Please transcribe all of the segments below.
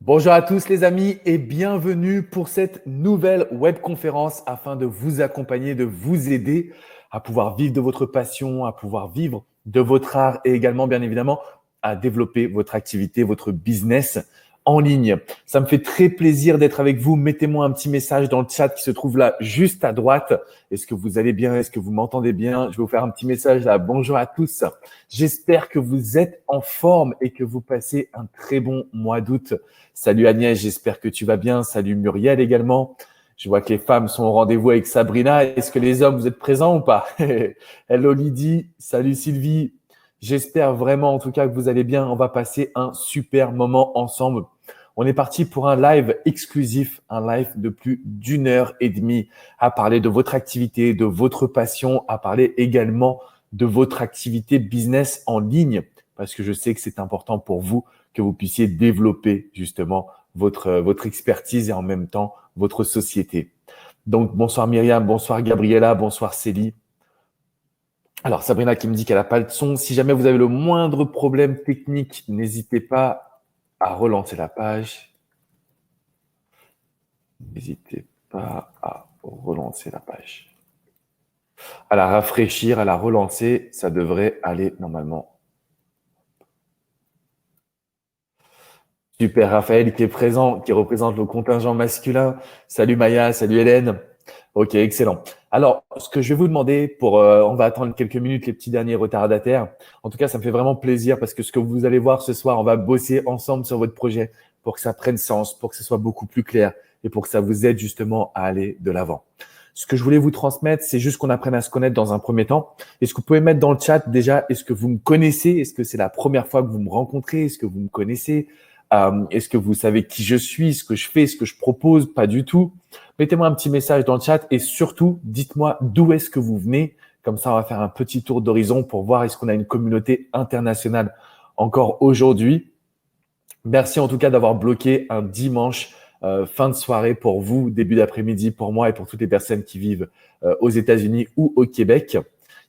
Bonjour à tous les amis et bienvenue pour cette nouvelle webconférence afin de vous accompagner, de vous aider à pouvoir vivre de votre passion, à pouvoir vivre de votre art et également bien évidemment à développer votre activité, votre business en ligne. Ça me fait très plaisir d'être avec vous. Mettez-moi un petit message dans le chat qui se trouve là juste à droite. Est-ce que vous allez bien? Est-ce que vous m'entendez bien? Je vais vous faire un petit message là. Bonjour à tous. J'espère que vous êtes en forme et que vous passez un très bon mois d'août. Salut Agnès, j'espère que tu vas bien. Salut Muriel également. Je vois que les femmes sont au rendez-vous avec Sabrina. Est-ce que les hommes, vous êtes présents ou pas? Hello Lydie. Salut Sylvie. J'espère vraiment en tout cas que vous allez bien. On va passer un super moment ensemble. On est parti pour un live exclusif, un live de plus d'1 heure et demie à parler de votre activité, de votre passion, à parler également de votre activité business en ligne parce que je sais que c'est important pour vous que vous puissiez développer justement votre expertise et en même temps votre société. Donc, bonsoir Myriam, bonsoir Gabriella, bonsoir Célie. Alors, Sabrina qui me dit qu'elle n'a pas de son. Si jamais vous avez le moindre problème technique, n'hésitez pas à relancer la page. N'hésitez pas à relancer la page. À la rafraîchir, à la relancer, ça devrait aller normalement. Super, Raphaël qui est présent, qui représente le contingent masculin. Salut Maya, salut Hélène. Ok, excellent. Alors, ce que je vais vous demander on va attendre quelques minutes les petits derniers retardataires. En tout cas, ça me fait vraiment plaisir parce que ce que vous allez voir ce soir, on va bosser ensemble sur votre projet pour que ça prenne sens, pour que ce soit beaucoup plus clair et pour que ça vous aide justement à aller de l'avant. Ce que je voulais vous transmettre, c'est juste qu'on apprenne à se connaître dans un premier temps. Est-ce que vous pouvez mettre dans le chat déjà, est-ce que vous me connaissez? Est-ce que c'est la première fois que vous me rencontrez? Est-ce que vous me connaissez? Est-ce que vous savez qui je suis, ce que je fais, ce que je propose? Pas du tout. Mettez-moi un petit message dans le chat et surtout, dites-moi d'où est-ce que vous venez. Comme ça, on va faire un petit tour d'horizon pour voir est-ce qu'on a une communauté internationale encore aujourd'hui. Merci en tout cas d'avoir bloqué un dimanche fin de soirée pour vous, début d'après-midi pour moi et pour toutes les personnes qui vivent aux États-Unis ou au Québec.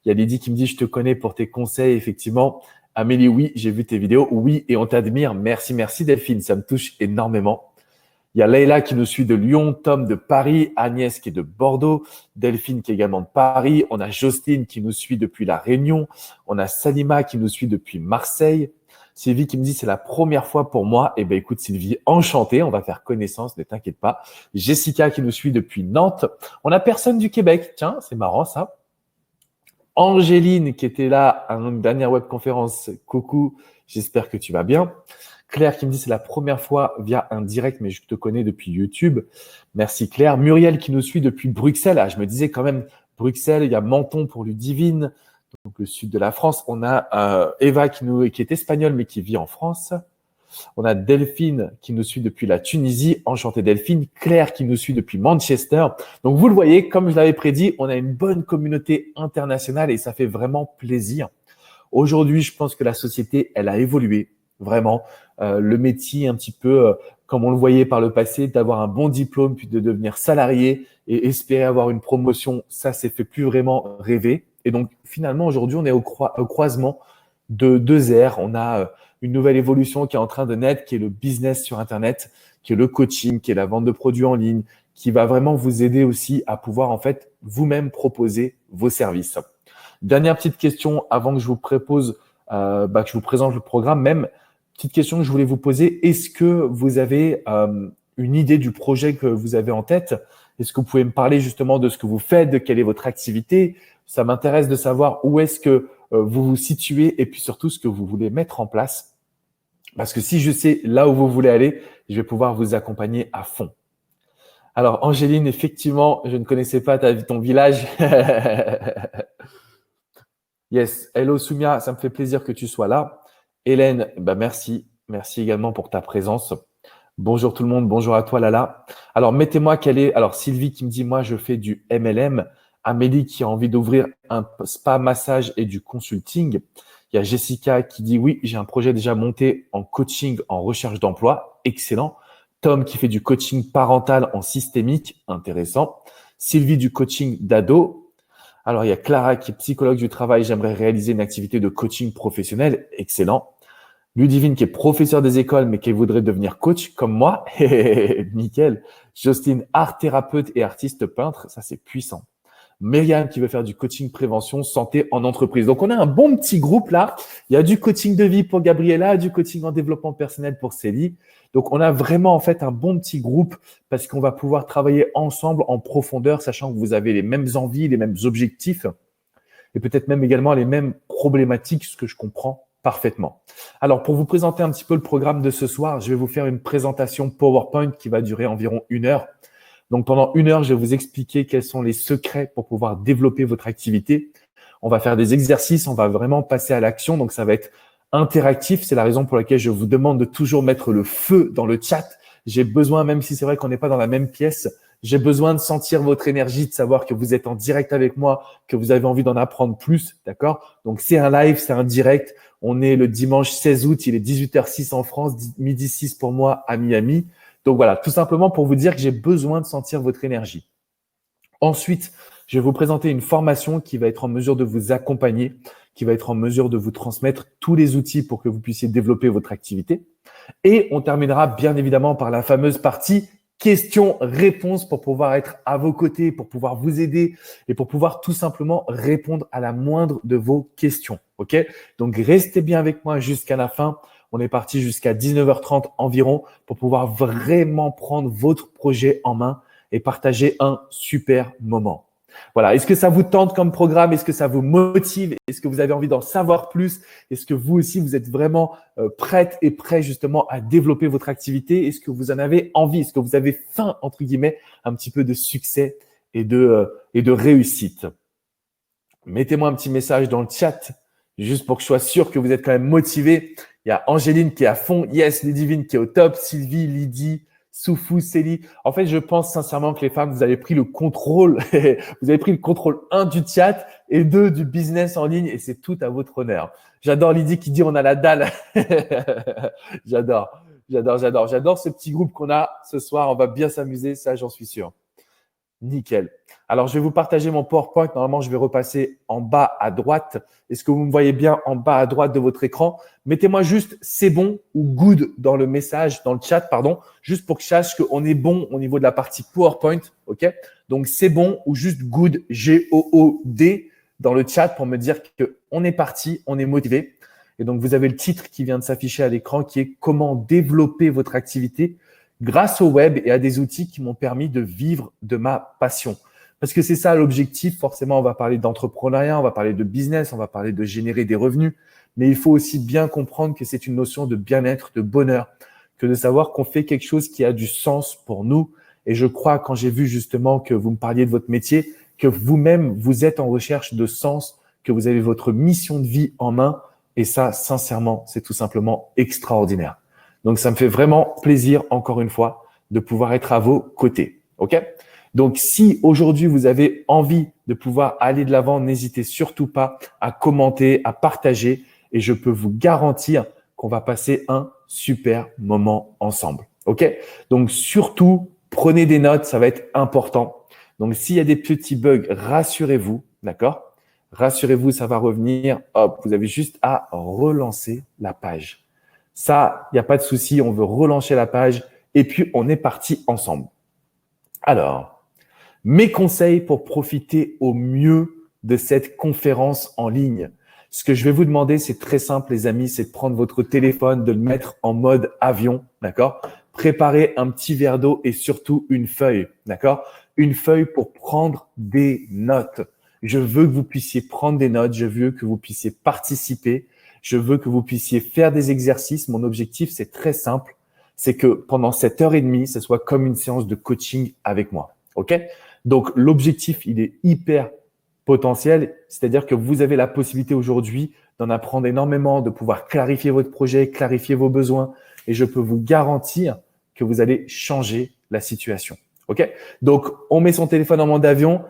Il y a Lydie qui me dit « Je te connais pour tes conseils, effectivement. » Amélie, oui, j'ai vu tes vidéos. Oui, et on t'admire. Merci, merci Delphine, ça me touche énormément. Il y a Leïla qui nous suit de Lyon, Tom de Paris, Agnès qui est de Bordeaux, Delphine qui est également de Paris. On a Jocelyne qui nous suit depuis La Réunion. On a Salima qui nous suit depuis Marseille. Sylvie qui me dit c'est la première fois pour moi. Eh ben écoute Sylvie, enchantée, on va faire connaissance, ne t'inquiète pas. Jessica qui nous suit depuis Nantes. On a personne du Québec. Tiens, c'est marrant ça. Angéline qui était là à une dernière webconférence. Coucou, j'espère que tu vas bien. Claire qui me dit c'est la première fois via un direct, mais je te connais depuis YouTube. Merci Claire. Muriel qui nous suit depuis Bruxelles. Ah, je me disais quand même Bruxelles, il y a Menton pour Ludivine, donc le sud de la France. On a Eva qui est espagnole mais qui vit en France. On a Delphine qui nous suit depuis la Tunisie. Enchantée Delphine. Claire qui nous suit depuis Manchester. Donc vous le voyez, comme je l'avais prédit, on a une bonne communauté internationale et ça fait vraiment plaisir. Aujourd'hui, je pense que la société, elle a évolué. Vraiment, le métier un petit peu comme on le voyait par le passé, d'avoir un bon diplôme puis de devenir salarié et espérer avoir une promotion, ça fait plus vraiment rêver. Et donc finalement aujourd'hui, on est au croisement de deux ères. On a une nouvelle évolution qui est en train de naître, qui est le business sur Internet, qui est le coaching, qui est la vente de produits en ligne, qui va vraiment vous aider aussi à pouvoir en fait vous-même proposer vos services. Dernière petite question avant que je vous propose, que je vous présente le programme même. Petite question que je voulais vous poser. Est-ce que vous avez une idée du projet que vous avez en tête? Est-ce que vous pouvez me parler justement de ce que vous faites, de quelle est votre activité? Ça m'intéresse de savoir où est-ce que vous vous situez et puis surtout ce que vous voulez mettre en place. Parce que si je sais là où vous voulez aller, je vais pouvoir vous accompagner à fond. Alors, Angéline, effectivement, je ne connaissais pas ton village. Yes, hello Soumia, ça me fait plaisir que tu sois là. Hélène, merci. Merci également pour ta présence. Bonjour tout le monde, bonjour à toi Lala. Alors, mettez-moi quelle est… Alors, Sylvie qui me dit, moi, je fais du MLM. Amélie qui a envie d'ouvrir un spa massage et du consulting. Il y a Jessica qui dit, oui, j'ai un projet déjà monté en coaching en recherche d'emploi. Excellent. Tom qui fait du coaching parental en systémique. Intéressant. Sylvie du coaching d'ado. Alors, il y a Clara qui est psychologue du travail. J'aimerais réaliser une activité de coaching professionnel. Excellent. Ludivine qui est professeur des écoles mais qui voudrait devenir coach comme moi. Nickel. Jocelyne, art thérapeute et artiste peintre. Ça, c'est puissant. Myriam qui veut faire du coaching prévention santé en entreprise. Donc, on a un bon petit groupe là. Il y a du coaching de vie pour Gabriella, du coaching en développement personnel pour Célie. Donc, on a vraiment en fait un bon petit groupe parce qu'on va pouvoir travailler ensemble en profondeur, sachant que vous avez les mêmes envies, les mêmes objectifs et peut-être même également les mêmes problématiques, ce que je comprends parfaitement. Alors, pour vous présenter un petit peu le programme de ce soir, je vais vous faire une présentation PowerPoint qui va durer environ 1 heure. Donc, pendant 1 heure, je vais vous expliquer quels sont les secrets pour pouvoir développer votre activité. On va faire des exercices, on va vraiment passer à l'action. Donc, ça va être interactif. C'est la raison pour laquelle je vous demande de toujours mettre le feu dans le chat. J'ai besoin, même si c'est vrai qu'on n'est pas dans la même pièce, j'ai besoin de sentir votre énergie, de savoir que vous êtes en direct avec moi, que vous avez envie d'en apprendre plus, d'accord? Donc, c'est un live, c'est un direct. On est le dimanche 16 août, il est 18h06 en France, midi 6 pour moi à Miami. Donc voilà, tout simplement pour vous dire que j'ai besoin de sentir votre énergie. Ensuite, je vais vous présenter une formation qui va être en mesure de vous accompagner, qui va être en mesure de vous transmettre tous les outils pour que vous puissiez développer votre activité. Et on terminera bien évidemment par la fameuse partie questions-réponses pour pouvoir être à vos côtés, pour pouvoir vous aider et pour pouvoir tout simplement répondre à la moindre de vos questions. OK? Donc, restez bien avec moi jusqu'à la fin. On est parti jusqu'à 19h30 environ pour pouvoir vraiment prendre votre projet en main et partager un super moment. Voilà. Est-ce que ça vous tente comme programme? Est-ce que ça vous motive? Est-ce que vous avez envie d'en savoir plus? Est-ce que vous aussi, vous êtes vraiment prête et prêt justement à développer votre activité? Est-ce que vous en avez envie? Est-ce que vous avez faim, entre guillemets, un petit peu de succès et de réussite? Mettez-moi un petit message dans le chat juste pour que je sois sûr que vous êtes quand même motivé. Il y a Angéline qui est à fond. Yes, Ludivine qui est au top. Sylvie, Lydie, Soufou, Célie. En fait, je pense sincèrement que les femmes, vous avez pris le contrôle. Vous avez pris le contrôle 1 du chat et 2 du business en ligne et c'est tout à votre honneur. J'adore Lydie qui dit on a la dalle. J'adore ce petit groupe qu'on a ce soir. On va bien s'amuser, ça j'en suis sûr. Nickel. Alors, je vais vous partager mon PowerPoint. Normalement, je vais repasser en bas à droite. Est-ce que vous me voyez bien en bas à droite de votre écran? Mettez-moi juste c'est bon ou good dans le message, dans le chat, pardon, juste pour que je sache qu'on est bon au niveau de la partie PowerPoint. OK? Donc, c'est bon ou juste good, G-O-O-D, dans le chat pour me dire qu'on est parti, on est motivé. Et donc, vous avez le titre qui vient de s'afficher à l'écran qui est comment développer votre activité grâce au web et à des outils qui m'ont permis de vivre de ma passion. Parce que c'est ça l'objectif. Forcément, on va parler d'entrepreneuriat, on va parler de business, on va parler de générer des revenus. Mais il faut aussi bien comprendre que c'est une notion de bien-être, de bonheur, que de savoir qu'on fait quelque chose qui a du sens pour nous. Et je crois, quand j'ai vu justement que vous me parliez de votre métier, que vous-même, vous êtes en recherche de sens, que vous avez votre mission de vie en main. Et ça, sincèrement, c'est tout simplement extraordinaire. Donc, ça me fait vraiment plaisir, encore une fois, de pouvoir être à vos côtés. OK? Donc, si aujourd'hui, vous avez envie de pouvoir aller de l'avant, n'hésitez surtout pas à commenter, à partager et je peux vous garantir qu'on va passer un super moment ensemble. OK? Donc, surtout, prenez des notes, ça va être important. Donc, s'il y a des petits bugs, rassurez-vous, d'accord? Rassurez-vous, ça va revenir. Hop, vous avez juste à relancer la page. Ça, il n'y a pas de souci, on veut relancer la page et puis on est parti ensemble. Alors, mes conseils pour profiter au mieux de cette conférence en ligne. Ce que je vais vous demander, c'est très simple, les amis, c'est de prendre votre téléphone, de le mettre en mode avion, d'accord? Préparez un petit verre d'eau et surtout une feuille, d'accord? Une feuille pour prendre des notes. Je veux que vous puissiez prendre des notes, je veux que vous puissiez participer. Je veux que vous puissiez faire des exercices. Mon objectif, c'est très simple. C'est que pendant cette heure et demie, ce soit comme une séance de coaching avec moi. OK? Donc, l'objectif, il est hyper potentiel. C'est-à-dire que vous avez la possibilité aujourd'hui d'en apprendre énormément, de pouvoir clarifier votre projet, clarifier vos besoins. Et je peux vous garantir que vous allez changer la situation. OK? Donc, on met son téléphone en mode avion.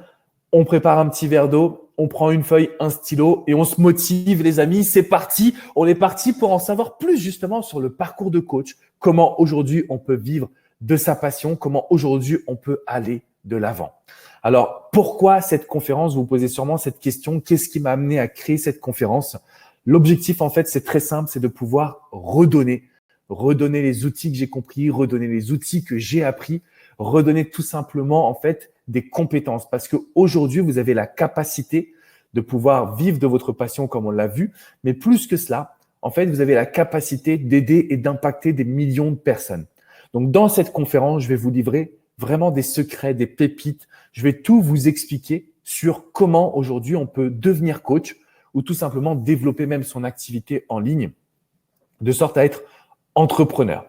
On prépare un petit verre d'eau, on prend une feuille, un stylo et on se motive, les amis. C'est parti. On est parti pour en savoir plus justement sur le parcours de coach. Comment aujourd'hui on peut vivre de sa passion, comment aujourd'hui on peut aller de l'avant. Alors, pourquoi cette conférence? Vous vous posez sûrement cette question. Qu'est-ce qui m'a amené à créer cette conférence? L'objectif, en fait, c'est très simple, c'est de pouvoir redonner les outils que j'ai compris, redonner les outils que j'ai appris, redonner tout simplement, en fait, des compétences. Parce qu'aujourd'hui, vous avez la capacité de pouvoir vivre de votre passion comme on l'a vu. Mais plus que cela, en fait, vous avez la capacité d'aider et d'impacter des millions de personnes. Donc, dans cette conférence, je vais vous livrer vraiment des secrets, des pépites. Je vais tout vous expliquer sur comment aujourd'hui on peut devenir coach ou tout simplement développer même son activité en ligne de sorte à être entrepreneur.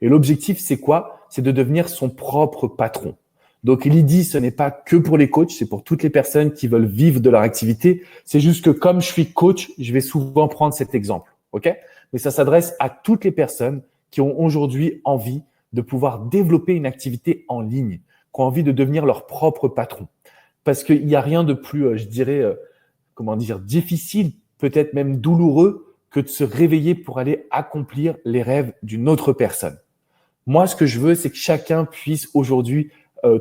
Et l'objectif, c'est quoi? C'est de devenir son propre patron. Donc, l'idée, ce n'est pas que pour les coachs, c'est pour toutes les personnes qui veulent vivre de leur activité. C'est juste que comme je suis coach, je vais souvent prendre cet exemple. OK? Mais ça s'adresse à toutes les personnes qui ont aujourd'hui envie de pouvoir développer une activité en ligne, qui ont envie de devenir leur propre patron. Parce qu'il n'y a rien de plus, je dirais, difficile, peut-être même douloureux, que de se réveiller pour aller accomplir les rêves d'une autre personne. Moi, ce que je veux, c'est que chacun puisse aujourd'hui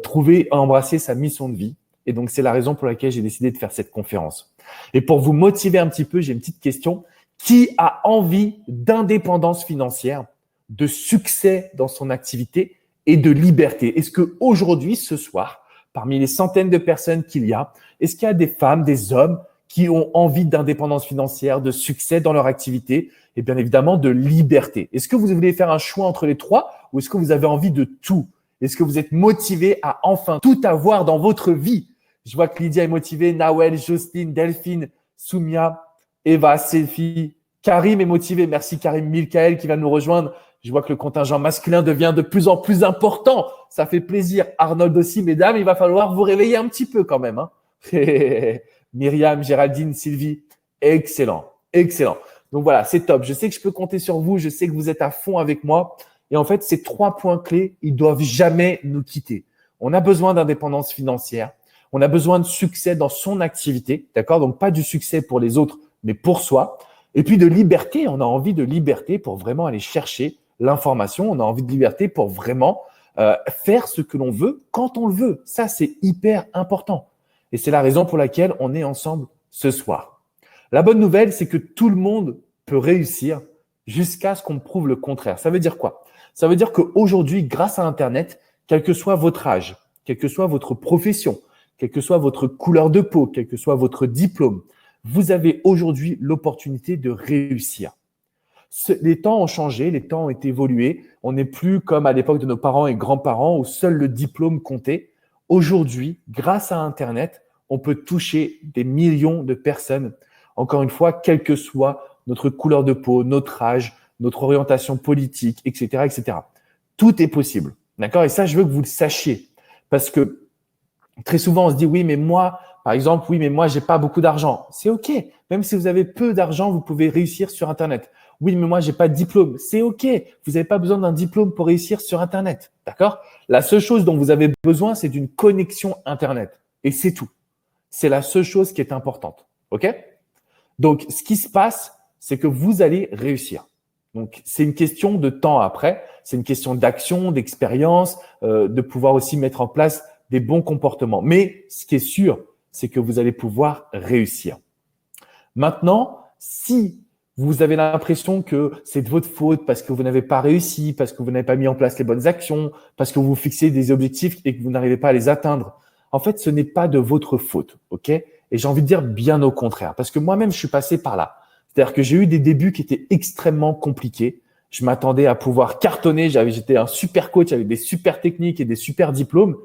trouver, embrasser sa mission de vie. Et donc, c'est la raison pour laquelle j'ai décidé de faire cette conférence. Et pour vous motiver un petit peu, j'ai une petite question. Qui a envie d'indépendance financière, de succès dans son activité et de liberté? Est-ce qu'aujourd'hui, ce soir, parmi les centaines de personnes qu'il y a, est-ce qu'il y a des femmes, des hommes qui ont envie d'indépendance financière, de succès dans leur activité et bien évidemment de liberté? Est-ce que vous voulez faire un choix entre les trois ou est-ce que vous avez envie de tout? Est-ce que vous êtes motivé à enfin tout avoir dans votre vie? Je vois que Lydia est motivée, Nawel, Jocelyne, Delphine, Soumia, Eva, Selfie, Karim est motivé. Merci Karim, Milkaël qui va nous rejoindre. Je vois que le contingent masculin devient de plus en plus important. Ça fait plaisir. Arnold aussi, mesdames, il va falloir vous réveiller un petit peu quand même. Hein. Myriam, Géraldine, Sylvie, excellent, excellent. Donc voilà, c'est top. Je sais que je peux compter sur vous. Je sais que vous êtes à fond avec moi. Et en fait, ces 3 points clés, ils doivent jamais nous quitter. On a besoin d'indépendance financière. On a besoin de succès dans son activité. D'accord? Donc, pas du succès pour les autres, mais pour soi. Et puis de liberté. On a envie de liberté pour vraiment aller chercher l'information. On a envie de liberté pour vraiment faire ce que l'on veut quand on le veut. Ça, c'est hyper important. Et c'est la raison pour laquelle on est ensemble ce soir. La bonne nouvelle, c'est que tout le monde peut réussir jusqu'à ce qu'on prouve le contraire. Ça veut dire quoi? Ça veut dire qu'aujourd'hui, grâce à Internet, quel que soit votre âge, quelle que soit votre profession, quelle que soit votre couleur de peau, quel que soit votre diplôme, vous avez aujourd'hui l'opportunité de réussir. Les temps ont changé, les temps ont évolué. On n'est plus comme à l'époque de nos parents et grands-parents où seul le diplôme comptait. Aujourd'hui, grâce à Internet, on peut toucher des millions de personnes. Encore une fois, quelle que soit notre couleur de peau, notre âge, notre orientation politique, etc., etc. Tout est possible. D'accord? Et ça, je veux que vous le sachiez. Parce que très souvent, on se dit, oui, mais moi, par exemple, oui, mais moi, j'ai pas beaucoup d'argent. C'est OK. Même si vous avez peu d'argent, vous pouvez réussir sur Internet. Oui, mais moi, j'ai pas de diplôme. C'est OK. Vous n'avez pas besoin d'un diplôme pour réussir sur Internet. D'accord? La seule chose dont vous avez besoin, c'est d'une connexion Internet. Et c'est tout. C'est la seule chose qui est importante. OK? Donc, ce qui se passe, c'est que vous allez réussir. Donc, c'est une question de temps après. C'est une question d'action, d'expérience, de pouvoir aussi mettre en place des bons comportements. Mais ce qui est sûr, c'est que vous allez pouvoir réussir. Maintenant, si vous avez l'impression que c'est de votre faute parce que vous n'avez pas réussi, parce que vous n'avez pas mis en place les bonnes actions, parce que vous fixez des objectifs et que vous n'arrivez pas à les atteindre, en fait, ce n'est pas de votre faute, ok? Et j'ai envie de dire bien au contraire, parce que moi-même, je suis passé par là. C'est-à-dire que j'ai eu des débuts qui étaient extrêmement compliqués. Je m'attendais à pouvoir cartonner. J'étais un super coach avec des super techniques et des super diplômes.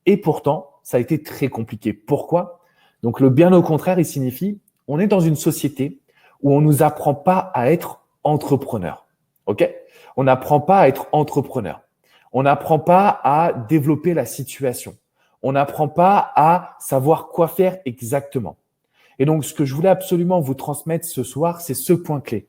Et pourtant, ça a été très compliqué. Pourquoi? Donc, le bien au contraire, il signifie, on est dans une société où on nous apprend pas à être entrepreneur. OK? On n'apprend pas à être entrepreneur. On n'apprend pas à développer la situation. On n'apprend pas à savoir quoi faire exactement. Et donc, ce que je voulais absolument vous transmettre ce soir, c'est ce point clé.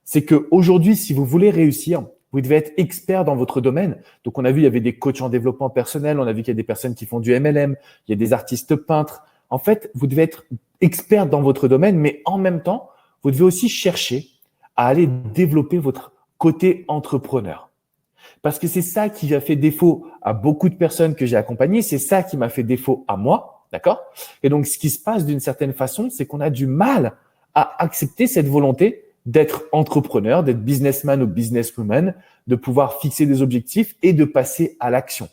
C'est qu'aujourd'hui, si vous voulez réussir, vous devez être expert dans votre domaine. Donc, on a vu, il y avait des coachs en développement personnel. On a vu qu'il y a des personnes qui font du MLM. Il y a des artistes peintres. En fait, vous devez être expert dans votre domaine, mais en même temps, vous devez aussi chercher à aller développer votre côté entrepreneur. Parce que c'est ça qui a fait défaut à beaucoup de personnes que j'ai accompagnées. C'est ça qui m'a fait défaut à moi. D'accord? Et donc, ce qui se passe d'une certaine façon, c'est qu'on a du mal à accepter cette volonté d'être entrepreneur, d'être businessman ou businesswoman, de pouvoir fixer des objectifs et de passer à l'action.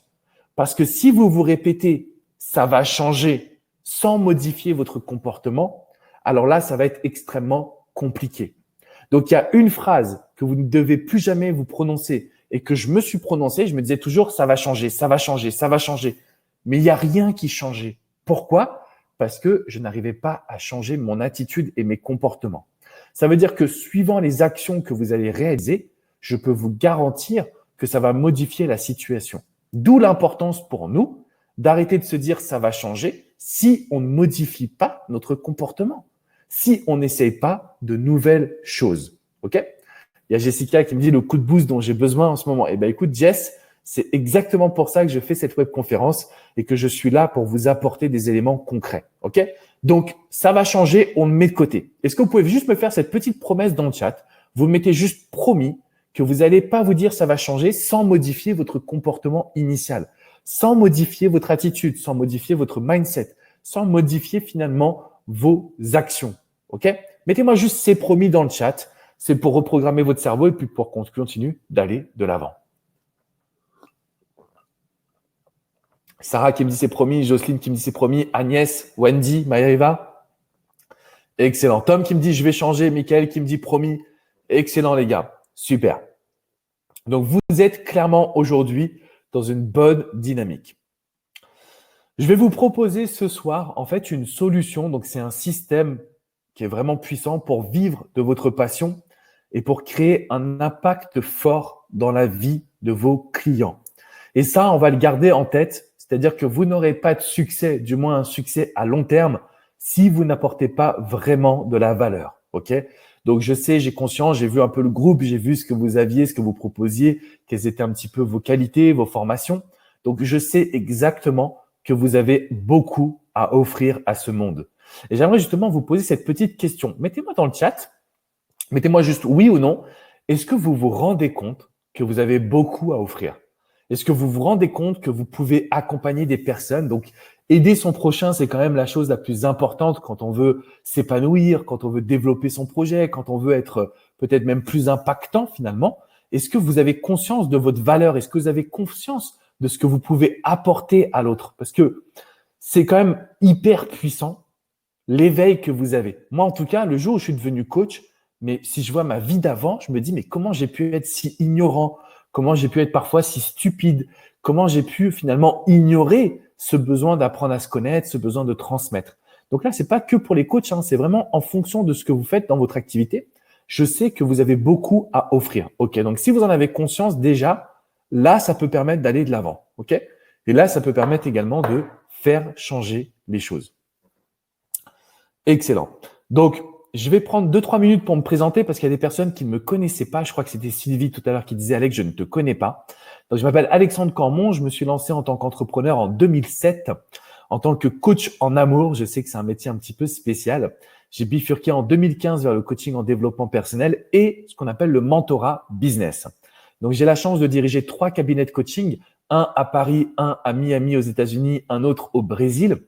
Parce que si vous vous répétez « ça va changer » sans modifier votre comportement, alors là, ça va être extrêmement compliqué. Donc, il y a une phrase que vous ne devez plus jamais vous prononcer et que je me suis prononcé, je me disais toujours « ça va changer, ça va changer, ça va changer ». Mais il n'y a rien qui changeait. Pourquoi ? Parce que je n'arrivais pas à changer mon attitude et mes comportements. Ça veut dire que suivant les actions que vous allez réaliser, je peux vous garantir que ça va modifier la situation. D'où l'importance pour nous d'arrêter de se dire ça va changer si on ne modifie pas notre comportement, si on n'essaye pas de nouvelles choses. OK ? Il y a Jessica qui me dit le coup de boost dont j'ai besoin en ce moment. Eh bien, écoute, Jess, c'est exactement pour ça que je fais cette webconférence et que je suis là pour vous apporter des éléments concrets. OK ? Donc, ça va changer, on le met de côté. Est-ce que vous pouvez juste me faire cette petite promesse dans le chat ? Vous mettez juste promis que vous n'allez pas vous dire ça va changer sans modifier votre comportement initial, sans modifier votre attitude, sans modifier votre mindset, sans modifier finalement vos actions. OK ? Mettez-moi juste ces promis dans le chat. C'est pour reprogrammer votre cerveau et puis pour qu'on continue d'aller de l'avant. Sarah qui me dit c'est promis, Jocelyne qui me dit c'est promis, Agnès, Wendy, Maëva. Excellent. Tom qui me dit je vais changer, Michael qui me dit promis. Excellent les gars, super. Donc vous êtes clairement aujourd'hui dans une bonne dynamique. Je vais vous proposer ce soir en fait une solution. Donc c'est un système qui est vraiment puissant pour vivre de votre passion et pour créer un impact fort dans la vie de vos clients. Et ça, on va le garder en tête. C'est-à-dire que vous n'aurez pas de succès, du moins un succès à long terme, si vous n'apportez pas vraiment de la valeur. OK ? Donc, je sais, j'ai conscience, j'ai vu un peu le groupe, j'ai vu ce que vous aviez, ce que vous proposiez, quelles étaient un petit peu vos qualités, vos formations. Donc, je sais exactement que vous avez beaucoup à offrir à ce monde. Et j'aimerais justement vous poser cette petite question. Mettez-moi dans le chat, mettez-moi juste oui ou non. Est-ce que vous vous rendez compte que vous avez beaucoup à offrir ? Est-ce que vous vous rendez compte que vous pouvez accompagner des personnes ? Donc, aider son prochain, c'est quand même la chose la plus importante quand on veut s'épanouir, quand on veut développer son projet, quand on veut être peut-être même plus impactant finalement. Est-ce que vous avez conscience de votre valeur ? Est-ce que vous avez conscience de ce que vous pouvez apporter à l'autre ? Parce que c'est quand même hyper puissant l'éveil que vous avez. Moi, en tout cas, le jour où je suis devenu coach, mais si je vois ma vie d'avant, je me dis mais comment j'ai pu être si ignorant ? Comment j'ai pu être parfois si stupide? Comment j'ai pu finalement ignorer ce besoin d'apprendre à se connaître, ce besoin de transmettre? Donc là, c'est pas que pour les coachs, hein, c'est vraiment en fonction de ce que vous faites dans votre activité. Je sais que vous avez beaucoup à offrir. OK, donc si vous en avez conscience déjà, là, ça peut permettre d'aller de l'avant. OK? Et là, ça peut permettre également de faire changer les choses. Excellent. Donc, je vais prendre 2-3 minutes pour me présenter parce qu'il y a des personnes qui ne me connaissaient pas. Je crois que c'était Sylvie tout à l'heure qui disait « Alex, je ne te connais pas ». Donc, je m'appelle Alexandre Cormon. Je me suis lancé en tant qu'entrepreneur en 2007 en tant que coach en amour. Je sais que c'est un métier un petit peu spécial. J'ai bifurqué en 2015 vers le coaching en développement personnel et ce qu'on appelle le mentorat business. Donc, j'ai la chance de diriger 3 cabinets de coaching, un à Paris, un à Miami aux États-Unis, un autre au Brésil.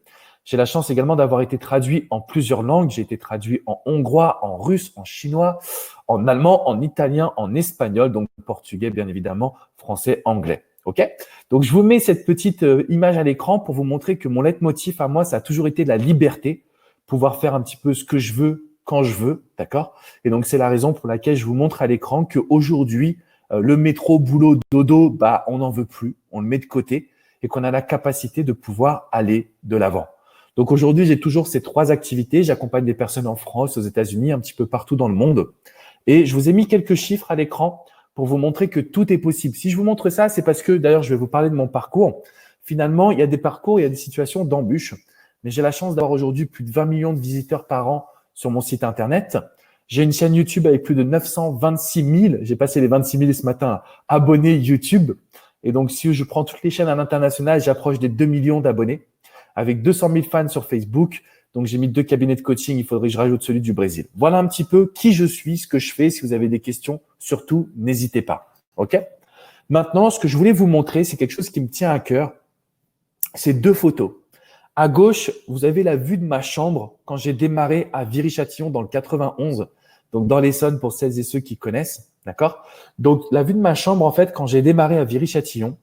J'ai la chance également d'avoir été traduit en plusieurs langues. J'ai été traduit en hongrois, en russe, en chinois, en allemand, en italien, en espagnol, donc portugais bien évidemment, français, anglais. OK ? Donc, je vous mets cette petite image à l'écran pour vous montrer que mon leitmotiv à moi, ça a toujours été la liberté, pouvoir faire un petit peu ce que je veux quand je veux, d'accord ? Et donc, c'est la raison pour laquelle je vous montre à l'écran qu'aujourd'hui, le métro, boulot, dodo, on n'en veut plus, on le met de côté et qu'on a la capacité de pouvoir aller de l'avant. Donc aujourd'hui, j'ai toujours ces 3 activités. J'accompagne des personnes en France, aux États-Unis, un petit peu partout dans le monde. Et je vous ai mis quelques chiffres à l'écran pour vous montrer que tout est possible. Si je vous montre ça, c'est parce que, d'ailleurs, je vais vous parler de mon parcours. Finalement, il y a des parcours, il y a des situations d'embûches. Mais j'ai la chance d'avoir aujourd'hui plus de 20 millions de visiteurs par an sur mon site Internet. J'ai une chaîne YouTube avec plus de 926 000. J'ai passé les 26 000 ce matin abonnés YouTube. Et donc, si je prends toutes les chaînes à l'international, j'approche des 2 millions d'abonnés, avec 200 000 fans sur Facebook. Donc, j'ai mis 2 cabinets de coaching. Il faudrait que je rajoute celui du Brésil. Voilà un petit peu qui je suis, ce que je fais. Si vous avez des questions, surtout, n'hésitez pas. OK ? Maintenant, ce que je voulais vous montrer, c'est quelque chose qui me tient à cœur. C'est 2 photos. À gauche, vous avez la vue de ma chambre quand j'ai démarré à Viry-Châtillon dans le 91, donc dans l'Essonne pour celles et ceux qui connaissent, d'accord? Donc la vue de ma chambre, en fait, quand j'ai démarré à Viry-Châtillon.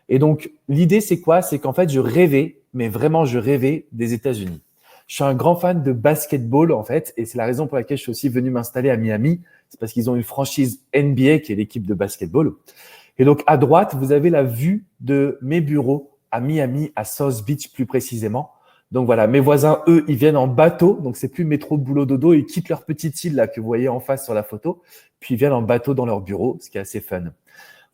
Et donc l'idée, c'est quoi? C'est qu'en fait, je rêvais, mais vraiment, je rêvais des États-Unis. Je suis un grand fan de basketball, en fait, et c'est la raison pour laquelle je suis aussi venu m'installer à Miami. C'est parce qu'ils ont une franchise NBA qui est l'équipe de basketball. Et donc, à droite, vous avez la vue de mes bureaux à Miami, à South Beach plus précisément. Donc voilà, mes voisins, eux, ils viennent en bateau. Donc, c'est plus métro, boulot, dodo. Ils quittent leur petite île là que vous voyez en face sur la photo. Puis, ils viennent en bateau dans leur bureau, ce qui est assez fun.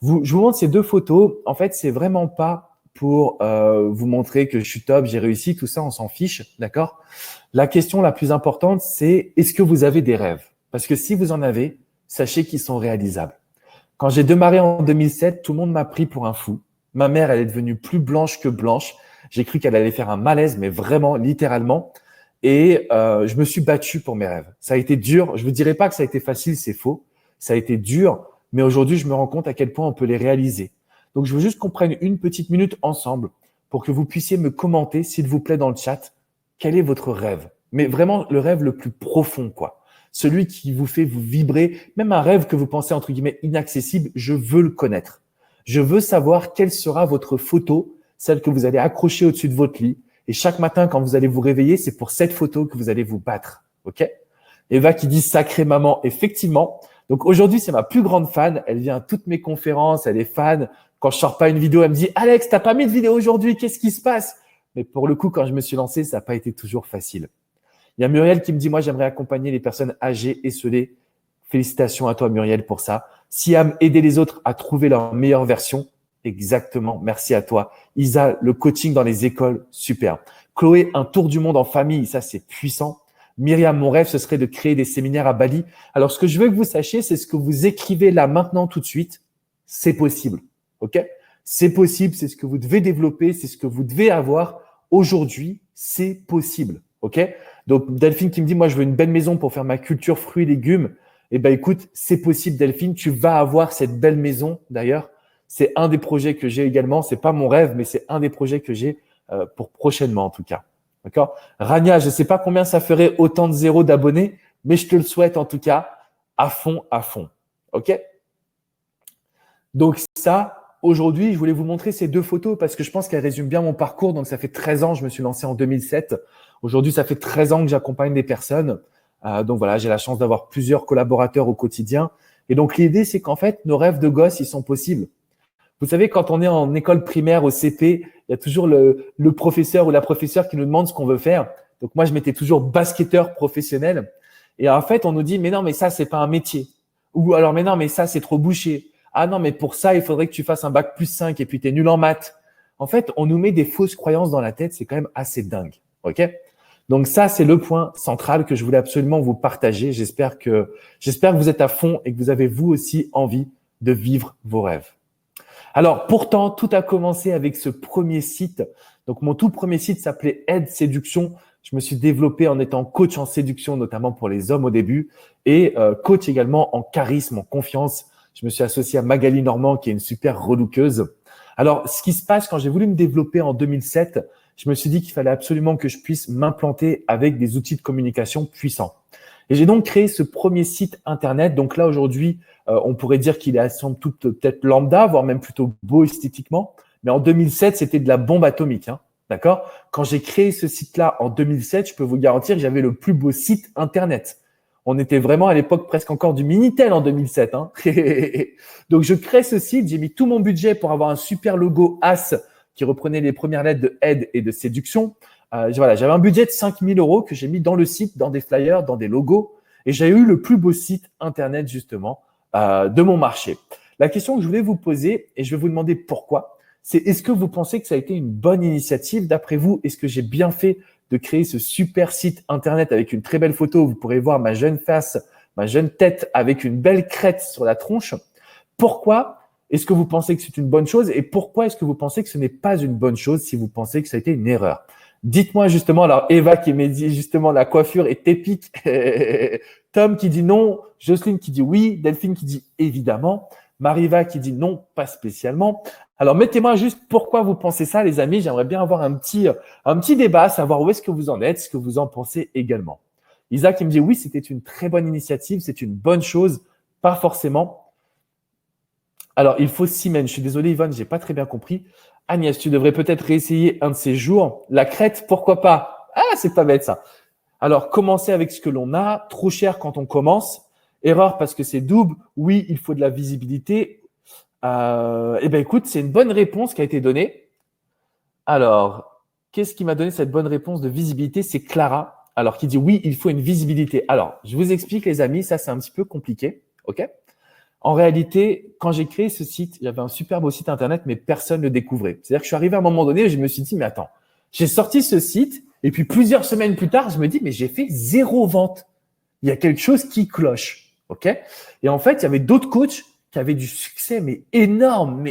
Je vous montre ces deux photos. En fait, c'est vraiment pas pour vous montrer que je suis top, j'ai réussi. Tout ça, on s'en fiche, d'accord? La question la plus importante, c'est est-ce que vous avez des rêves? Parce que si vous en avez, sachez qu'ils sont réalisables. Quand j'ai démarré en 2007, tout le monde m'a pris pour un fou. Ma mère, elle est devenue plus blanche que blanche. J'ai cru qu'elle allait faire un malaise, mais vraiment, littéralement. Et je me suis battu pour mes rêves. Ça a été dur. Je ne vous dirai pas que ça a été facile, c'est faux. Ça a été dur, mais aujourd'hui, je me rends compte à quel point on peut les réaliser. Donc, je veux juste qu'on prenne une petite minute ensemble pour que vous puissiez me commenter, s'il vous plaît, dans le chat, quel est votre rêve? Mais vraiment, le rêve le plus profond, quoi. Celui qui vous fait vous vibrer, même un rêve que vous pensez entre guillemets inaccessible, je veux le connaître. Je veux savoir quelle sera votre photo, celle que vous allez accrocher au-dessus de votre lit. Et chaque matin, quand vous allez vous réveiller, c'est pour cette photo que vous allez vous battre. OK? Eva qui dit sacrée maman, effectivement. Donc aujourd'hui, c'est ma plus grande fan. Elle vient à toutes mes conférences, elle est fan. Quand je sors pas une vidéo, elle me dit Alex, t'as pas mis de vidéo aujourd'hui, qu'est-ce qui se passe? Mais pour le coup, quand je me suis lancé, ça n'a pas été toujours facile. Il y a Muriel qui me dit, moi, j'aimerais accompagner les personnes âgées et esselées. Félicitations à toi, Muriel, pour ça. Siam, aider les autres à trouver leur meilleure version. Exactement. Merci à toi. Isa, le coaching dans les écoles, super. Chloé, un tour du monde en famille, ça, c'est puissant. Myriam, mon rêve, ce serait de créer des séminaires à Bali. Alors, ce que je veux que vous sachiez, c'est ce que vous écrivez là, maintenant, tout de suite. C'est possible. OK? C'est possible. C'est ce que vous devez développer. C'est ce que vous devez avoir aujourd'hui. C'est possible. OK? Donc, Delphine qui me dit, moi, je veux une belle maison pour faire ma culture fruits et légumes. Eh ben, écoute, c'est possible, Delphine. Tu vas avoir cette belle maison, d'ailleurs. C'est un des projets que j'ai également. C'est pas mon rêve, mais c'est un des projets que j'ai pour prochainement, en tout cas. D'accord? Rania, je sais pas combien ça ferait autant de zéros d'abonnés, mais je te le souhaite, en tout cas, à fond, à fond. OK? Donc, ça, aujourd'hui, je voulais vous montrer ces deux photos parce que je pense qu'elles résument bien mon parcours. Donc, ça fait 13 ans, je me suis lancé en 2007. Aujourd'hui, ça fait 13 ans que j'accompagne des personnes. Donc voilà, j'ai la chance d'avoir plusieurs collaborateurs au quotidien. Et donc l'idée, c'est qu'en fait, nos rêves de gosse, ils sont possibles. Vous savez, quand on est en école primaire, au CP, il y a toujours le professeur ou la professeure qui nous demande ce qu'on veut faire. Donc moi, je m'étais toujours basketteur professionnel. Et en fait, on nous dit, mais non, mais ça, c'est pas un métier. Ou alors, mais non, mais ça, c'est trop bouché. Ah non, mais pour ça, il faudrait que tu fasses un bac plus 5 et puis tu es nul en maths. En fait, on nous met des fausses croyances dans la tête. C'est quand même assez dingue. OK? Donc ça, c'est le point central que je voulais absolument vous partager. J'espère que vous êtes à fond et que vous avez vous aussi envie de vivre vos rêves. Alors pourtant, tout a commencé avec ce premier site. Donc mon tout premier site s'appelait Aide Séduction. Je me suis développé en étant coach en séduction, notamment pour les hommes au début, et coach également en charisme, en confiance. Je me suis associé à Magali Normand, qui est une super relookeuse. Alors, ce qui se passe quand j'ai voulu me développer en 2007, je me suis dit qu'il fallait absolument que je puisse m'implanter avec des outils de communication puissants. Et j'ai donc créé ce premier site Internet. Donc là, aujourd'hui, on pourrait dire qu'il est à somme toute peut-être lambda, voire même plutôt beau esthétiquement. Mais en 2007, c'était de la bombe atomique. Hein, d'accord? Quand j'ai créé ce site-là en 2007, je peux vous garantir que j'avais le plus beau site Internet. On était vraiment à l'époque presque encore du Minitel en 2007. Hein. Donc, je crée ce site. J'ai mis tout mon budget pour avoir un super logo AS qui reprenait les premières lettres de aide et de séduction. Voilà, j'avais un budget de 5 000 € que j'ai mis dans le site, dans des flyers, dans des logos. Et j'ai eu le plus beau site Internet, justement, de mon marché. La question que je voulais vous poser, et je vais vous demander pourquoi, c'est est-ce que vous pensez que ça a été une bonne initiative? D'après vous, est-ce que j'ai bien fait de créer ce super site Internet avec une très belle photo? Vous pourrez voir ma jeune face, ma jeune tête avec une belle crête sur la tronche. Pourquoi est-ce que vous pensez que c'est une bonne chose et pourquoi est-ce que vous pensez que ce n'est pas une bonne chose si vous pensez que ça a été une erreur? Dites-moi justement, alors Eva qui m'a dit justement la coiffure est épique, Tom qui dit non, Jocelyne qui dit oui, Delphine qui dit évidemment. Mariva qui dit non, pas spécialement. Alors, mettez-moi juste pourquoi vous pensez ça, les amis. J'aimerais bien avoir un petit débat, savoir où est-ce que vous en êtes, ce que vous en pensez également. Isa qui me dit oui, c'était une très bonne initiative, c'est une bonne chose, pas forcément. Alors, il faut 6 semaines. Je suis désolé, Yvonne, j'ai pas très bien compris. Agnès, tu devrais peut-être réessayer un de ces jours. La Crète, pourquoi pas? Ah, c'est pas bête ça. Alors, commencer avec ce que l'on a, trop cher quand on commence. Erreur parce que c'est double. Oui, il faut de la visibilité. Eh bien, écoute, c'est une bonne réponse qui a été donnée. Alors, qu'est-ce qui m'a donné cette bonne réponse de visibilité? C'est Clara. Alors, qui dit oui, il faut une visibilité. Alors, je vous explique, les amis, ça, c'est un petit peu compliqué. OK? En réalité, quand j'ai créé ce site, j'avais un super beau site internet, mais personne ne le découvrait. C'est-à-dire que je suis arrivé à un moment donné et je me suis dit, mais attends, j'ai sorti ce site et puis plusieurs semaines plus tard, je me dis, mais j'ai fait 0 vente. Il y a quelque chose qui cloche. OK? Et en fait, il y avait d'autres coachs qui avaient du succès, mais énorme,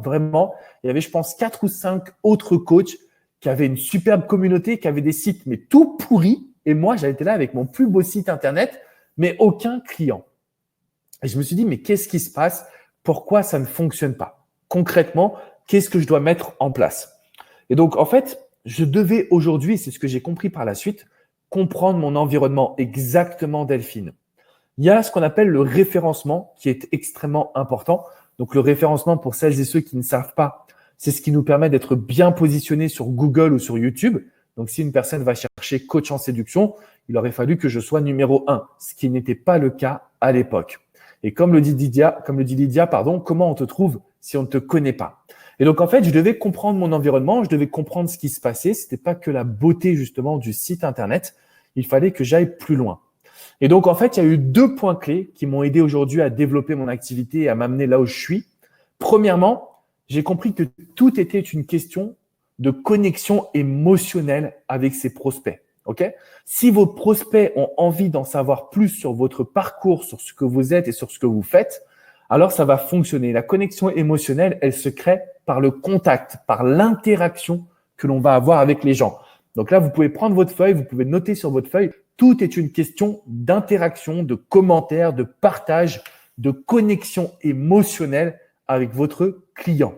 vraiment. Il y avait, je pense, 4 ou 5 autres coachs qui avaient une superbe communauté, qui avaient des sites, mais tout pourris. Et moi, j'étais là avec mon plus beau site internet, mais aucun client. Et je me suis dit, mais qu'est-ce qui se passe? Pourquoi ça ne fonctionne pas? Concrètement, qu'est-ce que je dois mettre en place? Et donc, en fait, je devais aujourd'hui, c'est ce que j'ai compris par la suite, comprendre mon environnement exactement, Delphine. Il y a ce qu'on appelle le référencement qui est extrêmement important. Donc, le référencement, pour celles et ceux qui ne savent pas, c'est ce qui nous permet d'être bien positionnés sur Google ou sur YouTube. Donc, si une personne va chercher coach en séduction, il aurait fallu que je sois numéro 1, ce qui n'était pas le cas à l'époque. Et comme le dit Lydia, comment on te trouve si on ne te connaît pas? Et donc, en fait, je devais comprendre mon environnement, je devais comprendre ce qui se passait. C'était pas que la beauté, justement, du site Internet. Il fallait que j'aille plus loin. Et donc, en fait, il y a eu 2 points clés qui m'ont aidé aujourd'hui à développer mon activité et à m'amener là où je suis. Premièrement, j'ai compris que tout était une question de connexion émotionnelle avec ses prospects. OK? Si vos prospects ont envie d'en savoir plus sur votre parcours, sur ce que vous êtes et sur ce que vous faites, alors ça va fonctionner. La connexion émotionnelle, elle se crée par le contact, par l'interaction que l'on va avoir avec les gens. Donc là, vous pouvez prendre votre feuille, vous pouvez noter sur votre feuille. Tout est une question d'interaction, de commentaires, de partage, de connexion émotionnelle avec votre client.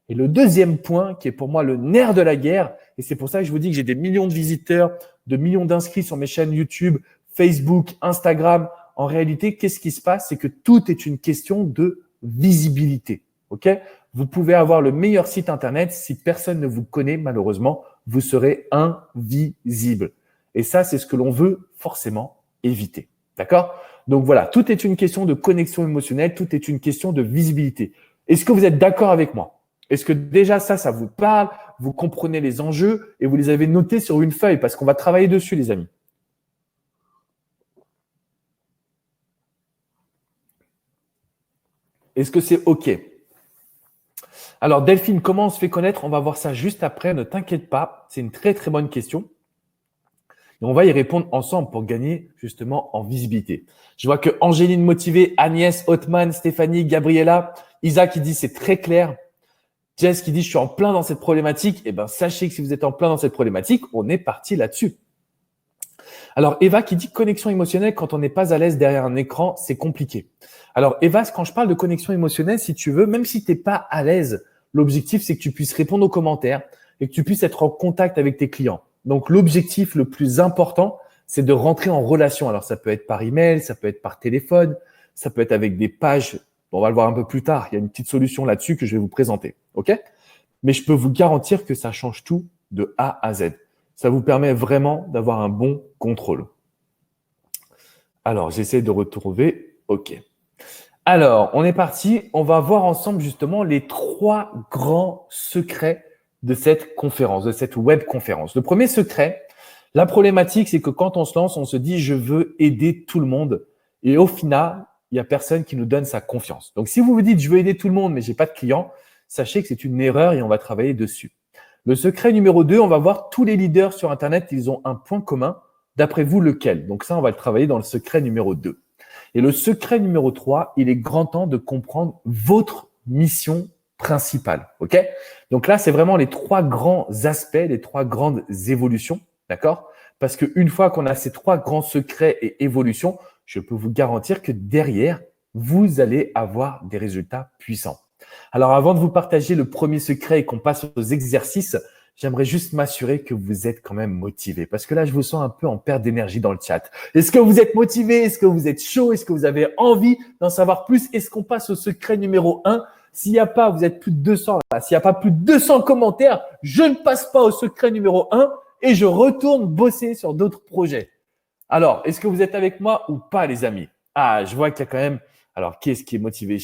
Et le deuxième point, qui est pour moi le nerf de la guerre, et c'est pour ça que je vous dis que j'ai des millions de visiteurs, de millions d'inscrits sur mes chaînes YouTube, Facebook, Instagram. En réalité, qu'est-ce qui se passe? C'est que tout est une question de visibilité. OK? Vous pouvez avoir le meilleur site Internet. Si personne ne vous connaît, malheureusement, vous serez invisible. Et ça, c'est ce que l'on veut forcément éviter. D'accord? Donc voilà, tout est une question de connexion émotionnelle, tout est une question de visibilité. Est-ce que vous êtes d'accord avec moi? Est-ce que déjà ça vous parle? Vous comprenez les enjeux et vous les avez notés sur une feuille parce qu'on va travailler dessus, les amis. Est-ce que c'est OK? Alors, Delphine, comment on se fait connaître? On va voir ça juste après. Ne t'inquiète pas, c'est une très, très bonne question. Et on va y répondre ensemble pour gagner justement en visibilité. Je vois que Angéline motivée, Agnès, Othman, Stéphanie, Gabriella, Isa qui dit c'est très clair. Jess qui dit je suis en plein dans cette problématique. Eh bien, sachez que si vous êtes en plein dans cette problématique, on est parti là-dessus. Alors, Eva qui dit connexion émotionnelle, quand on n'est pas à l'aise derrière un écran, c'est compliqué. Alors, Eva, quand je parle de connexion émotionnelle, si tu veux, même si tu n'es pas à l'aise, l'objectif, c'est que tu puisses répondre aux commentaires et que tu puisses être en contact avec tes clients. Donc, l'objectif le plus important, c'est de rentrer en relation. Alors, ça peut être par email, ça peut être par téléphone, ça peut être avec des pages. On va le voir un peu plus tard. Il y a une petite solution là-dessus que je vais vous présenter. OK? Mais je peux vous garantir que ça change tout de A à Z. Ça vous permet vraiment d'avoir un bon contrôle. Alors, j'essaie de retrouver. OK. Alors, on est parti. On va voir ensemble justement les 3 grands secrets de cette conférence, de cette web conférence. Le premier secret, la problématique, c'est que quand on se lance, on se dit je veux aider tout le monde. Et au final, il n'y a personne qui nous donne sa confiance. Donc, si vous vous dites je veux aider tout le monde, mais je n'ai pas de clients, sachez que c'est une erreur et on va travailler dessus. Le secret numéro 2, on va voir tous les leaders sur Internet, ils ont un point commun. D'après vous, lequel? Donc ça, on va le travailler dans le secret numéro 2. Et le secret numéro 3, il est grand temps de comprendre votre mission principale. OK? Donc là, c'est vraiment les 3 grands aspects, les 3 grandes évolutions. D'accord? Parce qu'une fois qu'on a ces 3 grands secrets et évolutions, je peux vous garantir que derrière, vous allez avoir des résultats puissants. Alors, avant de vous partager le premier secret et qu'on passe aux exercices, j'aimerais juste m'assurer que vous êtes quand même motivé parce que là, je vous sens un peu en perte d'énergie dans le chat. Est-ce que vous êtes motivé? Est-ce que vous êtes chaud? Est-ce que vous avez envie d'en savoir plus? Est-ce qu'on passe au secret numéro 1? S'il n'y a pas, vous êtes plus de 200 là. S'il n'y a pas plus de 200 commentaires, je ne passe pas au secret numéro 1 et je retourne bosser sur d'autres projets. Alors, est-ce que vous êtes avec moi ou pas, les amis? Ah, je vois qu'il y a quand même… Alors, qui est-ce qui est motivé?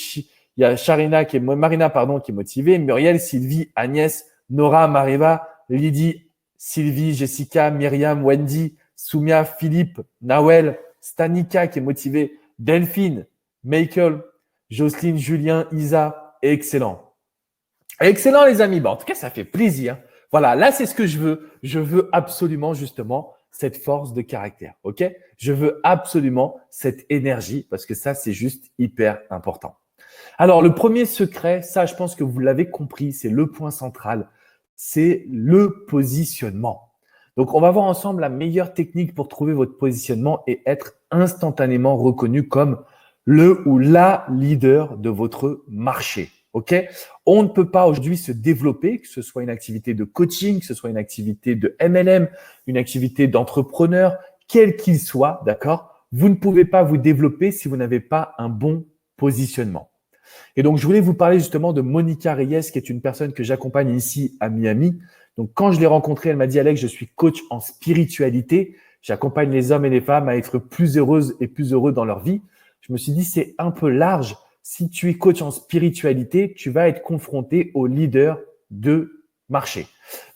Il y a Marina, pardon, qui est motivée, Muriel, Sylvie, Agnès, Nora, Mariva, Lydie, Sylvie, Jessica, Myriam, Wendy, Soumia, Philippe, Nawel, Stanika qui est motivée, Delphine, Michael, Jocelyne, Julien, Isa. Excellent. Excellent, les amis. Bon, en tout cas, ça fait plaisir. Voilà, là, c'est ce que je veux. Je veux absolument, justement, cette force de caractère. OK? Je veux absolument cette énergie parce que ça, c'est juste hyper important. Alors, le premier secret, ça, je pense que vous l'avez compris, c'est le point central, c'est le positionnement. Donc, on va voir ensemble la meilleure technique pour trouver votre positionnement et être instantanément reconnu comme le ou la leader de votre marché. OK? On ne peut pas aujourd'hui se développer, que ce soit une activité de coaching, que ce soit une activité de MLM, une activité d'entrepreneur, quel qu'il soit, d'accord? Vous ne pouvez pas vous développer si vous n'avez pas un bon positionnement. Et donc, je voulais vous parler justement de Monica Reyes, qui est une personne que j'accompagne ici à Miami. Donc, quand je l'ai rencontrée, elle m'a dit, Alex, je suis coach en spiritualité. J'accompagne les hommes et les femmes à être plus heureuses et plus heureux dans leur vie. Je me suis dit, c'est un peu large. Si tu es coach en spiritualité, tu vas être confronté aux leaders de marché.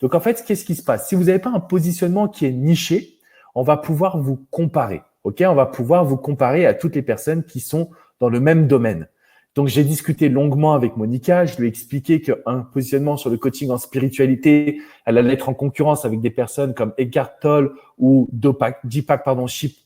Donc, en fait, qu'est-ce qui se passe? Si vous n'avez pas un positionnement qui est niché, on va pouvoir vous comparer. OK? On va pouvoir vous comparer à toutes les personnes qui sont dans le même domaine. Donc, j'ai discuté longuement avec Monica. Je lui ai expliqué qu'un positionnement sur le coaching en spiritualité, elle allait être en concurrence avec des personnes comme Eckhart Tolle ou Deepak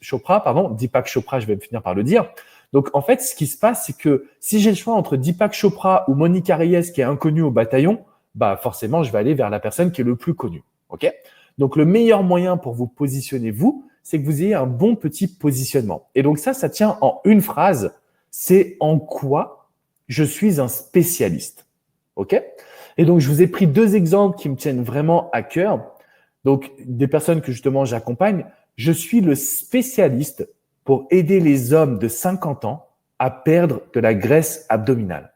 Chopra, je vais finir par le dire. Donc, en fait, ce qui se passe, c'est que si j'ai le choix entre Deepak Chopra ou Monica Reyes, qui est inconnue au bataillon, bah forcément, je vais aller vers la personne qui est le plus connue. OK? Donc, le meilleur moyen pour vous positionner, vous, c'est que vous ayez un bon petit positionnement. Et donc, ça tient en une phrase. C'est en quoi je suis un spécialiste. OK? Et donc, je vous ai pris deux exemples qui me tiennent vraiment à cœur. Donc, des personnes que justement j'accompagne. Je suis le spécialiste pour aider les hommes de 50 ans à perdre de la graisse abdominale.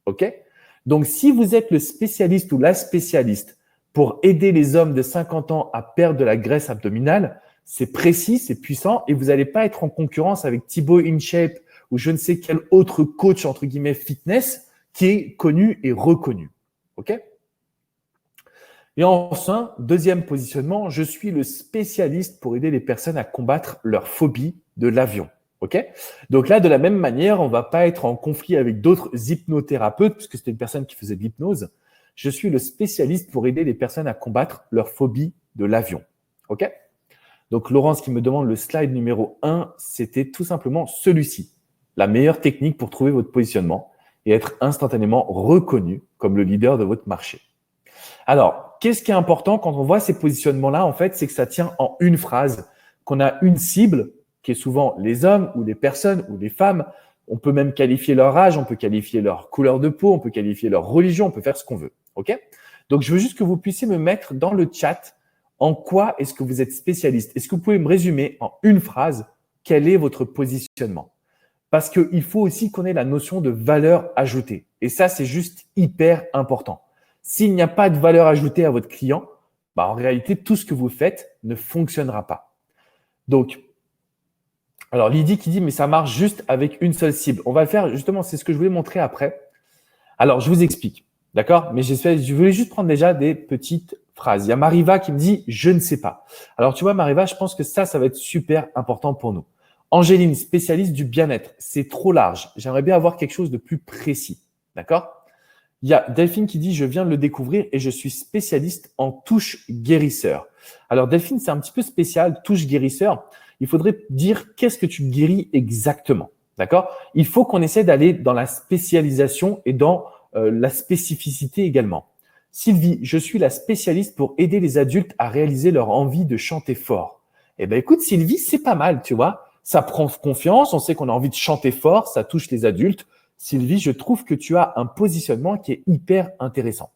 OK? Donc, si vous êtes le spécialiste ou la spécialiste pour aider les hommes de 50 ans à perdre de la graisse abdominale, c'est précis, c'est puissant et vous n'allez pas être en concurrence avec Thibaut InShape ou je ne sais quel autre coach, entre guillemets, fitness qui est connu et reconnu. OK? Et enfin, deuxième positionnement, je suis le spécialiste pour aider les personnes à combattre leur phobie de l'avion. OK? Donc là, de la même manière, on ne va pas être en conflit avec d'autres hypnothérapeutes, puisque c'était une personne qui faisait de l'hypnose. Je suis le spécialiste pour aider les personnes à combattre leur phobie de l'avion. OK? Donc, Laurence qui me demande le slide numéro 1, c'était tout simplement celui-ci. La meilleure technique pour trouver votre positionnement et être instantanément reconnu comme le leader de votre marché. Alors, qu'est-ce qui est important quand on voit ces positionnements-là, en fait, c'est que ça tient en une phrase, qu'on a une cible qui est souvent les hommes ou les personnes ou les femmes. On peut même qualifier leur âge, on peut qualifier leur couleur de peau, on peut qualifier leur religion, on peut faire ce qu'on veut. OK? Donc, je veux juste que vous puissiez me mettre dans le chat en quoi est-ce que vous êtes spécialiste. Est-ce que vous pouvez me résumer en une phrase quel est votre positionnement? Parce qu'il faut aussi qu'on ait la notion de valeur ajoutée. Et ça, c'est juste hyper important. S'il n'y a pas de valeur ajoutée à votre client, bah en réalité, tout ce que vous faites ne fonctionnera pas. Donc, alors Lydie qui dit, mais ça marche juste avec une seule cible. On va le faire, justement, c'est ce que je voulais montrer après. Alors, je vous explique, d'accord? Mais je voulais juste prendre déjà des petites phrases. Il y a Mariva qui me dit, je ne sais pas. Alors, tu vois, Mariva, je pense que ça va être super important pour nous. Angéline, spécialiste du bien-être. C'est trop large. J'aimerais bien avoir quelque chose de plus précis. D'accord? Il y a Delphine qui dit, je viens de le découvrir et je suis spécialiste en touche guérisseur. Alors, Delphine, c'est un petit peu spécial, touche guérisseur. Il faudrait dire qu'est-ce que tu guéris exactement. D'accord? Il faut qu'on essaie d'aller dans la spécialisation et dans la spécificité également. Sylvie, je suis la spécialiste pour aider les adultes à réaliser leur envie de chanter fort. Eh bien, écoute, Sylvie, c'est pas mal, tu vois. Ça prend confiance, on sait qu'on a envie de chanter fort, ça touche les adultes. Sylvie, je trouve que tu as un positionnement qui est hyper intéressant.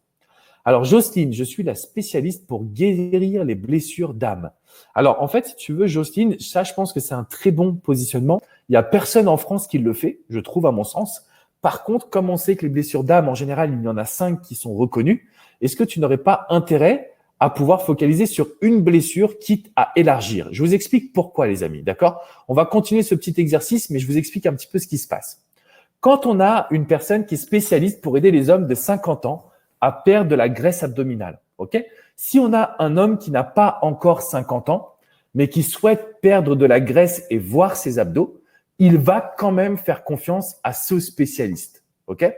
Alors, Jocelyne, je suis la spécialiste pour guérir les blessures d'âme. Alors, en fait, si tu veux, Jocelyne, ça, je pense que c'est un très bon positionnement. Il n'y a personne en France qui le fait, je trouve, à mon sens. Par contre, comme on sait que les blessures d'âme, en général, il y en a 5 qui sont reconnues, est-ce que tu n'aurais pas intérêt à pouvoir focaliser sur une blessure, quitte à élargir? Je vous explique pourquoi, les amis, d'accord? On va continuer ce petit exercice, mais je vous explique un petit peu ce qui se passe. Quand on a une personne qui est spécialiste pour aider les hommes de 50 ans à perdre de la graisse abdominale, ok? Si on a un homme qui n'a pas encore 50 ans, mais qui souhaite perdre de la graisse et voir ses abdos, il va quand même faire confiance à ce spécialiste, ok?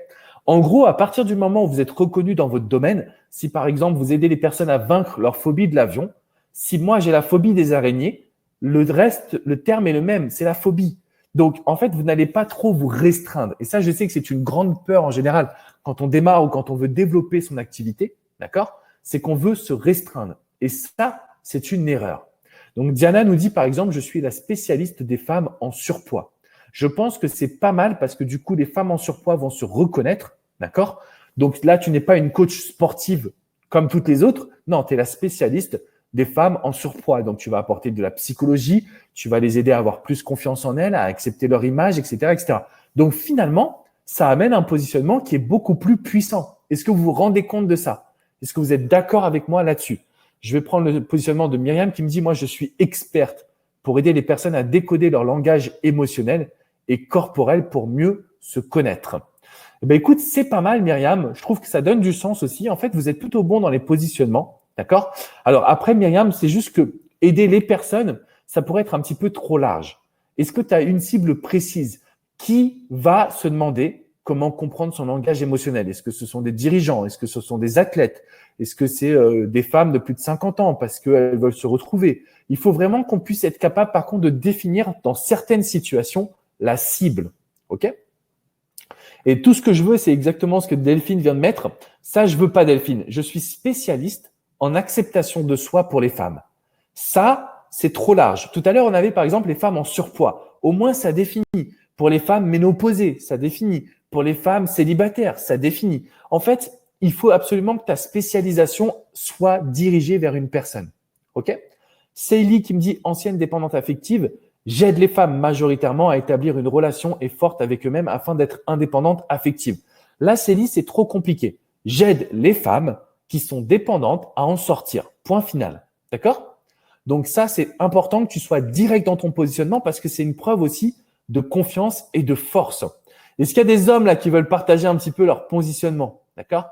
En gros, à partir du moment où vous êtes reconnu dans votre domaine, si par exemple vous aidez les personnes à vaincre leur phobie de l'avion, si moi j'ai la phobie des araignées, le reste, le terme est le même, c'est la phobie. Donc, en fait, vous n'allez pas trop vous restreindre. Et ça, je sais que c'est une grande peur en général quand on démarre ou quand on veut développer son activité, d'accord? C'est qu'on veut se restreindre. Et ça, c'est une erreur. Donc, Diana nous dit, par exemple, je suis la spécialiste des femmes en surpoids. Je pense que c'est pas mal parce que du coup, les femmes en surpoids vont se reconnaître, d'accord? Donc là, tu n'es pas une coach sportive comme toutes les autres. Non, tu es la spécialiste des femmes en surpoids. Donc, tu vas apporter de la psychologie, tu vas les aider à avoir plus confiance en elles, à accepter leur image, etc., etc. Donc, finalement, ça amène un positionnement qui est beaucoup plus puissant. Est-ce que vous vous rendez compte de ça? Est-ce que vous êtes d'accord avec moi là-dessus? Je vais prendre le positionnement de Myriam qui me dit, moi, je suis experte pour aider les personnes à décoder leur langage émotionnel et corporel pour mieux se connaître. Eh bien, écoute, c'est pas mal, Myriam. Je trouve que ça donne du sens aussi. En fait, vous êtes plutôt bon dans les positionnements. D'accord? Alors après, Myriam, c'est juste que aider les personnes, ça pourrait être un petit peu trop large. Est-ce que tu as une cible précise? Qui va se demander comment comprendre son langage émotionnel? Est-ce que ce sont des dirigeants? Est-ce que ce sont des athlètes? Est-ce que c'est des femmes de plus de 50 ans parce qu'elles veulent se retrouver? Il faut vraiment qu'on puisse être capable, par contre, de définir dans certaines situations la cible. OK? Et tout ce que je veux, c'est exactement ce que Delphine vient de mettre. Ça, je veux pas, Delphine. Je suis spécialiste en acceptation de soi pour les femmes. Ça, c'est trop large. Tout à l'heure, on avait par exemple les femmes en surpoids. Au moins, ça définit. Pour les femmes ménopausées, ça définit. Pour les femmes célibataires, ça définit. En fait, il faut absolument que ta spécialisation soit dirigée vers une personne. OK? Célie qui me dit ancienne dépendante affective, j'aide les femmes majoritairement à établir une relation et forte avec eux-mêmes afin d'être indépendantes affectives. Là, Célie, c'est trop compliqué. J'aide les femmes qui sont dépendantes à en sortir. Point final. D'accord? Donc ça, c'est important que tu sois direct dans ton positionnement parce que c'est une preuve aussi de confiance et de force. Est-ce qu'il y a des hommes là qui veulent partager un petit peu leur positionnement? D'accord?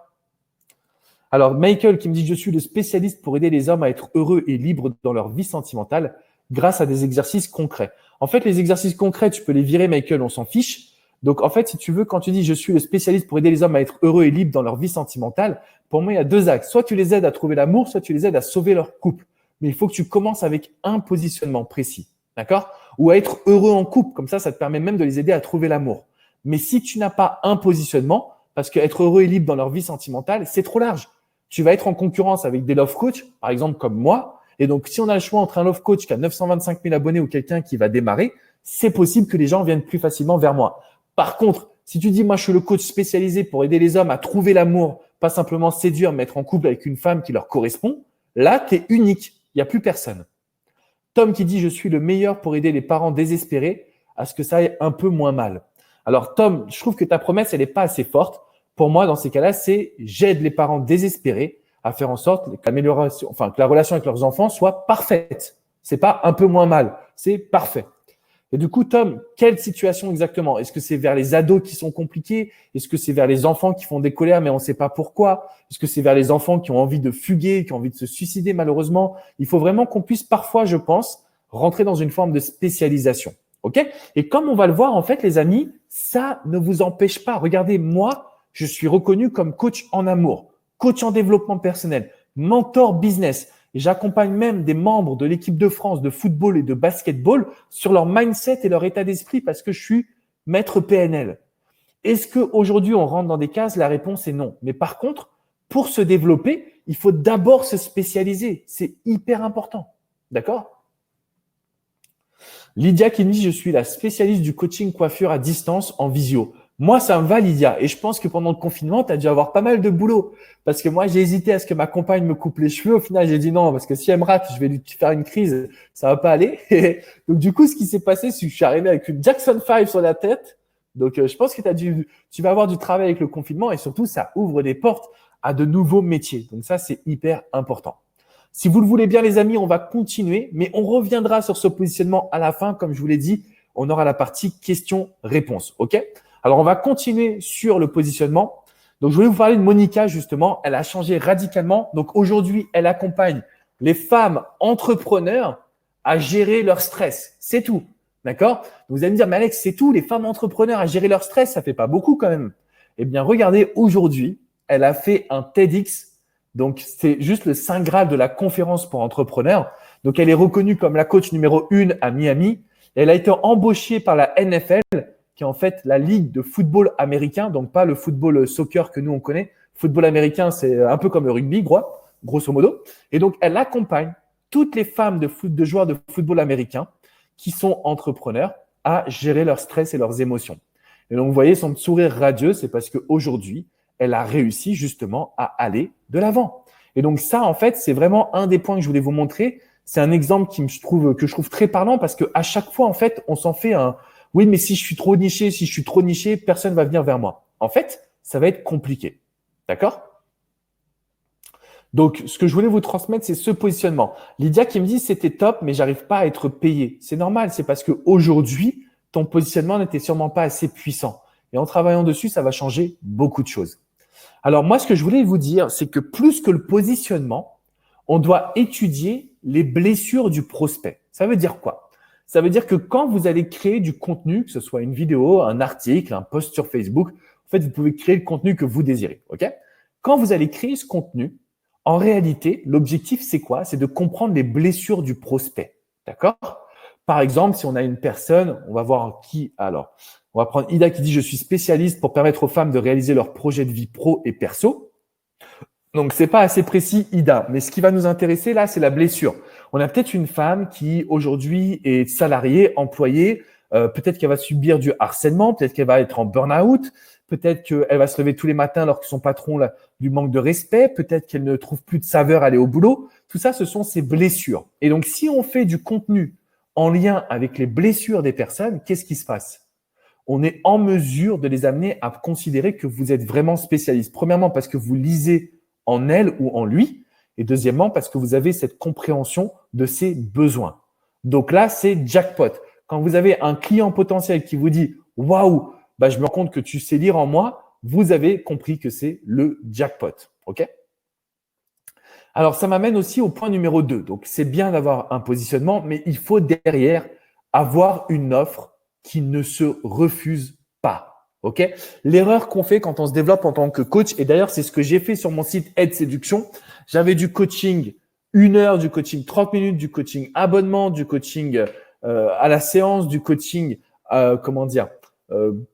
Alors, Michael qui me dit « Je suis le spécialiste pour aider les hommes à être heureux et libres dans leur vie sentimentale grâce à des exercices concrets. » En fait, les exercices concrets, tu peux les virer, Michael, on s'en fiche. Donc, en fait, si tu veux, quand tu dis « Je suis le spécialiste pour aider les hommes à être heureux et libres dans leur vie sentimentale », pour moi, il y a deux axes. Soit tu les aides à trouver l'amour, soit tu les aides à sauver leur couple. Mais il faut que tu commences avec un positionnement précis. D'accord? Ou à être heureux en couple. Comme ça te permet même de les aider à trouver l'amour. Mais si tu n'as pas un positionnement, parce qu'être heureux et libre dans leur vie sentimentale, c'est trop large. Tu vas être en concurrence avec des love coach, par exemple comme moi. Et donc, si on a le choix entre un love coach qui a 925 000 abonnés ou quelqu'un qui va démarrer, c'est possible que les gens viennent plus facilement vers moi. Par contre, si tu dis, moi, je suis le coach spécialisé pour aider les hommes à trouver l'amour, pas simplement séduire, mettre en couple avec une femme qui leur correspond, là, tu es unique. Il n'y a plus personne. Tom qui dit, je suis le meilleur pour aider les parents désespérés à ce que ça aille un peu moins mal. Alors, Tom, je trouve que ta promesse, elle n'est pas assez forte. Pour moi, dans ces cas-là, c'est j'aide les parents désespérés à faire en sorte que la relation avec leurs enfants soit parfaite. C'est pas un peu moins mal, c'est parfait. Et du coup, Tom, quelle situation exactement? Est-ce que c'est vers les ados qui sont compliqués? Est-ce que c'est vers les enfants qui font des colères mais on ne sait pas pourquoi? Est-ce que c'est vers les enfants qui ont envie de fuguer, qui ont envie de se suicider malheureusement? Il faut vraiment qu'on puisse parfois, je pense, rentrer dans une forme de spécialisation. OK? Et comme on va le voir, en fait, les amis, ça ne vous empêche pas. Regardez, moi, je suis reconnu comme coach en amour, coach en développement personnel, mentor business. Et j'accompagne même des membres de l'équipe de France de football et de basketball sur leur mindset et leur état d'esprit parce que je suis maître PNL. Est-ce qu'aujourd'hui, on rentre dans des cases? La réponse est non. Mais par contre, pour se développer, il faut d'abord se spécialiser. C'est hyper important. D'accord? Lydia qui me dit, je suis la spécialiste du coaching coiffure à distance en visio. Moi, ça me va, Lydia. Et je pense que pendant le confinement, tu as dû avoir pas mal de boulot. Parce que moi, j'ai hésité à ce que ma compagne me coupe les cheveux. Au final, j'ai dit non, parce que si elle me rate, je vais lui faire une crise. Ça va pas aller. Donc, du coup, ce qui s'est passé, c'est que je suis arrivé avec une Jackson 5 sur la tête. Donc, je pense que tu vas avoir du travail avec le confinement et surtout, ça ouvre des portes à de nouveaux métiers. Donc, ça, c'est hyper important. Si vous le voulez bien, les amis, on va continuer, mais on reviendra sur ce positionnement à la fin. Comme je vous l'ai dit, on aura la partie questions-réponses. OK? Alors, on va continuer sur le positionnement. Donc, je voulais vous parler de Monica, justement. Elle a changé radicalement. Donc, aujourd'hui, elle accompagne les femmes entrepreneurs à gérer leur stress. C'est tout. D'accord? Vous allez me dire, mais Alex, c'est tout, les femmes entrepreneurs à gérer leur stress, ça fait pas beaucoup quand même. Eh bien, regardez, aujourd'hui, elle a fait un TEDx. Donc, c'est juste le Saint Graal de la conférence pour entrepreneurs. Donc, elle est reconnue comme la coach numéro 1 à Miami. Et elle a été embauchée par la NFL, qui est en fait la ligue de football américain, donc pas le football soccer que nous, on connaît. Football américain, c'est un peu comme le rugby, grosso modo. Et donc, elle accompagne toutes les femmes de joueurs de football américain qui sont entrepreneurs à gérer leur stress et leurs émotions. Et donc, vous voyez son sourire radieux, c'est parce qu'aujourd'hui, elle a réussi justement à aller de l'avant. Et donc ça, en fait, c'est vraiment un des points que je voulais vous montrer. C'est un exemple que je trouve très parlant parce qu'à chaque fois, en fait, on s'en fait un « oui, mais si je suis trop niché, personne ne va venir vers moi ». En fait, ça va être compliqué. D'accord ? Donc, ce que je voulais vous transmettre, c'est ce positionnement. Lydia qui me dit « c'était top, mais j'arrive pas à être payé ». C'est normal, c'est parce qu'aujourd'hui, ton positionnement n'était sûrement pas assez puissant. Et en travaillant dessus, ça va changer beaucoup de choses. Alors moi, ce que je voulais vous dire, c'est que plus que le positionnement, on doit étudier les blessures du prospect. Ça veut dire quoi? Ça veut dire que quand vous allez créer du contenu, que ce soit une vidéo, un article, un post sur Facebook, en fait, vous pouvez créer le contenu que vous désirez. Ok? Quand vous allez créer ce contenu, en réalité, l'objectif, c'est quoi? C'est de comprendre les blessures du prospect. D'accord? Par exemple, si on a une personne, on va voir qui alors. On va prendre Ida qui dit « Je suis spécialiste pour permettre aux femmes de réaliser leurs projets de vie pro et perso ». Donc, c'est pas assez précis, Ida. Mais ce qui va nous intéresser là, c'est la blessure. On a peut-être une femme qui aujourd'hui est salariée, employée. Peut-être qu'elle va subir du harcèlement. Peut-être qu'elle va être en burn-out. Peut-être qu'elle va se lever tous les matins alors que son patron a du manque de respect. Peut-être qu'elle ne trouve plus de saveur à aller au boulot. Tout ça, ce sont ses blessures. Et donc, si on fait du contenu en lien avec les blessures des personnes, qu'est-ce qui se passe? On est en mesure de les amener à considérer que vous êtes vraiment spécialiste. Premièrement, parce que vous lisez en elle ou en lui. Et deuxièmement, parce que vous avez cette compréhension de ses besoins. Donc là, c'est jackpot. Quand vous avez un client potentiel qui vous dit « Waouh, bah, je me rends compte que tu sais lire en moi », vous avez compris que c'est le jackpot. OK ? Alors, ça m'amène aussi au point numéro 2. Donc, c'est bien d'avoir un positionnement, mais il faut derrière avoir une offre qui ne se refuse pas. OK ? L'erreur qu'on fait quand on se développe en tant que coach, et d'ailleurs, c'est ce que j'ai fait sur mon site Aide Séduction. J'avais du coaching 1 heure, du coaching 30 minutes, du coaching abonnement, du coaching à la séance, du coaching,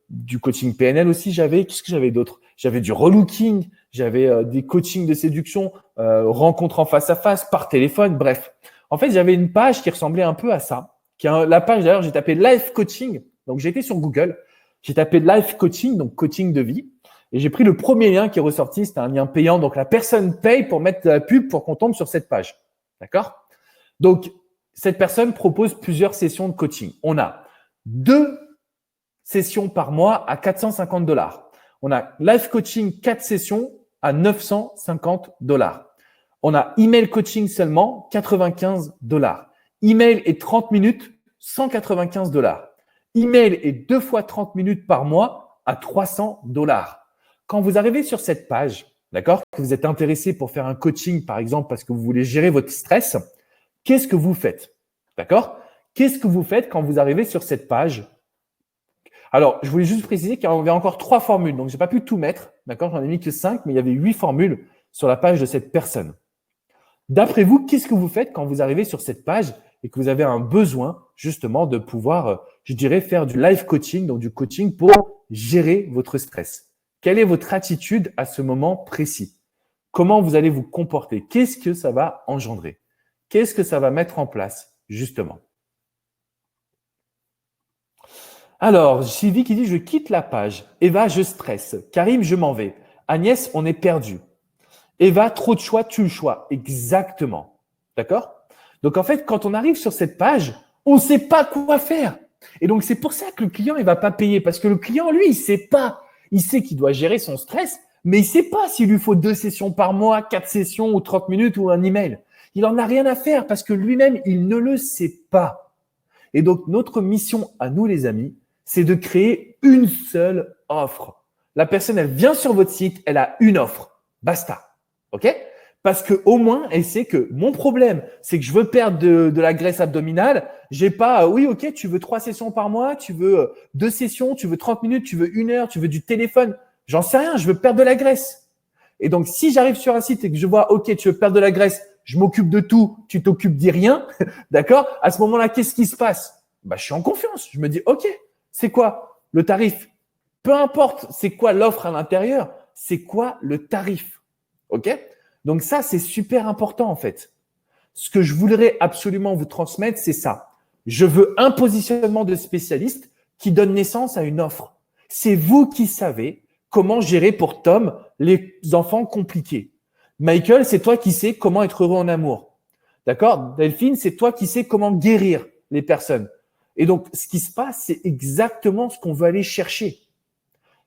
du coaching PNL aussi. Qu'est-ce que j'avais d'autre? J'avais du relooking, j'avais des coachings de séduction, rencontres en face à face, par téléphone, bref. En fait, j'avais une page qui ressemblait un peu à ça. La page, d'ailleurs, j'ai tapé live coaching. Donc, j'ai été sur Google. J'ai tapé live coaching, donc coaching de vie. Et j'ai pris le premier lien qui est ressorti. C'était un lien payant. Donc, la personne paye pour mettre de la pub pour qu'on tombe sur cette page. D'accord? Donc, cette personne propose plusieurs sessions de coaching. On a 2 sessions par mois à $450. On a live coaching 4 sessions à $950. On a email coaching seulement $95. Email et 30 minutes, $195. Email et 2 fois 30 minutes par mois à $300. Quand vous arrivez sur cette page, d'accord, que vous êtes intéressé pour faire un coaching, par exemple, parce que vous voulez gérer votre stress, qu'est-ce que vous faites? D'accord? Qu'est-ce que vous faites quand vous arrivez sur cette page? Alors, je voulais juste préciser qu'il y avait encore 3 formules. Donc, je n'ai pas pu tout mettre. D'accord? J'en ai mis que 5, mais il y avait 8 formules sur la page de cette personne. D'après vous, qu'est-ce que vous faites quand vous arrivez sur cette page et que vous avez un besoin justement de pouvoir, je dirais, faire du live coaching, donc du coaching pour gérer votre stress? Quelle est votre attitude à ce moment précis? Comment vous allez vous comporter? Qu'est-ce que ça va engendrer? Qu'est-ce que ça va mettre en place, justement? Alors, Sylvie qui dit, je quitte la page. Eva, je stresse. Karim, je m'en vais. Agnès, on est perdu. Eva, trop de choix, tue le choix. Exactement. D'accord? Donc, en fait, quand on arrive sur cette page, on ne sait pas quoi faire. Et donc, c'est pour ça que le client, il ne va pas payer. Parce que le client, lui, il ne sait pas. Il sait qu'il doit gérer son stress, mais il ne sait pas s'il lui faut 2 sessions par mois, 4 sessions ou 30 minutes ou un email. Il n'en a rien à faire parce que lui-même, il ne le sait pas. Et donc, notre mission à nous, les amis, c'est de créer une seule offre. La personne, elle vient sur votre site, elle a une offre. Basta. OK? Parce que au moins, elle sait que mon problème, c'est que je veux perdre de la graisse abdominale. J'ai pas, oui, OK, tu veux 3 sessions par mois, tu veux 2 sessions, tu veux 30 minutes, tu veux 1 heure, tu veux du téléphone. J'en sais rien, je veux perdre de la graisse. Et donc, si j'arrive sur un site et que je vois, OK, tu veux perdre de la graisse, je m'occupe de tout, tu t'occupes de rien, d'accord? À ce moment-là, qu'est-ce qui se passe? Bah, je suis en confiance. Je me dis, OK, c'est quoi le tarif? Peu importe c'est quoi l'offre à l'intérieur, c'est quoi le tarif? OK? Donc ça, c'est super important en fait. Ce que je voudrais absolument vous transmettre, c'est ça. Je veux un positionnement de spécialiste qui donne naissance à une offre. C'est vous qui savez comment gérer pour Tom les enfants compliqués. Michael, c'est toi qui sais comment être heureux en amour. D'accord? Delphine, c'est toi qui sais comment guérir les personnes. Et donc, ce qui se passe, c'est exactement ce qu'on veut aller chercher.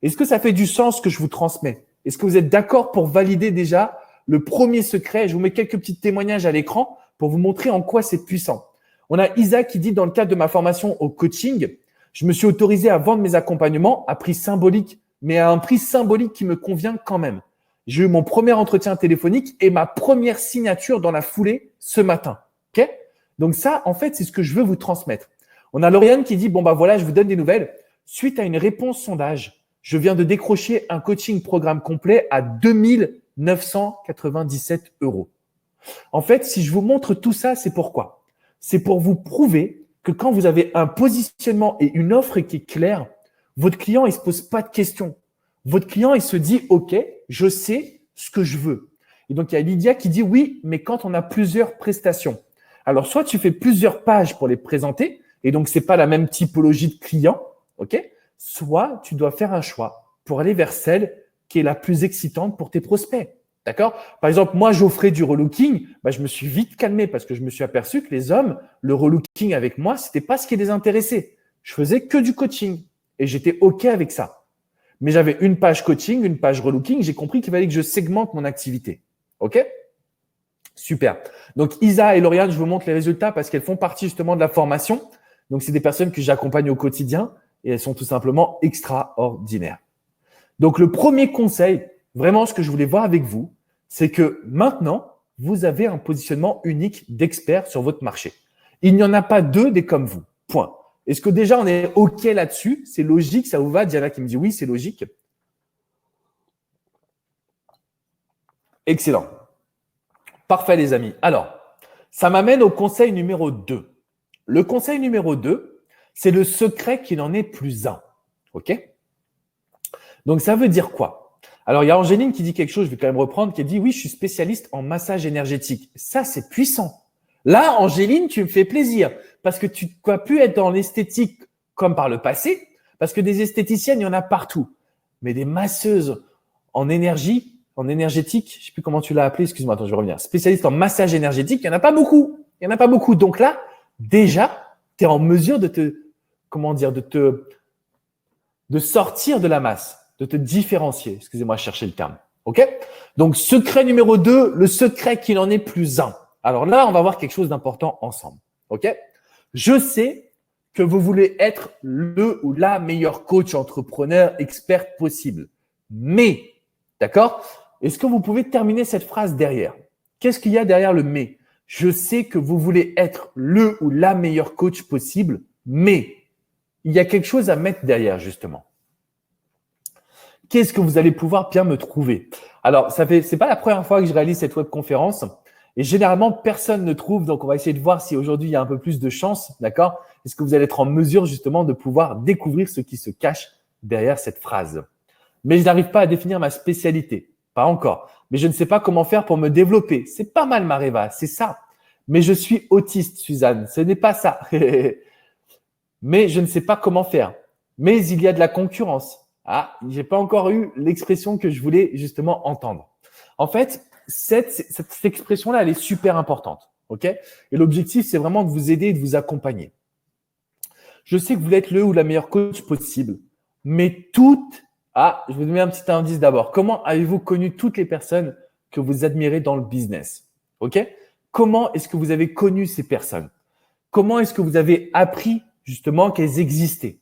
Est-ce que ça fait du sens ce que je vous transmets? Est-ce que vous êtes d'accord pour valider déjà le premier secret? Je vous mets quelques petits témoignages à l'écran pour vous montrer en quoi c'est puissant. On a Isa qui dit, dans le cadre de ma formation au coaching, je me suis autorisé à vendre mes accompagnements à prix symbolique, mais à un prix symbolique qui me convient quand même. J'ai eu mon premier entretien téléphonique et ma première signature dans la foulée ce matin. Ok? Donc ça, en fait, c'est ce que je veux vous transmettre. On a Lauriane qui dit, bon, bah voilà, je vous donne des nouvelles. Suite à une réponse sondage, je viens de décrocher un coaching programme complet à 2997 €. En fait, si je vous montre tout ça, c'est pourquoi? C'est pour vous prouver que quand vous avez un positionnement et une offre qui est claire, votre client, il se pose pas de questions. Votre client, il se dit, OK, je sais ce que je veux. Et donc, il y a Lydia qui dit, oui, mais quand on a plusieurs prestations. Alors, soit tu fais plusieurs pages pour les présenter, et donc, c'est pas la même typologie de client, OK? Soit tu dois faire un choix pour aller vers celle qui est la plus excitante pour tes prospects. D'accord? Par exemple, moi, j'offrais du relooking. Bah, je me suis vite calmé parce que je me suis aperçu que les hommes, le relooking avec moi, c'était pas ce qui les intéressait. Je faisais que du coaching et j'étais OK avec ça. Mais j'avais une page coaching, une page relooking. J'ai compris qu'il fallait que je segmente mon activité. OK? Super. Donc, Isa et Lauriane, je vous montre les résultats parce qu'elles font partie justement de la formation. Donc, c'est des personnes que j'accompagne au quotidien et elles sont tout simplement extraordinaires. Donc, le premier conseil, vraiment ce que je voulais voir avec vous, c'est que maintenant, vous avez un positionnement unique d'expert sur votre marché. Il n'y en a pas deux des comme vous. Point. Est-ce que déjà on est OK là-dessus? C'est logique, ça vous va? Diana qui me dit oui, c'est logique. Excellent. Parfait, les amis. Alors, ça m'amène au conseil numéro 2. Le conseil numéro 2, c'est le secret qu'il n'en est plus un. OK? Donc, ça veut dire quoi? Alors, il y a Angéline qui dit quelque chose, je vais quand même reprendre, qui a dit, oui, je suis spécialiste en massage énergétique. Ça, c'est puissant. Là, Angéline, tu me fais plaisir parce que tu vas plus être dans l'esthétique comme par le passé, parce que des esthéticiennes, il y en a partout. Mais des masseuses en énergie, en énergétique, je sais plus comment tu l'as appelé, excuse-moi, attends, je vais revenir. Spécialiste en massage énergétique, il n'y en a pas beaucoup. Il n'y en a pas beaucoup. Donc là, déjà, tu es en mesure de de sortir de la masse, de te différencier. Excusez-moi, je cherchais le terme. OK? Donc, secret numéro 2, le secret qu'il n'en est plus un. Alors là, on va voir quelque chose d'important ensemble. OK? Je sais que vous voulez être le ou la meilleure coach entrepreneur experte possible. Mais, d'accord? Est-ce que vous pouvez terminer cette phrase derrière? Qu'est-ce qu'il y a derrière le mais? Je sais que vous voulez être le ou la meilleure coach possible, mais il y a quelque chose à mettre derrière, justement. Qu'est-ce que vous allez pouvoir bien me trouver? Alors, c'est pas la première fois que je réalise cette webconférence et généralement, personne ne trouve. Donc, on va essayer de voir si aujourd'hui, il y a un peu plus de chance. D'accord? Est-ce que vous allez être en mesure justement de pouvoir découvrir ce qui se cache derrière cette phrase? Mais je n'arrive pas à définir ma spécialité. Pas encore. Mais je ne sais pas comment faire pour me développer. C'est pas mal, Mareva. C'est ça. Mais je suis autiste, Suzanne. Ce n'est pas ça. Mais je ne sais pas comment faire. mais il y a de la concurrence. Ah, j'ai pas encore eu l'expression que je voulais justement entendre. En fait, cette expression-là, elle est super importante. OK? Et l'objectif, c'est vraiment de vous aider et de vous accompagner. Je sais que vous voulez être le ou la meilleure coach possible, mais je vous donne un petit indice d'abord. Comment avez-vous connu toutes les personnes que vous admirez dans le business? OK? Comment est-ce que vous avez connu ces personnes? Comment est-ce que vous avez appris justement qu'elles existaient?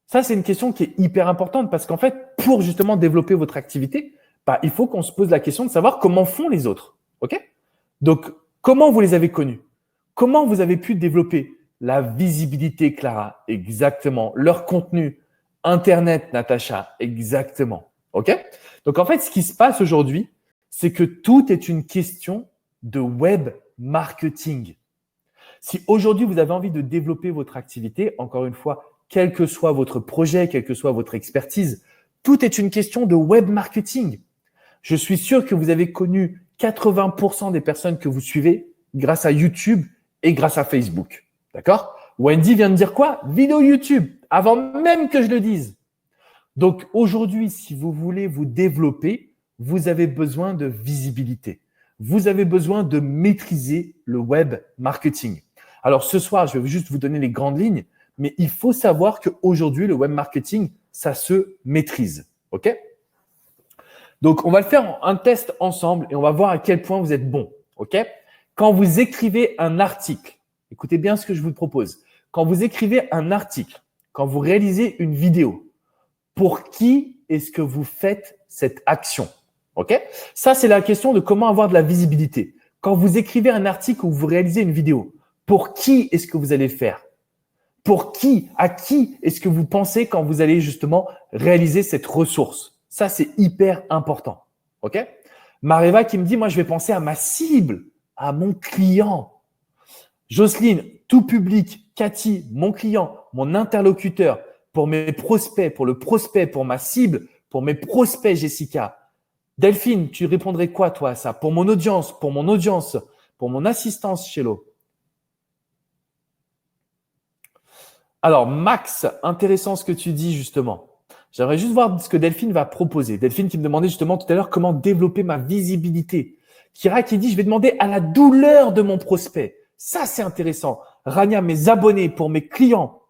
Ça, c'est une question qui est hyper importante parce qu'en fait, pour justement développer votre activité, il faut qu'on se pose la question de savoir comment font les autres. OK? Donc, comment vous les avez connus? Comment vous avez pu développer la visibilité, Clara? Exactement. Leur contenu. Internet, Natacha. Exactement. OK? Donc, en fait, ce qui se passe aujourd'hui, c'est que tout est une question de web marketing. Si aujourd'hui, vous avez envie de développer votre activité, encore une fois, quel que soit votre projet, quelle que soit votre expertise, tout est une question de web marketing. Je suis sûr que vous avez connu 80% des personnes que vous suivez grâce à YouTube et grâce à Facebook. D'accord? Wendy vient de dire quoi? Vidéo YouTube, avant même que je le dise. Donc aujourd'hui, si vous voulez vous développer, vous avez besoin de visibilité. Vous avez besoin de maîtriser le web marketing. Alors ce soir, je vais juste vous donner les grandes lignes, mais il faut savoir qu'aujourd'hui, le web marketing, ça se maîtrise. OK? Donc, on va le faire un test ensemble et on va voir à quel point vous êtes bon. OK? Quand vous écrivez un article, écoutez bien ce que je vous propose. Quand vous écrivez un article, quand vous réalisez une vidéo, pour qui est-ce que vous faites cette action? OK? Ça, c'est la question de comment avoir de la visibilité. Quand vous écrivez un article ou vous réalisez une vidéo, pour qui est-ce que vous allez le faire? Pour qui? À qui est-ce que vous pensez quand vous allez justement réaliser cette ressource? Ça, c'est hyper important. OK? Mareva qui me dit, moi, je vais penser à ma cible, à mon client. Jocelyne, tout public. Cathy, mon client, mon interlocuteur, pour mes prospects, pour le prospect, pour ma cible, pour mes prospects, Jessica. Delphine, tu répondrais quoi, toi, à ça? Pour mon audience, pour mon assistance, Chello. Alors, Max, intéressant ce que tu dis justement. J'aimerais juste voir ce que Delphine va proposer. Delphine qui me demandait justement tout à l'heure comment développer ma visibilité. Kira qui dit, je vais demander à la douleur de mon prospect. Ça, c'est intéressant. Rania, mes abonnés, pour mes clients.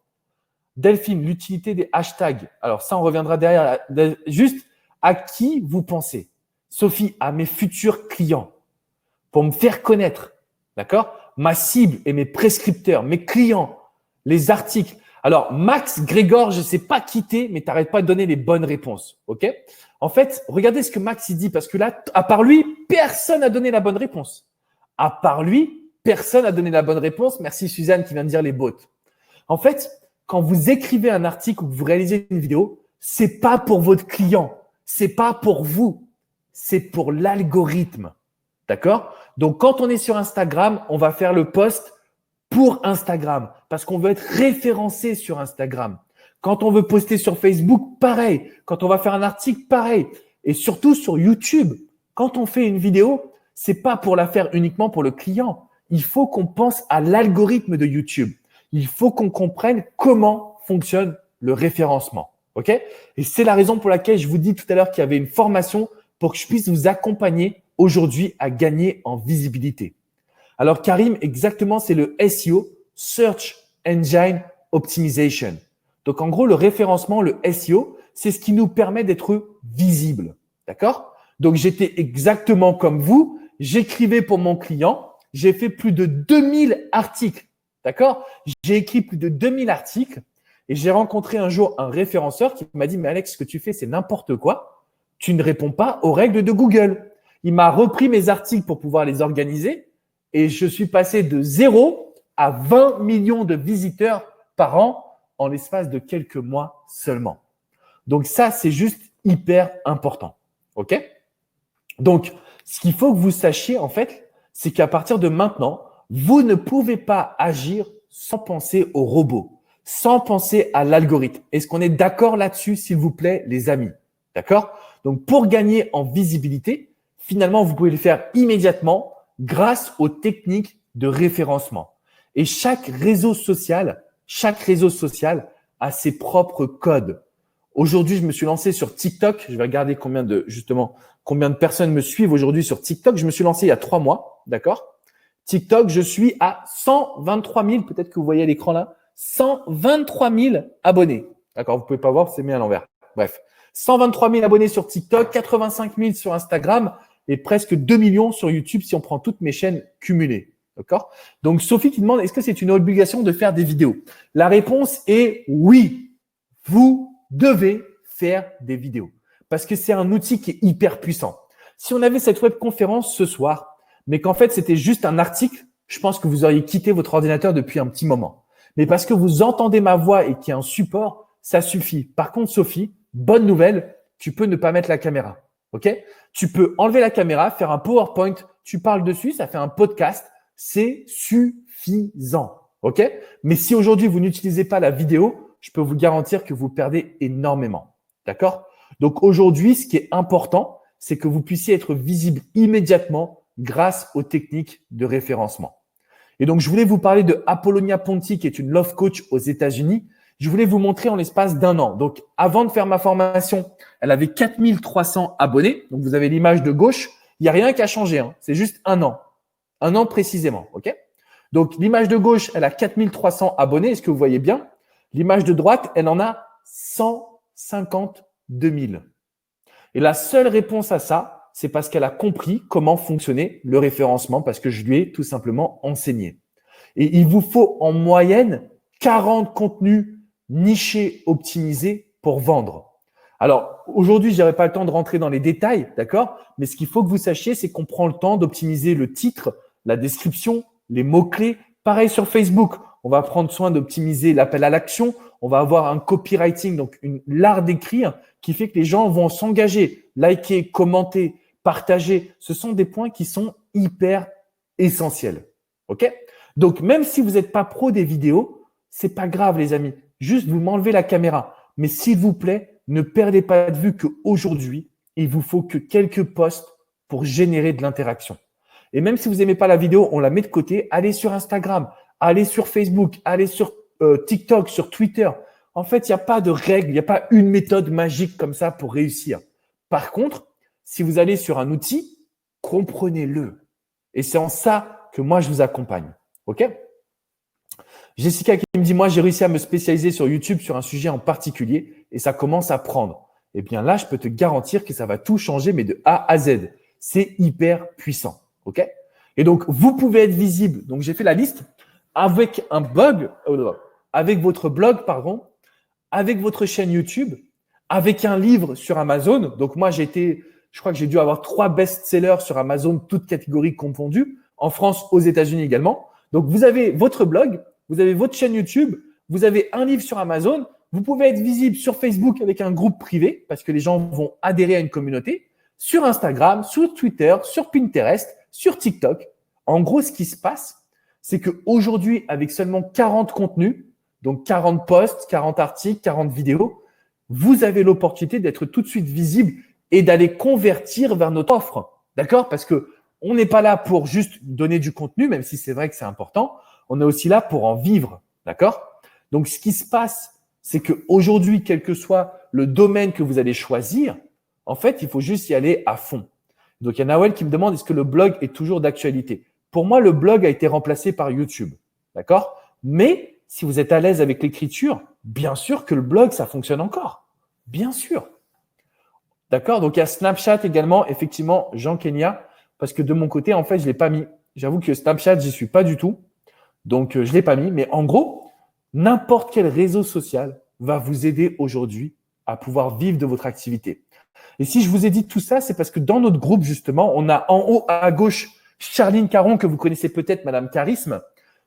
Delphine, l'utilité des hashtags. Alors ça, on reviendra derrière. Juste, à qui vous pensez? Sophie, à mes futurs clients. Pour me faire connaître. D'accord? Ma cible et mes prescripteurs, mes clients, les articles. Alors, Max, Grégor, je ne sais pas quitter, mais tu n'arrêtes pas de donner les bonnes réponses. OK? En fait, regardez ce que Max il dit, parce que là, à part lui, personne n'a donné la bonne réponse. À part lui, personne n'a donné la bonne réponse. Merci Suzanne qui vient de dire les bots. En fait, quand vous écrivez un article ou que vous réalisez une vidéo, c'est pas pour votre client, c'est pas pour vous, c'est pour l'algorithme. D'accord? Donc, quand on est sur Instagram, on va faire le post pour Instagram parce qu'on veut être référencé sur Instagram. Quand on veut poster sur Facebook, pareil. Quand on va faire un article, pareil. Et surtout sur YouTube, quand on fait une vidéo, c'est pas pour la faire uniquement pour le client. Il faut qu'on pense à l'algorithme de YouTube. Il faut qu'on comprenne comment fonctionne le référencement. OK? Et c'est la raison pour laquelle je vous dis tout à l'heure qu'il y avait une formation pour que je puisse vous accompagner aujourd'hui à gagner en visibilité. Alors, Karim, exactement, c'est le SEO, Search Engine Optimization. Donc, en gros, le référencement, le SEO, c'est ce qui nous permet d'être visible. D'accord? Donc, j'étais exactement comme vous. J'écrivais pour mon client. J'ai fait plus de 2000 articles. D'accord? J'ai écrit plus de 2000 articles et j'ai rencontré un jour un référenceur qui m'a dit « Mais Alex, ce que tu fais, c'est n'importe quoi. Tu ne réponds pas aux règles de Google. » Il m'a repris mes articles pour pouvoir les organiser et je suis passé de 0 à 20 millions de visiteurs par an en l'espace de quelques mois seulement. Donc ça, c'est juste hyper important. OK? Donc, ce qu'il faut que vous sachiez, en fait, c'est qu'à partir de maintenant, vous ne pouvez pas agir sans penser au robot, sans penser à l'algorithme. Est-ce qu'on est d'accord là-dessus, s'il vous plaît, les amis? D'accord? Donc, pour gagner en visibilité, finalement, vous pouvez le faire immédiatement grâce aux techniques de référencement. Et chaque réseau social a ses propres codes. Aujourd'hui, je me suis lancé sur TikTok. Je vais regarder combien de personnes me suivent aujourd'hui sur TikTok. Je me suis lancé il y a 3 mois, d'accord? TikTok, je suis à 123 000, peut-être que vous voyez à l'écran là, 123 000 abonnés. D'accord, vous pouvez pas voir, c'est mis à l'envers. Bref, 123 000 abonnés sur TikTok, 85 000 sur Instagram et presque 2 millions sur YouTube si on prend toutes mes chaînes cumulées. D'accord? Donc, Sophie qui demande, est-ce que c'est une obligation de faire des vidéos? La réponse est oui. Vous devez faire des vidéos parce que c'est un outil qui est hyper puissant. Si on avait cette webconférence ce soir, mais qu'en fait, c'était juste un article, je pense que vous auriez quitté votre ordinateur depuis un petit moment. Mais parce que vous entendez ma voix et qu'il y a un support, ça suffit. Par contre, Sophie, bonne nouvelle, tu peux ne pas mettre la caméra. OK? Tu peux enlever la caméra, faire un PowerPoint, tu parles dessus, ça fait un podcast. C'est suffisant. OK? Mais si aujourd'hui, vous n'utilisez pas la vidéo, je peux vous garantir que vous perdez énormément. D'accord? Donc aujourd'hui, ce qui est important, c'est que vous puissiez être visible immédiatement grâce aux techniques de référencement. Et donc, je voulais vous parler de Apollonia Ponti, qui est une love coach aux États-Unis. Je voulais vous montrer en l'espace d'1 an. Donc, avant de faire ma formation, elle avait 4300 abonnés. Donc, vous avez l'image de gauche. Il n'y a rien qui a changé. Hein. C'est juste 1 an. 1 an précisément. OK? Donc, l'image de gauche, elle a 4300 abonnés. Est-ce que vous voyez bien? L'image de droite, elle en a 152 000. Et la seule réponse à ça, c'est parce qu'elle a compris comment fonctionnait le référencement, parce que je lui ai tout simplement enseigné. Et il vous faut en moyenne 40 contenus nichés, optimisés pour vendre. Alors, aujourd'hui, je n'aurai pas le temps de rentrer dans les détails, d'accord? Mais ce qu'il faut que vous sachiez, c'est qu'on prend le temps d'optimiser le titre, la description, les mots-clés. Pareil sur Facebook, on va prendre soin d'optimiser l'appel à l'action. On va avoir un copywriting, donc l'art d'écrire qui fait que les gens vont s'engager, liker, commenter, partager. Ce sont des points qui sont hyper essentiels. OK? Donc, même si vous n'êtes pas pro des vidéos, c'est pas grave, les amis. Juste, vous m'enlevez la caméra. Mais s'il vous plaît, ne perdez pas de vue qu'aujourd'hui, il vous faut que quelques posts pour générer de l'interaction. Et même si vous n'aimez pas la vidéo, on la met de côté. Allez sur Instagram, allez sur Facebook, allez sur TikTok, sur Twitter. En fait, il n'y a pas de règle, il n'y a pas une méthode magique comme ça pour réussir. Par contre, si vous allez sur un outil, comprenez-le. Et c'est en ça que moi, je vous accompagne. OK? Jessica qui me dit, moi, j'ai réussi à me spécialiser sur YouTube sur un sujet en particulier et ça commence à prendre. Eh bien là, je peux te garantir que ça va tout changer, mais de A à Z. C'est hyper puissant. OK? Et donc, vous pouvez être visible. Donc, j'ai fait la liste avec un blog, avec votre blog, pardon, avec votre chaîne YouTube, avec un livre sur Amazon. Donc, moi, je crois que j'ai dû avoir 3 best-sellers sur Amazon, toutes catégories confondues, en France, aux États-Unis également. Donc, vous avez votre blog, vous avez votre chaîne YouTube, vous avez un livre sur Amazon. Vous pouvez être visible sur Facebook avec un groupe privé parce que les gens vont adhérer à une communauté, sur Instagram, sur Twitter, sur Pinterest, sur TikTok. En gros, ce qui se passe, c'est qu'aujourd'hui, avec seulement 40 contenus, donc 40 posts, 40 articles, 40 vidéos, vous avez l'opportunité d'être tout de suite visible et d'aller convertir vers notre offre. D'accord? Parce que on n'est pas là pour juste donner du contenu, même si c'est vrai que c'est important. On est aussi là pour en vivre. D'accord? Donc, ce qui se passe, c'est qu'aujourd'hui, quel que soit le domaine que vous allez choisir, en fait, il faut juste y aller à fond. Donc, il y a Nawel qui me demande, est-ce que le blog est toujours d'actualité? Pour moi, le blog a été remplacé par YouTube. D'accord? Mais si vous êtes à l'aise avec l'écriture, bien sûr que le blog, ça fonctionne encore. Bien sûr. D'accord? Donc, il y a Snapchat également, effectivement, Jean Kenya, parce que de mon côté, en fait, je ne l'ai pas mis. J'avoue que Snapchat, j'y suis pas du tout. Donc, je ne l'ai pas mis. Mais en gros, n'importe quel réseau social va vous aider aujourd'hui à pouvoir vivre de votre activité. Et si je vous ai dit tout ça, c'est parce que dans notre groupe, justement, on a en haut à gauche Charline Caron, que vous connaissez peut-être, Madame Charisme.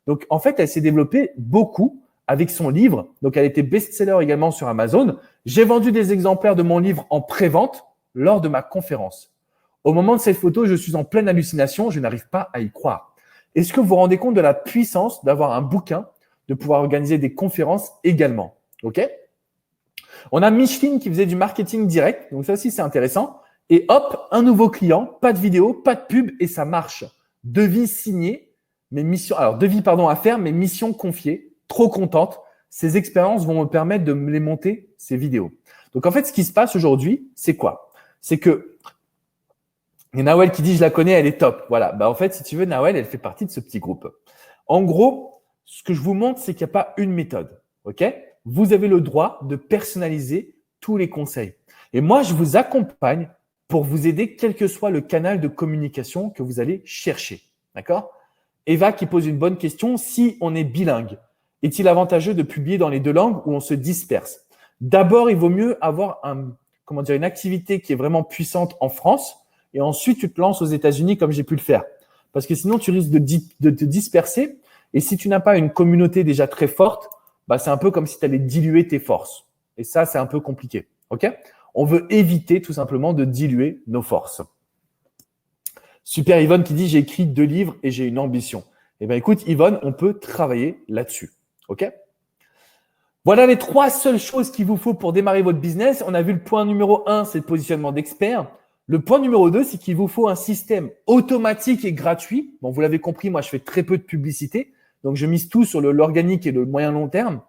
Donc, en fait, elle s'est développée beaucoup avec son livre. Donc, elle était best-seller également sur Amazon. J'ai vendu des exemplaires de mon livre en pré-vente lors de ma conférence. Au moment de cette photo, je suis en pleine hallucination. Je n'arrive pas à y croire. Est-ce que vous vous rendez compte de la puissance d'avoir un bouquin, de pouvoir organiser des conférences également? OK? On a Micheline qui faisait du marketing direct. Donc, ça aussi, c'est intéressant. Et hop, un nouveau client, pas de vidéo, pas de pub et ça marche. Devis signé, devis à faire, mais mission confiée. Trop contente. ces expériences vont me permettre de me les monter, ces vidéos. Donc, en fait, ce qui se passe aujourd'hui, c'est quoi? C'est que il y a Nawel qui dit « je la connais, elle est top ». Voilà. En fait, si tu veux, Nawel, elle fait partie de ce petit groupe. En gros, ce que je vous montre, c'est qu'il n'y a pas une méthode. OK? Vous avez le droit de personnaliser tous les conseils. Et moi, je vous accompagne pour vous aider, quel que soit le canal de communication que vous allez chercher. D'accord? Eva qui pose une bonne question. Si on est bilingue, est-il avantageux de publier dans les deux langues ou on se disperse? D'abord, il vaut mieux avoir une activité qui est vraiment puissante en France et ensuite tu te lances aux États-Unis comme j'ai pu le faire. Parce que sinon, tu risques de te disperser et si tu n'as pas une communauté déjà très forte, c'est un peu comme si tu allais diluer tes forces. Et ça, c'est un peu compliqué. OK? On veut éviter tout simplement de diluer nos forces. Super Yvonne qui dit « j'ai écrit 2 livres et j'ai une ambition ». Eh bien, écoute Yvonne, on peut travailler là-dessus. OK? Voilà les 3 seules choses qu'il vous faut pour démarrer votre business. On a vu le point numéro 1, c'est le positionnement d'expert. Le point numéro 2, c'est qu'il vous faut un système automatique et gratuit. Bon, vous l'avez compris, moi, je fais très peu de publicité. Donc, je mise tout sur l'organique et le moyen long terme.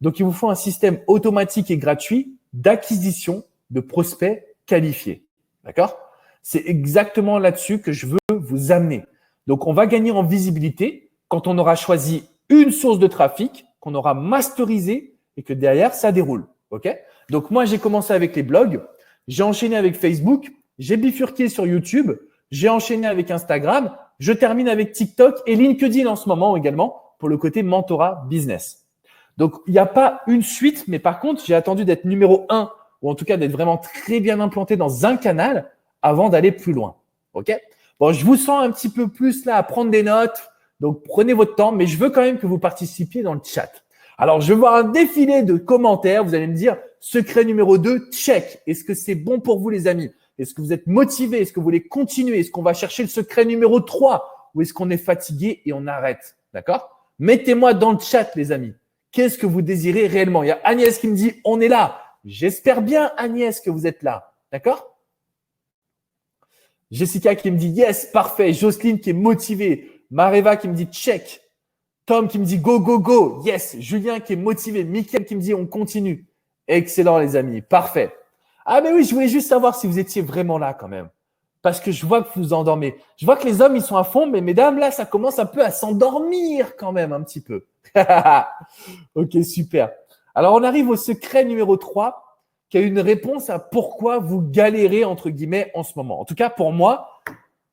Donc, il vous faut un système automatique et gratuit d'acquisition de prospects qualifiés. D'accord? C'est exactement là-dessus que je veux vous amener. Donc, on va gagner en visibilité quand on aura choisi une source de trafic, qu'on aura masterisé et que derrière, ça déroule. OK? Donc, moi, j'ai commencé avec les blogs. J'ai enchaîné avec Facebook. J'ai bifurqué sur YouTube. J'ai enchaîné avec Instagram. Je termine avec TikTok et LinkedIn en ce moment également pour le côté mentorat business. Donc, il n'y a pas une suite, mais par contre, j'ai attendu d'être numéro 1 ou en tout cas d'être vraiment très bien implanté dans un canal avant d'aller plus loin. OK? Bon, je vous sens un petit peu plus là à prendre des notes. Donc, prenez votre temps, mais je veux quand même que vous participiez dans le chat. Alors, je vais voir un défilé de commentaires. Vous allez me dire, secret numéro 2, check. Est-ce que c'est bon pour vous, les amis? Est-ce que vous êtes motivés? Est-ce que vous voulez continuer? Est-ce qu'on va chercher le secret numéro 3? Ou est-ce qu'on est fatigué et on arrête? D'accord? Mettez-moi dans le chat, les amis. Qu'est-ce que vous désirez réellement? Il y a Agnès qui me dit, on est là. J'espère bien, Agnès, que vous êtes là. D'accord? Jessica qui me dit, yes, parfait. Jocelyne qui est motivée. Mareva qui me dit, check. Tom qui me dit, go, go, go. Yes. Julien qui est motivé. Mickaël qui me dit, on continue. Excellent, les amis. Parfait. Ah, mais oui, je voulais juste savoir si vous étiez vraiment là quand même. Parce que je vois que vous endormez. Je vois que les hommes, ils sont à fond, mais mesdames, là, ça commence un peu à s'endormir quand même, un petit peu. Ok, super. Alors, on arrive au secret numéro 3, qui a une réponse à pourquoi vous galérez, entre guillemets, en ce moment. En tout cas, pour moi,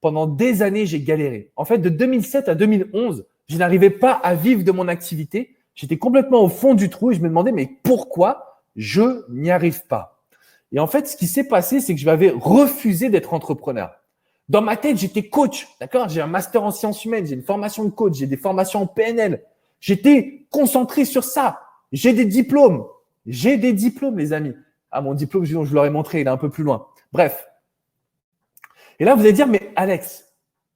pendant des années, j'ai galéré. En fait, de 2007 à 2011, je n'arrivais pas à vivre de mon activité. J'étais complètement au fond du trou et je me demandais, mais pourquoi je n'y arrive pas? Et en fait, ce qui s'est passé, c'est que je m'avais refusé d'être entrepreneur. Dans ma tête, j'étais coach, d'accord? J'ai un master en sciences humaines, j'ai une formation de coach, j'ai des formations en PNL. J'étais concentré sur ça. J'ai des diplômes. J'ai des diplômes, les amis. Ah, mon diplôme, je vous l'aurais montré, il est un peu plus loin. Bref. Et là, vous allez dire, mais Alex,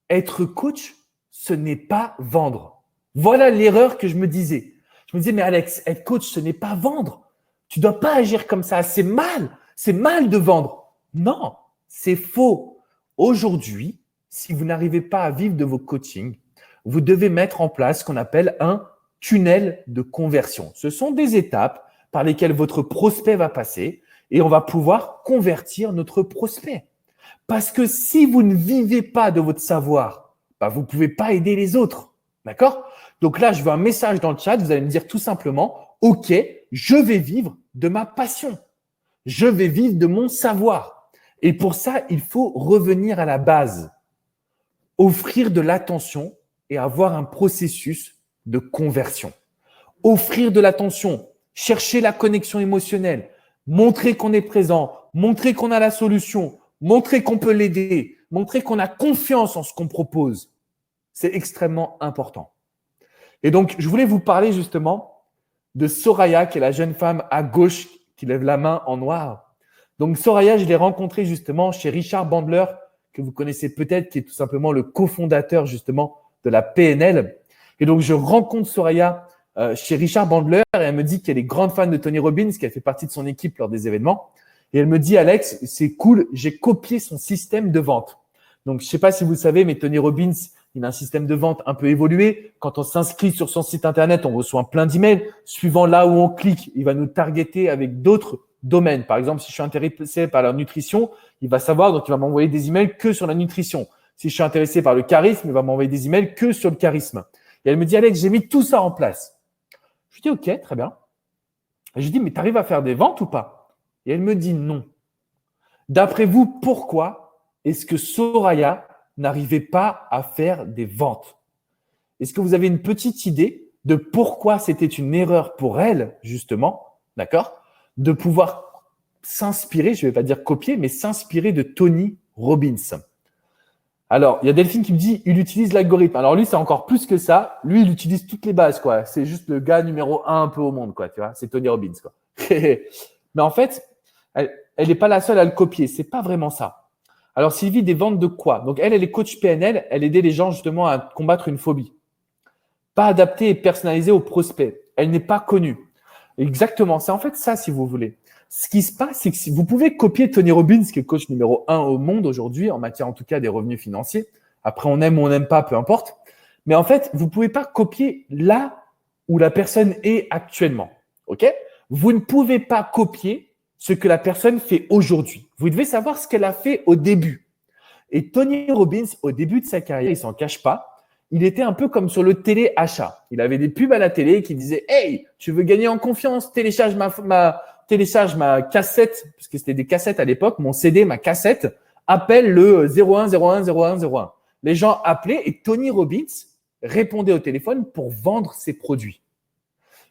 être coach, ce n'est pas vendre. Voilà l'erreur que je me disais. Je me disais, mais Alex, être coach, ce n'est pas vendre. Tu ne dois pas agir comme ça. C'est mal. C'est mal de vendre. Non, c'est faux. Aujourd'hui, si vous n'arrivez pas à vivre de vos coachings, vous devez mettre en place ce qu'on appelle un tunnel de conversion. Ce sont des étapes par lesquelles votre prospect va passer et on va pouvoir convertir notre prospect. Parce que si vous ne vivez pas de votre savoir, vous ne pouvez pas aider les autres. D'accord? Donc là, je veux un message dans le chat. Vous allez me dire tout simplement, OK, je vais vivre de ma passion. Je vais vivre de mon savoir. Et pour ça, il faut revenir à la base, offrir de l'attention et avoir un processus de conversion. Offrir de l'attention, chercher la connexion émotionnelle, montrer qu'on est présent, montrer qu'on a la solution, montrer qu'on peut l'aider, montrer qu'on a confiance en ce qu'on propose. C'est extrêmement important. Et donc, je voulais vous parler justement de Soraya, qui est la jeune femme à gauche qui lève la main en noir. Donc, Soraya, je l'ai rencontrée justement chez Richard Bandler, que vous connaissez peut-être, qui est tout simplement le cofondateur justement de la PNL. Et donc, je rencontre Soraya chez Richard Bandler et elle me dit qu'elle est grande fan de Tony Robbins, qu'elle fait partie de son équipe lors des événements. Et elle me dit, Alex, c'est cool, j'ai copié son système de vente. Donc, je ne sais pas si vous le savez, mais Tony Robbins, Il a un système de vente un peu évolué. Quand on s'inscrit sur son site internet, on reçoit plein d'emails. Suivant là où on clique, il va nous targeter avec d'autres domaines. Par exemple, si je suis intéressé par la nutrition, il va savoir, donc il va m'envoyer des emails que sur la nutrition. Si je suis intéressé par le charisme, il va m'envoyer des emails que sur le charisme. Et elle me dit, Alex, j'ai mis tout ça en place. Je lui dis, OK, très bien. Et je lui dis, mais tu arrives à faire des ventes ou pas? Et elle me dit non. D'après vous, pourquoi est-ce que Soraya n'arrivait pas à faire des ventes? Est-ce que vous avez une petite idée de pourquoi c'était une erreur pour elle, justement, d'accord, de pouvoir s'inspirer, je ne vais pas dire copier, mais s'inspirer de Tony Robbins? Alors, il y a Delphine qui me dit, il utilise l'algorithme. Alors lui, c'est encore plus que ça. Lui, il utilise toutes les bases, quoi. C'est juste le gars numéro 1 un peu au monde, quoi. Tu vois, c'est Tony Robbins, quoi. Mais en fait, elle n'est pas la seule à le copier. C'est pas vraiment ça. Alors, Sylvie, des ventes de quoi? Donc, elle est coach PNL. Elle aidait les gens justement à combattre une phobie. Pas adaptée et personnalisée aux prospects. Elle n'est pas connue. Exactement. C'est en fait ça, si vous voulez. Ce qui se passe, c'est que si vous pouvez copier Tony Robbins, qui est coach numéro 1 au monde aujourd'hui, en matière en tout cas des revenus financiers. Après, on aime ou on n'aime pas, peu importe. Mais en fait, vous ne pouvez pas copier là où la personne est actuellement. OK? Vous ne pouvez pas copier ce que la personne fait aujourd'hui. Vous devez savoir ce qu'elle a fait au début. Et Tony Robbins, au début de sa carrière, il s'en cache pas, il était un peu comme sur le téléachat. Il avait des pubs à la télé qui disaient « Hey, tu veux gagner en confiance? Télécharge ma cassette, parce que c'était des cassettes à l'époque, mon CD, ma cassette, appelle le 01010101. Les gens appelaient et Tony Robbins répondait au téléphone pour vendre ses produits.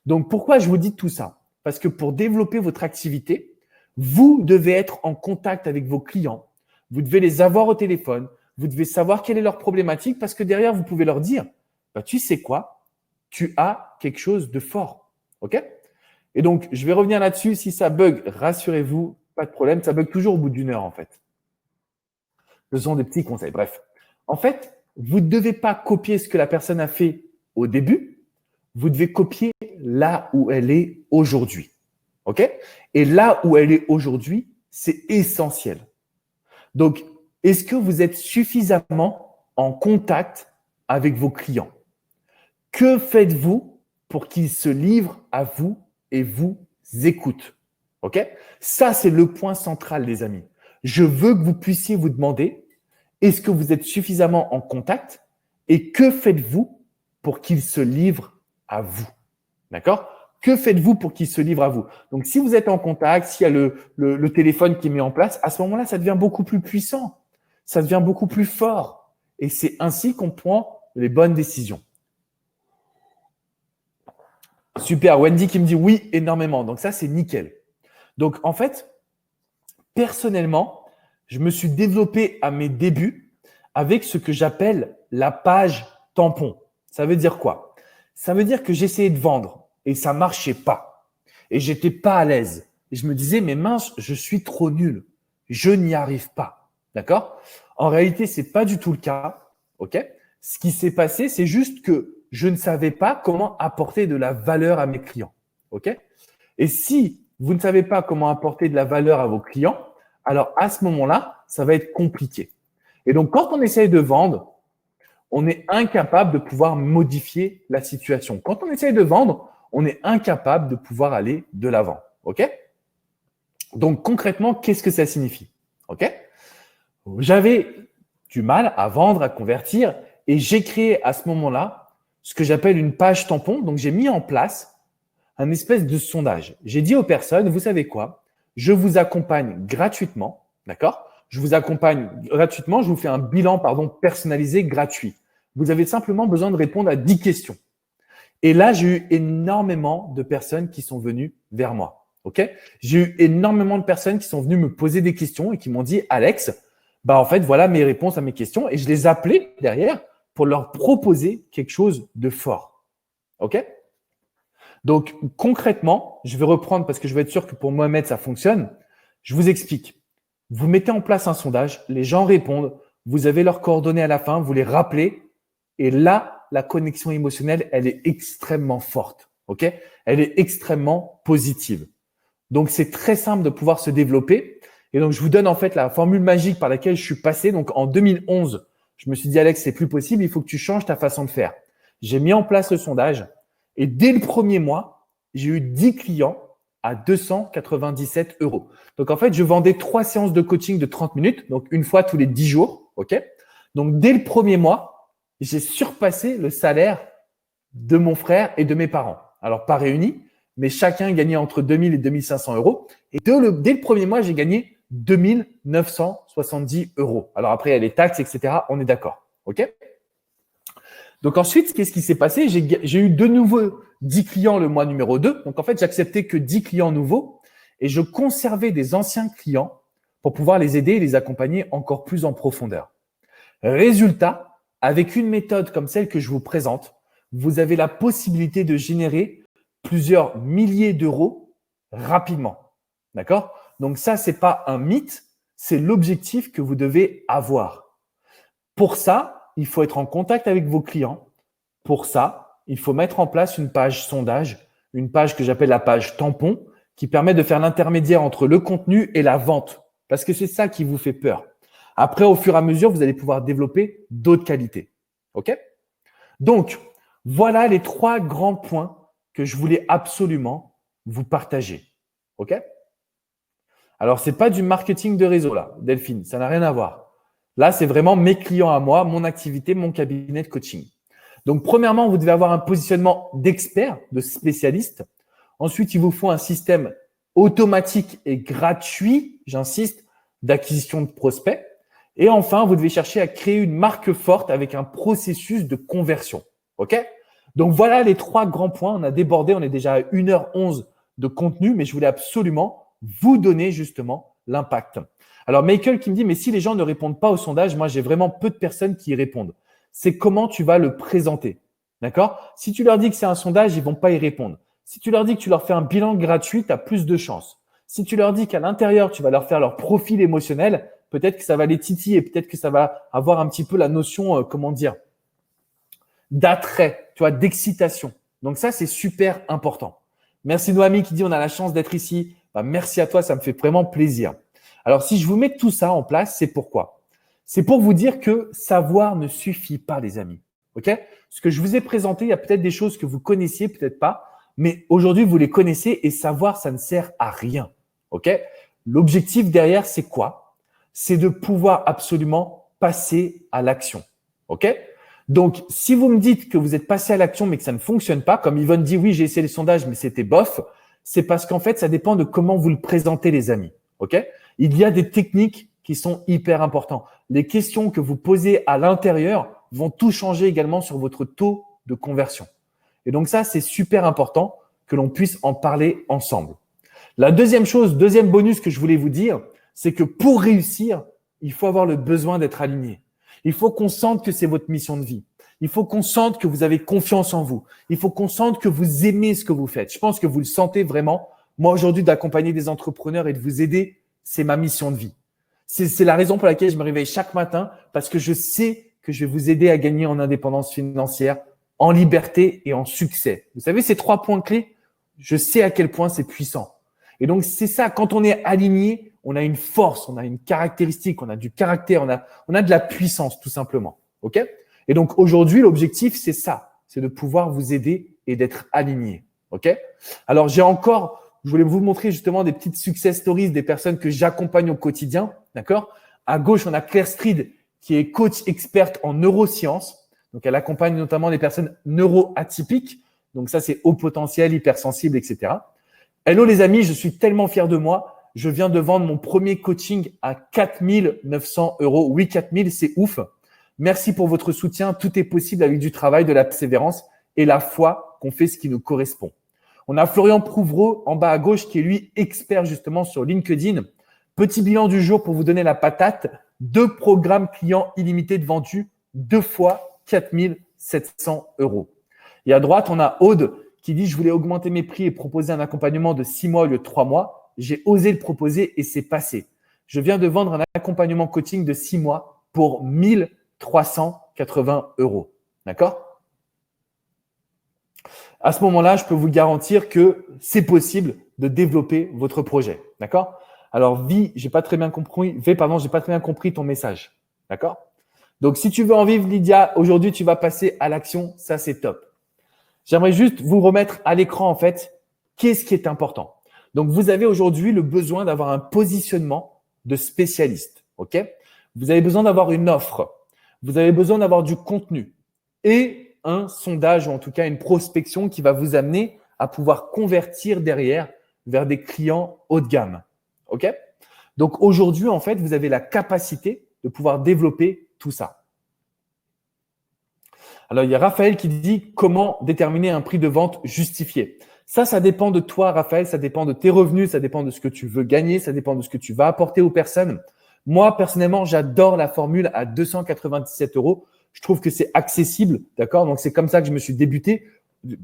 Donc, pourquoi je vous dis tout ça? Parce que pour développer votre activité, vous devez être en contact avec vos clients. Vous devez les avoir au téléphone. Vous devez savoir quelle est leur problématique parce que derrière, vous pouvez leur dire, bah, tu sais quoi? Tu as quelque chose de fort. OK? Et donc, je vais revenir là-dessus. Si ça bug, rassurez-vous, pas de problème. Ça bug toujours au bout d'une heure, en fait. Ce sont des petits conseils. Bref. En fait, vous ne devez pas copier ce que la personne a fait au début. Vous devez copier là où elle est aujourd'hui. OK? Et là où elle est aujourd'hui, c'est essentiel. Donc, est-ce que vous êtes suffisamment en contact avec vos clients? Que faites-vous pour qu'ils se livrent à vous et vous écoutent? OK? Ça, c'est le point central, les amis. Je veux que vous puissiez vous demander, est-ce que vous êtes suffisamment en contact et que faites-vous pour qu'ils se livrent à vous? D'accord? Que faites-vous pour qu'ils se livrent à vous? Donc, si vous êtes en contact, s'il y a le téléphone qui est mis en place, à ce moment-là, ça devient beaucoup plus puissant. Ça devient beaucoup plus fort. Et c'est ainsi qu'on prend les bonnes décisions. Super. Wendy qui me dit oui, énormément. Donc, ça, c'est nickel. Donc, en fait, personnellement, je me suis développé à mes débuts avec ce que j'appelle la page tampon. Ça veut dire quoi? Ça veut dire que j'essayais de vendre et ça marchait pas. Et j'étais pas à l'aise. Et je me disais, mais mince, je suis trop nul. Je n'y arrive pas. D'accord? En réalité, c'est pas du tout le cas. OK? Ce qui s'est passé, c'est juste que je ne savais pas comment apporter de la valeur à mes clients. OK? Et si vous ne savez pas comment apporter de la valeur à vos clients, alors à ce moment-là, ça va être compliqué. Et donc, quand on essaye de vendre, on est incapable de pouvoir modifier la situation. Quand on essaye de vendre, on est incapable de pouvoir aller de l'avant. OK? Donc, concrètement, qu'est-ce que ça signifie? OK? J'avais du mal à vendre, à convertir et j'ai créé à ce moment-là ce que j'appelle une page tampon. Donc, j'ai mis en place un espèce de sondage. J'ai dit aux personnes, vous savez quoi? Je vous accompagne gratuitement, d'accord? Je vous accompagne gratuitement, je vous fais un bilan personnalisé gratuit. Vous avez simplement besoin de répondre à 10 questions. Et là, j'ai eu énormément de personnes qui sont venues vers moi. OK? J'ai eu énormément de personnes qui sont venues me poser des questions et qui m'ont dit, Alex, bah en fait, voilà mes réponses à mes questions. Et je les appelais derrière pour leur proposer quelque chose de fort. OK? Donc, concrètement, je vais reprendre parce que je veux être sûr que pour Mohamed, ça fonctionne. Je vous explique. Vous mettez en place un sondage, les gens répondent, vous avez leurs coordonnées à la fin, vous les rappelez et là, la connexion émotionnelle, elle est extrêmement forte. OK? Elle est extrêmement positive. Donc, c'est très simple de pouvoir se développer. Et donc, je vous donne en fait la formule magique par laquelle je suis passé. Donc, en 2011, Je me suis dit, Alex, c'est plus possible, il faut que tu changes ta façon de faire. J'ai mis en place le sondage et dès le premier mois, j'ai eu 10 clients à 297 euros. Donc, en fait, je vendais 3 séances de coaching de 30 minutes, donc une fois tous les 10 jours. OK? Donc, dès le premier mois, j'ai surpassé le salaire de mon frère et de mes parents. Alors, pas réunis, mais chacun gagnait entre 2000 et 2500 euros. Et dès le premier mois, j'ai gagné 2970 euros. Alors après, il y a les taxes, etc. On est d'accord. OK? Donc ensuite, qu'est-ce qui s'est passé? J'ai eu de nouveau 10 clients le mois numéro 2. Donc en fait, j'acceptais que 10 clients nouveaux et je conservais des anciens clients pour pouvoir les aider et les accompagner encore plus en profondeur. Résultat, avec une méthode comme celle que je vous présente, vous avez la possibilité de générer plusieurs milliers d'euros rapidement. D'accord? Donc ça, c'est pas un mythe, c'est l'objectif que vous devez avoir. Pour ça, il faut être en contact avec vos clients. Pour ça, il faut mettre en place une page sondage, une page que j'appelle la page tampon, qui permet de faire l'intermédiaire entre le contenu et la vente. Parce que c'est ça qui vous fait peur. Après, au fur et à mesure, vous allez pouvoir développer d'autres qualités. OK? Donc, voilà les 3 grands points que je voulais absolument vous partager. OK? Alors, ce n'est pas du marketing de réseau là, Delphine, ça n'a rien à voir. Là, c'est vraiment mes clients à moi, mon activité, mon cabinet de coaching. Donc, premièrement, vous devez avoir un positionnement d'expert, de spécialiste. Ensuite, il vous faut un système automatique et gratuit, j'insiste, d'acquisition de prospects. Et enfin, vous devez chercher à créer une marque forte avec un processus de conversion. OK? Donc, voilà les 3 grands points. On a débordé, on est déjà à 1h11 de contenu, mais je voulais absolument vous donner justement l'impact. Alors, Michael qui me dit, mais si les gens ne répondent pas au sondage, moi, j'ai vraiment peu de personnes qui y répondent. C'est comment tu vas le présenter. D'accord? Si tu leur dis que c'est un sondage, ils vont pas y répondre. Si tu leur dis que tu leur fais un bilan gratuit, tu as plus de chances. Si tu leur dis qu'à l'intérieur, tu vas leur faire leur profil émotionnel, peut-être que ça va les titiller, peut-être que ça va avoir un petit peu la notion, comment dire, d'attrait, tu vois, d'excitation. Donc ça, c'est super important. Merci Noémie qui dit on a la chance d'être ici. Bah, merci à toi, ça me fait vraiment plaisir. Alors, si je vous mets tout ça en place, c'est pourquoi? C'est pour vous dire que savoir ne suffit pas, les amis. OK? Ce que je vous ai présenté, il y a peut-être des choses que vous connaissiez, peut-être pas, mais aujourd'hui, vous les connaissez et savoir, ça ne sert à rien. OK? L'objectif derrière, c'est quoi? C'est de pouvoir absolument passer à l'action. OK? Donc, si vous me dites que vous êtes passé à l'action, mais que ça ne fonctionne pas, comme Yvonne dit, oui, j'ai essayé les sondages, mais c'était bof, c'est parce qu'en fait, ça dépend de comment vous le présentez, les amis. OK? Il y a des techniques qui sont hyper importantes. Les questions que vous posez à l'intérieur vont tout changer également sur votre taux de conversion. Et donc ça, c'est super important que l'on puisse en parler ensemble. La deuxième chose, deuxième bonus que je voulais vous dire, c'est que pour réussir, il faut avoir le besoin d'être aligné. Il faut qu'on sente que c'est votre mission de vie. Il faut qu'on sente que vous avez confiance en vous. Il faut qu'on sente que vous aimez ce que vous faites. Je pense que vous le sentez vraiment. Moi, aujourd'hui, d'accompagner des entrepreneurs et de vous aider, c'est ma mission de vie. C'est la raison pour laquelle je me réveille chaque matin, parce que je sais que je vais vous aider à gagner en indépendance financière, en liberté et en succès. Vous savez, ces 3 points clés, je sais à quel point c'est puissant. Et donc, c'est ça, quand on est aligné, on a une force, on a une caractéristique, on a du caractère, on a de la puissance, tout simplement. OK? Et donc, aujourd'hui, l'objectif, c'est ça, c'est de pouvoir vous aider et d'être aligné. OK? Alors, je voulais vous montrer justement des petites success stories des personnes que j'accompagne au quotidien. D'accord? À gauche, on a Claire Street, qui est coach experte en neurosciences. Donc, elle accompagne notamment des personnes neuroatypiques. Donc, ça, c'est haut potentiel, hypersensible, etc. Hello les amis, je suis tellement fier de moi. Je viens de vendre mon premier coaching à 4 900 euros. Oui, 4 000, c'est ouf. Merci pour votre soutien. Tout est possible avec du travail, de la persévérance et la foi qu'on fait ce qui nous correspond. On a Florian Prouvreau en bas à gauche qui est lui expert justement sur LinkedIn. Petit bilan du jour pour vous donner la patate. 2 programmes clients illimités de vendus, 2 fois 4 700 euros. Et à droite, on a Aude qui dit « Je voulais augmenter mes prix et proposer un accompagnement de 6 mois au lieu de 3 mois. J'ai osé le proposer et c'est passé. Je viens de vendre un accompagnement coaching de 6 mois pour 1 380 euros. » D'accord? À ce moment-là, je peux vous garantir que c'est possible de développer votre projet. D'accord? Alors, j'ai pas très bien compris ton message. D'accord? Donc, si tu veux en vivre, Lydia, aujourd'hui, tu vas passer à l'action. Ça, c'est top. J'aimerais juste vous remettre à l'écran, en fait, qu'est-ce qui est important. Donc, vous avez aujourd'hui le besoin d'avoir un positionnement de spécialiste. OK? Vous avez besoin d'avoir une offre. Vous avez besoin d'avoir du contenu et un sondage, ou en tout cas une prospection qui va vous amener à pouvoir convertir derrière vers des clients haut de gamme. OK? Donc, aujourd'hui, en fait, vous avez la capacité de pouvoir développer tout ça. Alors, il y a Raphaël qui dit comment déterminer un prix de vente justifié. Ça dépend de toi, Raphaël, ça dépend de tes revenus, ça dépend de ce que tu veux gagner, ça dépend de ce que tu vas apporter aux personnes. Moi, personnellement, j'adore la formule à 297 €. Je trouve que c'est accessible, d'accord? Donc, c'est comme ça que je me suis débuté.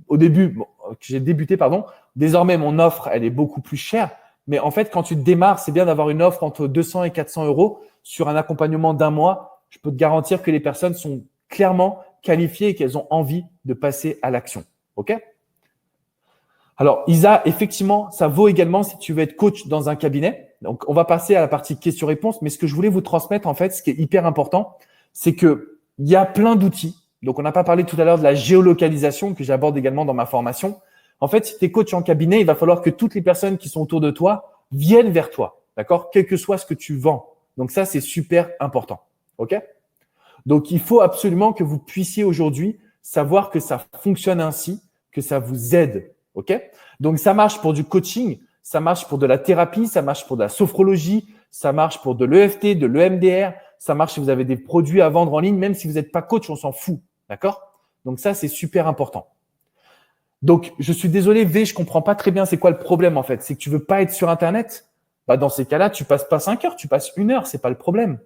Au début, j'ai débuté, pardon. Désormais, mon offre, elle est beaucoup plus chère. Mais en fait, quand tu démarres, c'est bien d'avoir une offre entre 200 et 400 € sur un accompagnement d'un mois. Je peux te garantir que les personnes sont clairement qualifiées et qu'elles ont envie de passer à l'action. OK? Alors, Isa, effectivement, ça vaut également si tu veux être coach dans un cabinet. Donc, on va passer à la partie questions-réponses. Mais ce que je voulais vous transmettre, en fait, ce qui est hyper important, c'est que il y a plein d'outils. Donc, on n'a pas parlé tout à l'heure de la géolocalisation que j'aborde également dans ma formation. En fait, si tu es coach en cabinet, il va falloir que toutes les personnes qui sont autour de toi viennent vers toi. D'accord? Quel que soit ce que tu vends. Donc, ça, c'est super important. OK? Donc, il faut absolument que vous puissiez aujourd'hui savoir que ça fonctionne ainsi, que ça vous aide. OK? Donc, ça marche pour du coaching, ça marche pour de la thérapie, ça marche pour de la sophrologie, ça marche pour de l'EFT, de l'EMDR, ça marche si vous avez des produits à vendre en ligne, même si vous n'êtes pas coach, on s'en fout. D'accord? Donc, ça, c'est super important. Donc, je suis désolé, V, je comprends pas très bien c'est quoi le problème en fait. C'est que tu veux pas être sur Internet? Bah, dans ces cas-là, tu passes pas 5 heures, tu passes 1 heure, c'est pas le problème.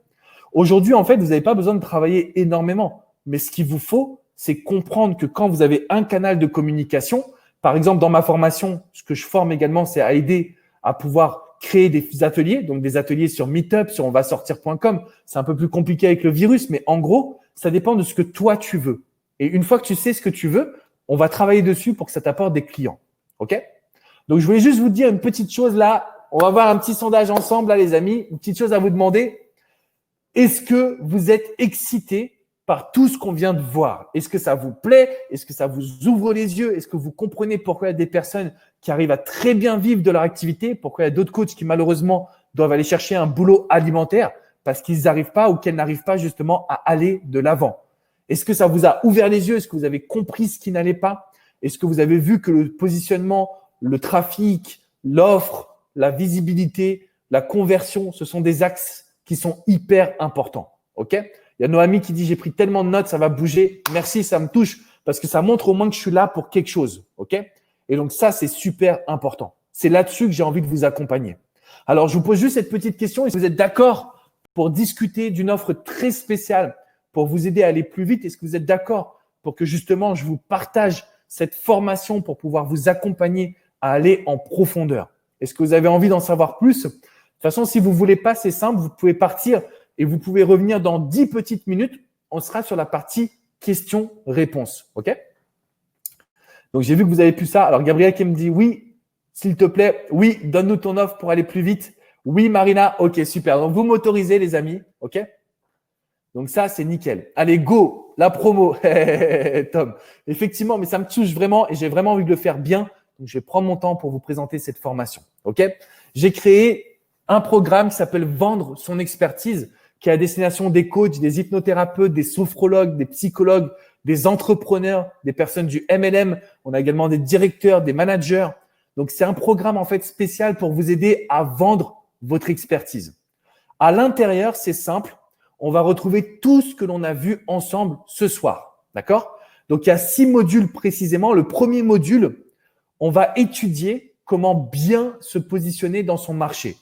Aujourd'hui, en fait, vous n'avez pas besoin de travailler énormément. Mais ce qu'il vous faut, c'est comprendre que quand vous avez un canal de communication, par exemple, dans ma formation, ce que je forme également, c'est à aider à pouvoir créer des ateliers, donc des ateliers sur Meetup, sur onvasortir.com. C'est un peu plus compliqué avec le virus, mais en gros, ça dépend de ce que toi, tu veux. Et une fois que tu sais ce que tu veux, on va travailler dessus pour que ça t'apporte des clients. OK? Donc, je voulais juste vous dire une petite chose là. On va voir un petit sondage ensemble, là, les amis. Une petite chose à vous demander. Est-ce que vous êtes excité par tout ce qu'on vient de voir? Est-ce que ça vous plaît? Est-ce que ça vous ouvre les yeux? Est-ce que vous comprenez pourquoi il y a des personnes qui arrivent à très bien vivre de leur activité? Pourquoi il y a d'autres coachs qui, malheureusement, doivent aller chercher un boulot alimentaire parce qu'ils n'arrivent pas ou qu'elles n'arrivent pas justement à aller de l'avant? Est-ce que ça vous a ouvert les yeux? Est-ce que vous avez compris ce qui n'allait pas? Est-ce que vous avez vu que le positionnement, le trafic, l'offre, la visibilité, la conversion, ce sont des axes qui sont hyper importants. OK? Il y a Noémie qui dit « J'ai pris tellement de notes, ça va bouger. » Merci, ça me touche parce que ça montre au moins que je suis là pour quelque chose. OK? Et donc, ça, c'est super important. C'est là-dessus que j'ai envie de vous accompagner. Alors, je vous pose juste cette petite question. Est-ce que vous êtes d'accord pour discuter d'une offre très spéciale pour vous aider à aller plus vite? Est-ce que vous êtes d'accord pour que justement, je vous partage cette formation pour pouvoir vous accompagner à aller en profondeur? Est-ce que vous avez envie d'en savoir plus? De toute façon, si vous ne voulez pas, c'est simple, vous pouvez partir et vous pouvez revenir dans 10 petites minutes. On sera sur la partie questions-réponses. OK? Donc, j'ai vu que vous avez pu ça. Alors, Gabriel qui me dit oui, s'il te plaît. Oui, donne-nous ton offre pour aller plus vite. Oui, Marina. OK, super. Donc, vous m'autorisez, les amis. OK? Donc, ça, c'est nickel. Allez, go, la promo. Tom. Effectivement, mais ça me touche vraiment et j'ai vraiment envie de le faire bien. Donc, je vais prendre mon temps pour vous présenter cette formation. OK? J'ai créé un programme qui s'appelle Vendre son expertise, qui est à destination des coachs, des hypnothérapeutes, des sophrologues, des psychologues, des entrepreneurs, des personnes du MLM. On a également des directeurs, des managers. Donc, c'est un programme en fait spécial pour vous aider à vendre votre expertise. À l'intérieur, c'est simple. On va retrouver tout ce que l'on a vu ensemble ce soir. D'accord? Donc, il y a 6 modules précisément. Le premier module, on va étudier comment bien se positionner dans son marché.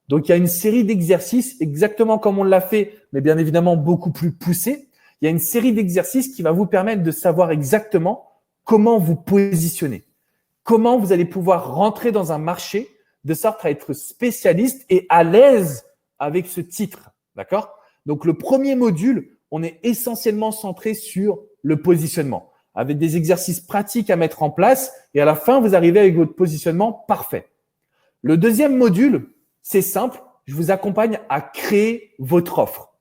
Donc, il y a une série d'exercices exactement comme on l'a fait, mais bien évidemment beaucoup plus poussé. Il y a une série d'exercices qui va vous permettre de savoir exactement comment vous positionner, comment vous allez pouvoir rentrer dans un marché de sorte à être spécialiste et à l'aise avec ce titre. D'accord? Donc, le premier module, on est essentiellement centré sur le positionnement avec des exercices pratiques à mettre en place et à la fin, vous arrivez avec votre positionnement parfait. Le deuxième module, c'est simple, je vous accompagne à créer votre offre.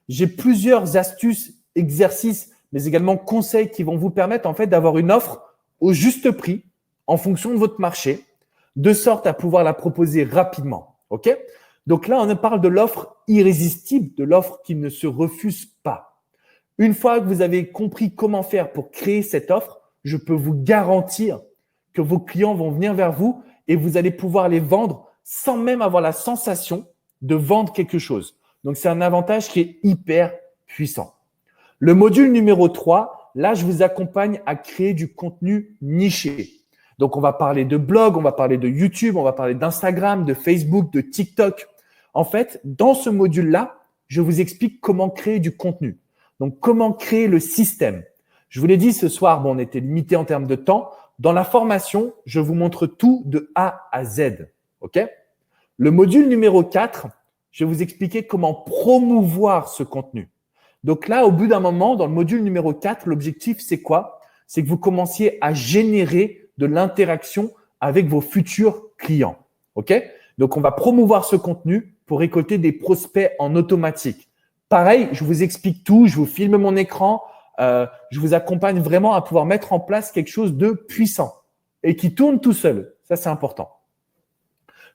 j'ai plusieurs astuces, exercices, mais également conseils qui vont vous permettre en fait d'avoir une offre au juste prix en fonction de votre marché, de sorte à pouvoir la proposer rapidement. OK? Donc là, on parle de l'offre irrésistible, de l'offre qui ne se refuse pas. Une fois que vous avez compris comment faire pour créer cette offre, je peux vous garantir que vos clients vont venir vers vous et vous allez pouvoir les vendre sans même avoir la sensation de vendre quelque chose. Donc, c'est un avantage qui est hyper puissant. Le module numéro 3, là, je vous accompagne à créer du contenu niché. Donc, on va parler de blog, on va parler de YouTube, on va parler d'Instagram, de Facebook, de TikTok. En fait, dans ce module-là, je vous explique comment créer du contenu. Donc, comment créer le système. Je vous l'ai dit ce soir, bon, on était limité en termes de temps. Dans la formation, je vous montre tout de A à Z. OK? Le module numéro 4, je vais vous expliquer comment promouvoir ce contenu. Donc là, au bout d'un moment, dans le module numéro 4, l'objectif, c'est quoi? C'est que vous commenciez à générer de l'interaction avec vos futurs clients. OK? Donc, on va promouvoir ce contenu pour récolter des prospects en automatique. Pareil, je vous explique tout, je vous filme mon écran, je vous accompagne vraiment à pouvoir mettre en place quelque chose de puissant et qui tourne tout seul. Ça, c'est important.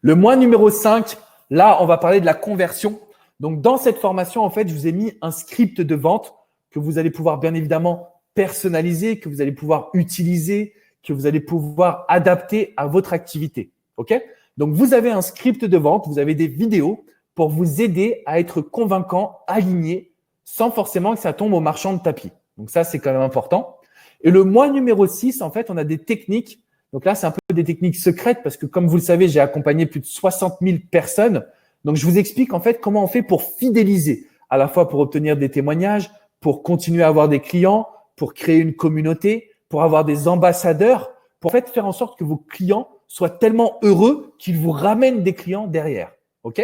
Le mois numéro 5, là, on va parler de la conversion. Donc, dans cette formation, en fait, je vous ai mis un script de vente que vous allez pouvoir bien évidemment personnaliser, que vous allez pouvoir utiliser, que vous allez pouvoir adapter à votre activité. OK? Donc, vous avez un script de vente, vous avez des vidéos pour vous aider à être convaincant, aligné, sans forcément que ça tombe au marchand de tapis. Donc, ça, c'est quand même important. Et le mois numéro 6, en fait, on a des techniques. Donc là, c'est un peu des techniques secrètes parce que, comme vous le savez, j'ai accompagné plus de 60 000 personnes. Donc, je vous explique en fait comment on fait pour fidéliser, à la fois pour obtenir des témoignages, pour continuer à avoir des clients, pour créer une communauté, pour avoir des ambassadeurs, pour en fait faire en sorte que vos clients soient tellement heureux qu'ils vous ramènent des clients derrière. OK?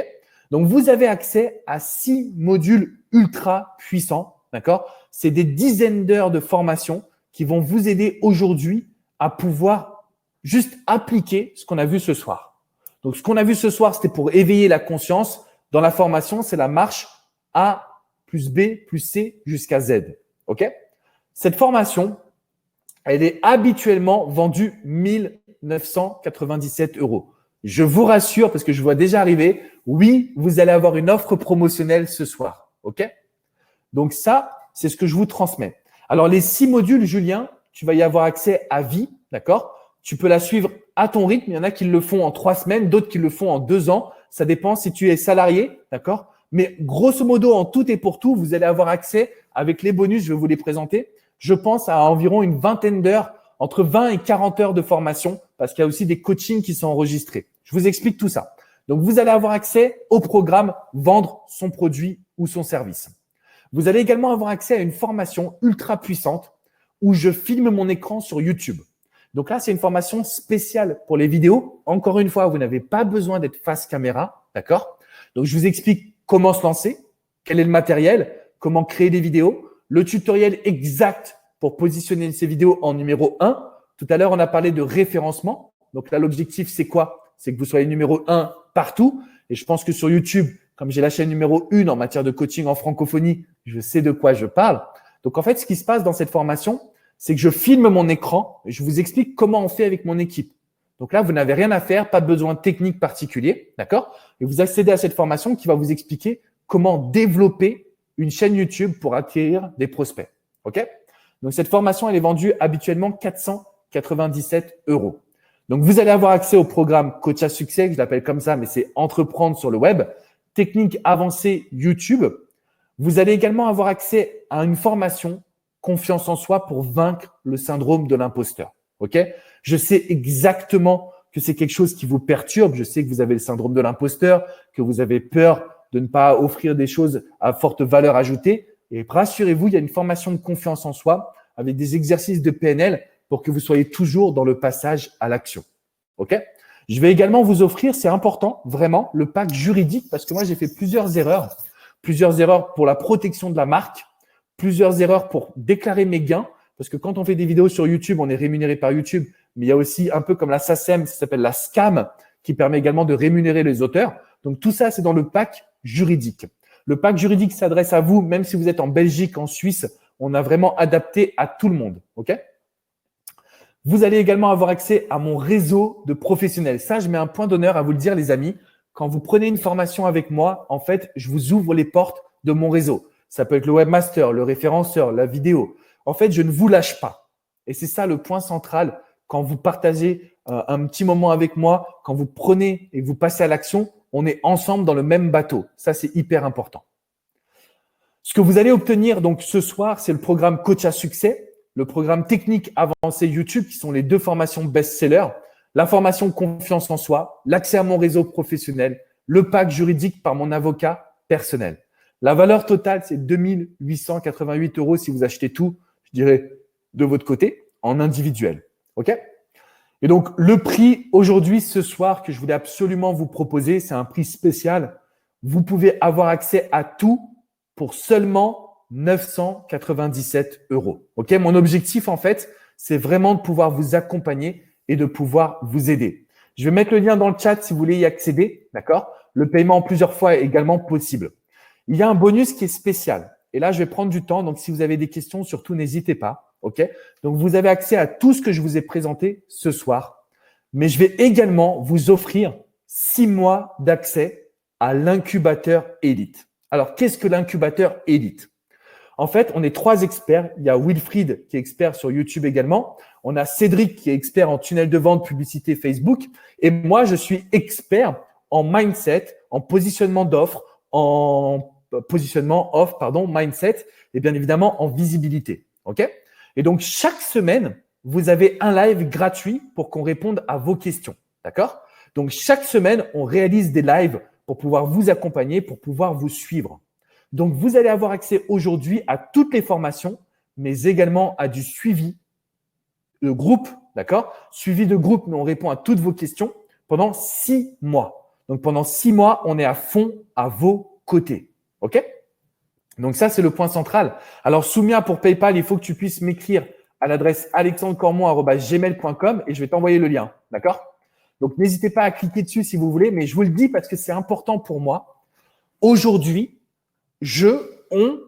Donc, vous avez accès à 6 modules ultra puissants. D'accord? C'est des dizaines d'heures de formation qui vont vous aider aujourd'hui à pouvoir juste appliquer ce qu'on a vu ce soir. Donc, ce qu'on a vu ce soir, c'était pour éveiller la conscience. Dans la formation, c'est la marche A plus B plus C jusqu'à Z. OK? Cette formation, elle est habituellement vendue 1 997 €. Je vous rassure, parce que je vois déjà arriver, oui, vous allez avoir une offre promotionnelle ce soir. OK? Donc ça, c'est ce que je vous transmets. Alors, les 6 modules, Julien, tu vas y avoir accès à vie, d'accord? Tu peux la suivre à ton rythme. Il y en a qui le font en 3 semaines, d'autres qui le font en 2 ans. Ça dépend si tu es salarié, d'accord? Mais grosso modo, en tout et pour tout, vous allez avoir accès avec les bonus, je vais vous les présenter. Je pense à environ une vingtaine d'heures, entre 20 et 40 heures de formation, parce qu'il y a aussi des coachings qui sont enregistrés. Je vous explique tout ça. Donc, vous allez avoir accès au programme Vendre son produit ou son service. Vous allez également avoir accès à une formation ultra puissante où je filme mon écran sur YouTube. Donc là, c'est une formation spéciale pour les vidéos. Encore une fois, vous n'avez pas besoin d'être face caméra, d'accord? Donc, je vous explique comment se lancer, quel est le matériel, comment créer des vidéos, le tutoriel exact pour positionner ces vidéos en numéro 1. Tout à l'heure, on a parlé de référencement. Donc là, l'objectif, c'est quoi? C'est que vous soyez numéro 1 partout. Et je pense que sur YouTube, comme j'ai la chaîne numéro 1 en matière de coaching en francophonie, je sais de quoi je parle. Donc, en fait, ce qui se passe dans cette formation, c'est que je filme mon écran et je vous explique comment on fait avec mon équipe. Donc là, vous n'avez rien à faire, pas besoin de technique particulier, d'accord? Et vous accédez à cette formation qui va vous expliquer comment développer une chaîne YouTube pour acquérir des prospects. OK? Donc, cette formation, elle est vendue habituellement 497 €. Donc, vous allez avoir accès au programme Coach à succès, je l'appelle comme ça, mais c'est entreprendre sur le web, technique avancée YouTube. Vous allez également avoir accès à une formation confiance en soi pour vaincre le syndrome de l'imposteur. OK? Je sais exactement que c'est quelque chose qui vous perturbe. Je sais que vous avez le syndrome de l'imposteur, que vous avez peur de ne pas offrir des choses à forte valeur ajoutée. Et rassurez-vous, il y a une formation de confiance en soi avec des exercices de PNL pour que vous soyez toujours dans le passage à l'action. OK? Je vais également vous offrir, c'est important, vraiment, le pack juridique parce que moi, j'ai fait plusieurs erreurs. Plusieurs erreurs pour la protection de la marque, plusieurs erreurs pour déclarer mes gains. Parce que quand on fait des vidéos sur YouTube, on est rémunéré par YouTube. Mais il y a aussi un peu comme la SACEM, ça s'appelle la SCAM, qui permet également de rémunérer les auteurs. Donc, tout ça, c'est dans le pack juridique. Le pack juridique s'adresse à vous, même si vous êtes en Belgique, en Suisse. On a vraiment adapté à tout le monde. OK? Vous allez également avoir accès à mon réseau de professionnels. Ça, je mets un point d'honneur à vous le dire, les amis. Quand vous prenez une formation avec moi, en fait, je vous ouvre les portes de mon réseau. Ça peut être le webmaster, le référenceur, la vidéo. En fait, je ne vous lâche pas. Et c'est ça le point central quand vous partagez un petit moment avec moi, quand vous prenez et que vous passez à l'action, on est ensemble dans le même bateau. Ça, c'est hyper important. Ce que vous allez obtenir donc ce soir, c'est le programme Coach à succès, le programme technique avancé YouTube, qui sont les 2 formations best-sellers, la formation confiance en soi, l'accès à mon réseau professionnel, le pack juridique par mon avocat personnel. La valeur totale, c'est 2 888 € si vous achetez tout, je dirais, de votre côté, en individuel. OK? Et donc, le prix aujourd'hui, ce soir, que je voulais absolument vous proposer, c'est un prix spécial. Vous pouvez avoir accès à tout pour seulement 997 €. OK? Mon objectif, en fait, c'est vraiment de pouvoir vous accompagner et de pouvoir vous aider. Je vais mettre le lien dans le chat si vous voulez y accéder. D'accord? Le paiement en plusieurs fois est également possible. Il y a un bonus qui est spécial. Et là, je vais prendre du temps. Donc, si vous avez des questions, surtout, n'hésitez pas. OK? Donc, vous avez accès à tout ce que je vous ai présenté ce soir. Mais je vais également vous offrir 6 mois d'accès à l'incubateur Élite. Alors, qu'est-ce que l'incubateur Élite? En fait, on est 3 experts. Il y a Wilfried qui est expert sur YouTube également. On a Cédric qui est expert en tunnel de vente, publicité Facebook. Et moi, je suis expert en mindset, en positionnement d'offres, en positionnement off, mindset, et bien évidemment en visibilité. OK? Et donc, chaque semaine, vous avez un live gratuit pour qu'on réponde à vos questions. D'accord? Donc, chaque semaine, on réalise des lives pour pouvoir vous accompagner, pour pouvoir vous suivre. Donc, vous allez avoir accès aujourd'hui à toutes les formations, mais également à du suivi de groupe. D'accord? Suivi de groupe, mais on répond à toutes vos questions pendant 6 mois. Donc, pendant 6 mois, on est à fond à vos côtés. OK? Donc, ça, c'est le point central. Alors, Soumia, pour PayPal, il faut que tu puisses m'écrire à l'adresse alexandrecormon@gmail.com et je vais t'envoyer le lien. D'accord? Donc, n'hésitez pas à cliquer dessus si vous voulez, mais je vous le dis parce que c'est important pour moi. Aujourd'hui, on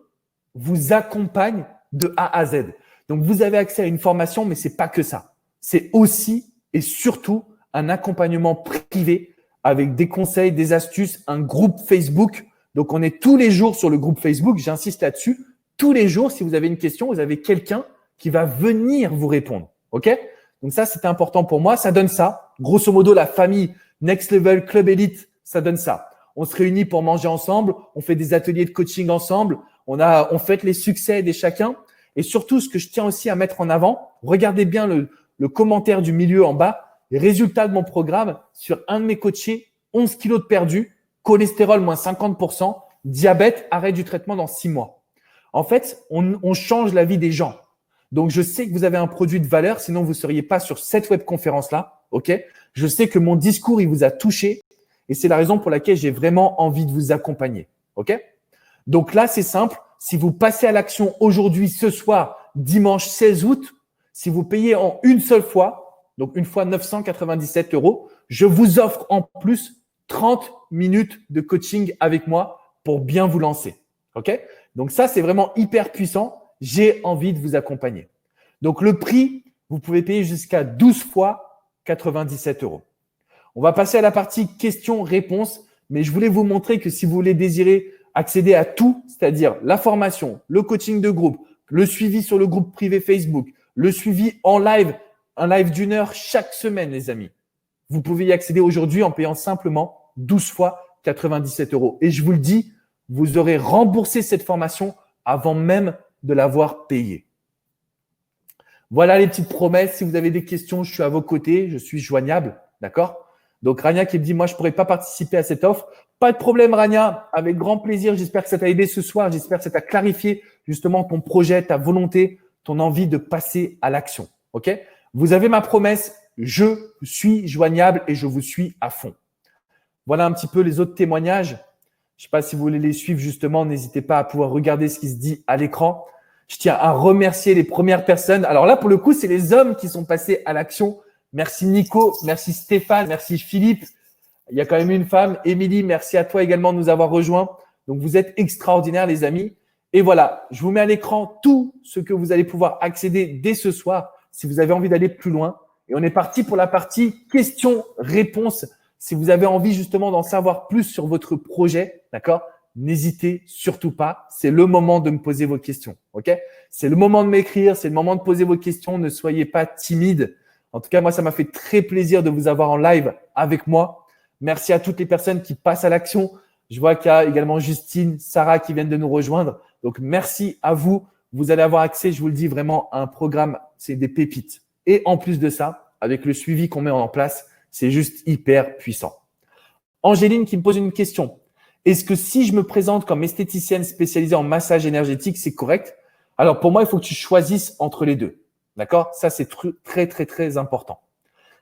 vous accompagne de A à Z. Donc, vous avez accès à une formation, mais c'est pas que ça. C'est aussi et surtout un accompagnement privé avec des conseils, des astuces, un groupe Facebook. Donc, on est tous les jours sur le groupe Facebook. J'insiste là-dessus. Tous les jours, si vous avez une question, vous avez quelqu'un qui va venir vous répondre. OK? Donc, ça, c'était important pour moi. Ça donne ça. Grosso modo, la famille Next Level Club Elite, ça donne ça. On se réunit pour manger ensemble. On fait des ateliers de coaching ensemble. On fête les succès de chacun. Et surtout, ce que je tiens aussi à mettre en avant, regardez bien le commentaire du milieu en bas. Les résultats de mon programme sur un de mes coachés, 11 kilos de perdu, cholestérol moins 50%, diabète, arrêt du traitement dans 6 mois. En fait, on change la vie des gens. Donc, je sais que vous avez un produit de valeur, sinon vous ne seriez pas sur cette webconférence-là. OK? Je sais que mon discours, il vous a touché et c'est la raison pour laquelle j'ai vraiment envie de vous accompagner. OK? Donc là, c'est simple. Si vous passez à l'action aujourd'hui, ce soir, dimanche 16 août, si vous payez en une seule fois, donc une fois 997 €, je vous offre en plus 30 minutes de coaching avec moi pour bien vous lancer. OK? Donc ça, c'est vraiment hyper puissant. J'ai envie de vous accompagner. Donc le prix, vous pouvez payer jusqu'à 12 fois 97 €. On va passer à la partie questions-réponses, mais je voulais vous montrer que si vous voulez désirer accéder à tout, c'est-à-dire la formation, le coaching de groupe, le suivi sur le groupe privé Facebook, le suivi en live, un live d'1 heure chaque semaine, les amis. Vous pouvez y accéder aujourd'hui en payant simplement 12 fois 97 €. Et je vous le dis, vous aurez remboursé cette formation avant même de l'avoir payée. Voilà les petites promesses. Si vous avez des questions, je suis à vos côtés, je suis joignable. D'accord? Donc, Rania qui me dit, moi, je ne pourrais pas participer à cette offre. Pas de problème, Rania. Avec grand plaisir. J'espère que ça t'a aidé ce soir. J'espère que ça t'a clarifié justement ton projet, ta volonté, ton envie de passer à l'action. OK? Vous avez ma promesse. Je suis joignable et je vous suis à fond. Voilà un petit peu les autres témoignages. Je ne sais pas si vous voulez les suivre justement. N'hésitez pas à pouvoir regarder ce qui se dit à l'écran. Je tiens à remercier les premières personnes. Alors là, pour le coup, c'est les hommes qui sont passés à l'action. Merci Nico, merci Stéphane, merci Philippe. Il y a quand même une femme. Émilie, merci à toi également de nous avoir rejoints. Donc, vous êtes extraordinaires, les amis. Et voilà, je vous mets à l'écran tout ce que vous allez pouvoir accéder dès ce soir si vous avez envie d'aller plus loin. Et on est parti pour la partie questions-réponses. Si vous avez envie justement d'en savoir plus sur votre projet, d'accord, n'hésitez surtout pas. C'est le moment de me poser vos questions, ok? C'est le moment de m'écrire, c'est le moment de poser vos questions. Ne soyez pas timide. En tout cas, moi, ça m'a fait très plaisir de vous avoir en live avec moi. Merci à toutes les personnes qui passent à l'action. Je vois qu'il y a également Justine, Sarah qui viennent de nous rejoindre. Donc, merci à vous. Vous allez avoir accès, je vous le dis vraiment, à un programme. C'est des pépites. Et en plus de ça, avec le suivi qu'on met en place, c'est juste hyper puissant. Angéline qui me pose une question. Est-ce que si je me présente comme esthéticienne spécialisée en massage énergétique, c'est correct? Alors, pour moi, il faut que tu choisisses entre les deux. D'accord? Ça, c'est très, très, très important.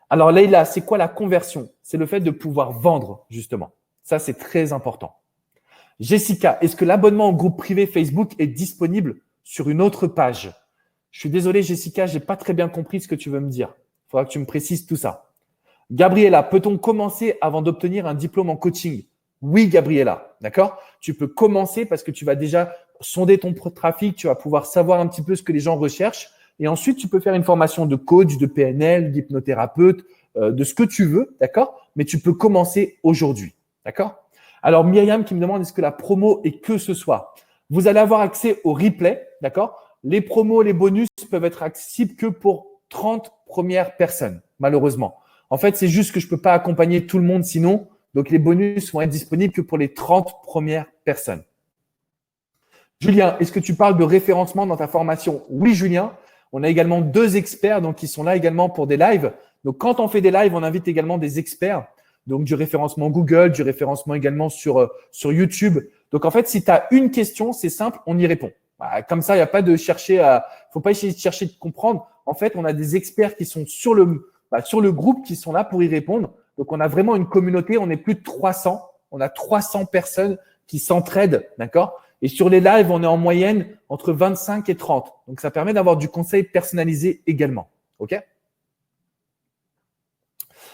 Alors, Leïla, c'est quoi la conversion? C'est le fait de pouvoir vendre, justement. Ça, c'est très important. Jessica, est-ce que l'abonnement au groupe privé Facebook est disponible sur une autre page? Je suis désolé, Jessica, je n'ai pas très bien compris ce que tu veux me dire. Il faudra que tu me précises tout ça. Gabriella, peut-on commencer avant d'obtenir un diplôme en coaching? Oui, Gabriella, d'accord? Tu peux commencer parce que tu vas déjà sonder ton trafic, tu vas pouvoir savoir un petit peu ce que les gens recherchent et ensuite tu peux faire une formation de coach, de PNL, d'hypnothérapeute, de ce que tu veux, d'accord? Mais tu peux commencer aujourd'hui, d'accord? Alors, Myriam qui me demande est-ce que la promo est que ce soir? Vous allez avoir accès au replay, d'accord? Les promos, les bonus peuvent être accessibles que pour 30 premières personnes, malheureusement. En fait, c'est juste que je ne peux pas accompagner tout le monde sinon. Donc, les bonus vont être disponibles que pour les 30 premières personnes. Julien, est-ce que tu parles de référencement dans ta formation? Oui, Julien. On a également 2 experts donc, qui sont là également pour des lives. Donc, quand on fait des lives, on invite également des experts. Donc, du référencement Google, du référencement également sur YouTube. Donc, en fait, si tu as une question, c'est simple, on y répond. Bah, comme ça, il n'y a pas de chercher faut pas essayer de chercher de comprendre. En fait, on a des experts qui sont sur le groupe qui sont là pour y répondre. Donc, on a vraiment une communauté. On est plus de 300. On a 300 personnes qui s'entraident, d'accord? Et sur les lives, on est en moyenne entre 25 et 30. Donc, ça permet d'avoir du conseil personnalisé également. OK?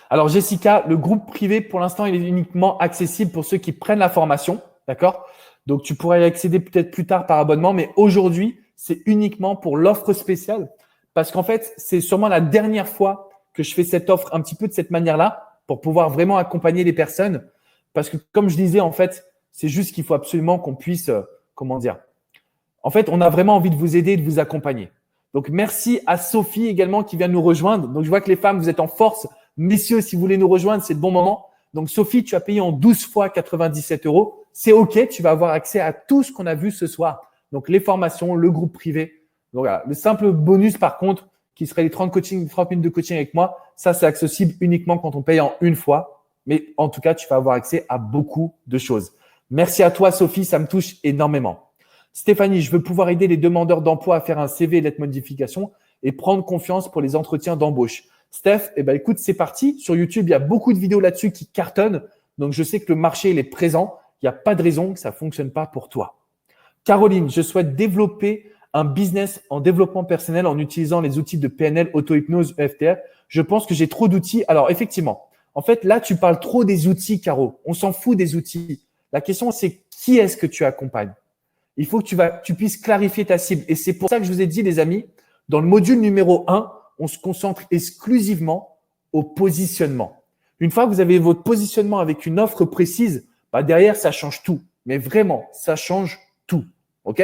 Alors, Jessica, le groupe privé, pour l'instant, il est uniquement accessible pour ceux qui prennent la formation. D'accord? Donc, tu pourrais y accéder peut-être plus tard par abonnement, mais aujourd'hui, c'est uniquement pour l'offre spéciale parce qu'en fait, c'est sûrement la dernière fois que je fais cette offre un petit peu de cette manière-là pour pouvoir vraiment accompagner les personnes. Parce que, comme je disais, en fait, c'est juste qu'il faut absolument qu'on puisse, comment dire, en fait, on a vraiment envie de vous aider et de vous accompagner. Donc, merci à Sophie également qui vient nous rejoindre. Donc, je vois que les femmes, vous êtes en force. Messieurs, si vous voulez nous rejoindre, c'est le bon moment. Donc, Sophie, tu as payé en 12 fois 97 €. C'est OK, tu vas avoir accès à tout ce qu'on a vu ce soir. Donc, les formations, le groupe privé. Donc, voilà. Le simple bonus, par contre, qui serait les 30 minutes de coaching avec moi, ça, c'est accessible uniquement quand on paye en une fois. Mais en tout cas, tu vas avoir accès à beaucoup de choses. Merci à toi, Sophie, ça me touche énormément. Stéphanie, je veux pouvoir aider les demandeurs d'emploi à faire un CV et lettre modification et prendre confiance pour les entretiens d'embauche. Steph, écoute, c'est parti. Sur YouTube, il y a beaucoup de vidéos là-dessus qui cartonnent. Donc, je sais que le marché, il est présent. Il n'y a pas de raison que ça ne fonctionne pas pour toi. Caroline, je souhaite développer un business en développement personnel en utilisant les outils de PNL, auto-hypnose, EFTR. Je pense que j'ai trop d'outils. Alors, effectivement, en fait, là, tu parles trop des outils, Caro. On s'en fout des outils. La question, c'est qui est-ce que tu accompagnes? Il faut que tu puisses clarifier ta cible. Et c'est pour ça que je vous ai dit, les amis, dans le module numéro 1, on se concentre exclusivement au positionnement. Une fois que vous avez votre positionnement avec une offre précise, derrière, ça change tout. Mais vraiment, ça change tout. OK?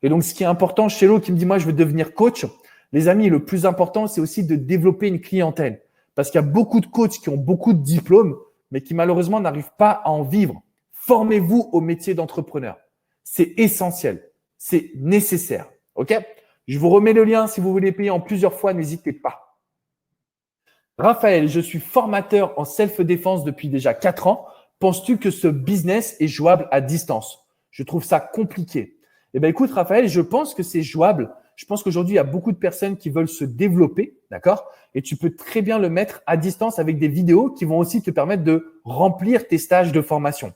Et donc, ce qui est important, Chello qui me dit, moi, je veux devenir coach. Les amis, le plus important, c'est aussi de développer une clientèle. Parce qu'il y a beaucoup de coachs qui ont beaucoup de diplômes, mais qui malheureusement n'arrivent pas à en vivre. Formez-vous au métier d'entrepreneur. C'est essentiel. C'est nécessaire. OK? Je vous remets le lien. Si vous voulez payer en plusieurs fois, n'hésitez pas. Raphaël, je suis formateur en self-défense depuis déjà 4 ans. Penses-tu que ce business est jouable à distance? Je trouve ça compliqué. Écoute, Raphaël, je pense que c'est jouable. Je pense qu'aujourd'hui, il y a beaucoup de personnes qui veulent se développer, d'accord? Et tu peux très bien le mettre à distance avec des vidéos qui vont aussi te permettre de remplir tes stages de formation.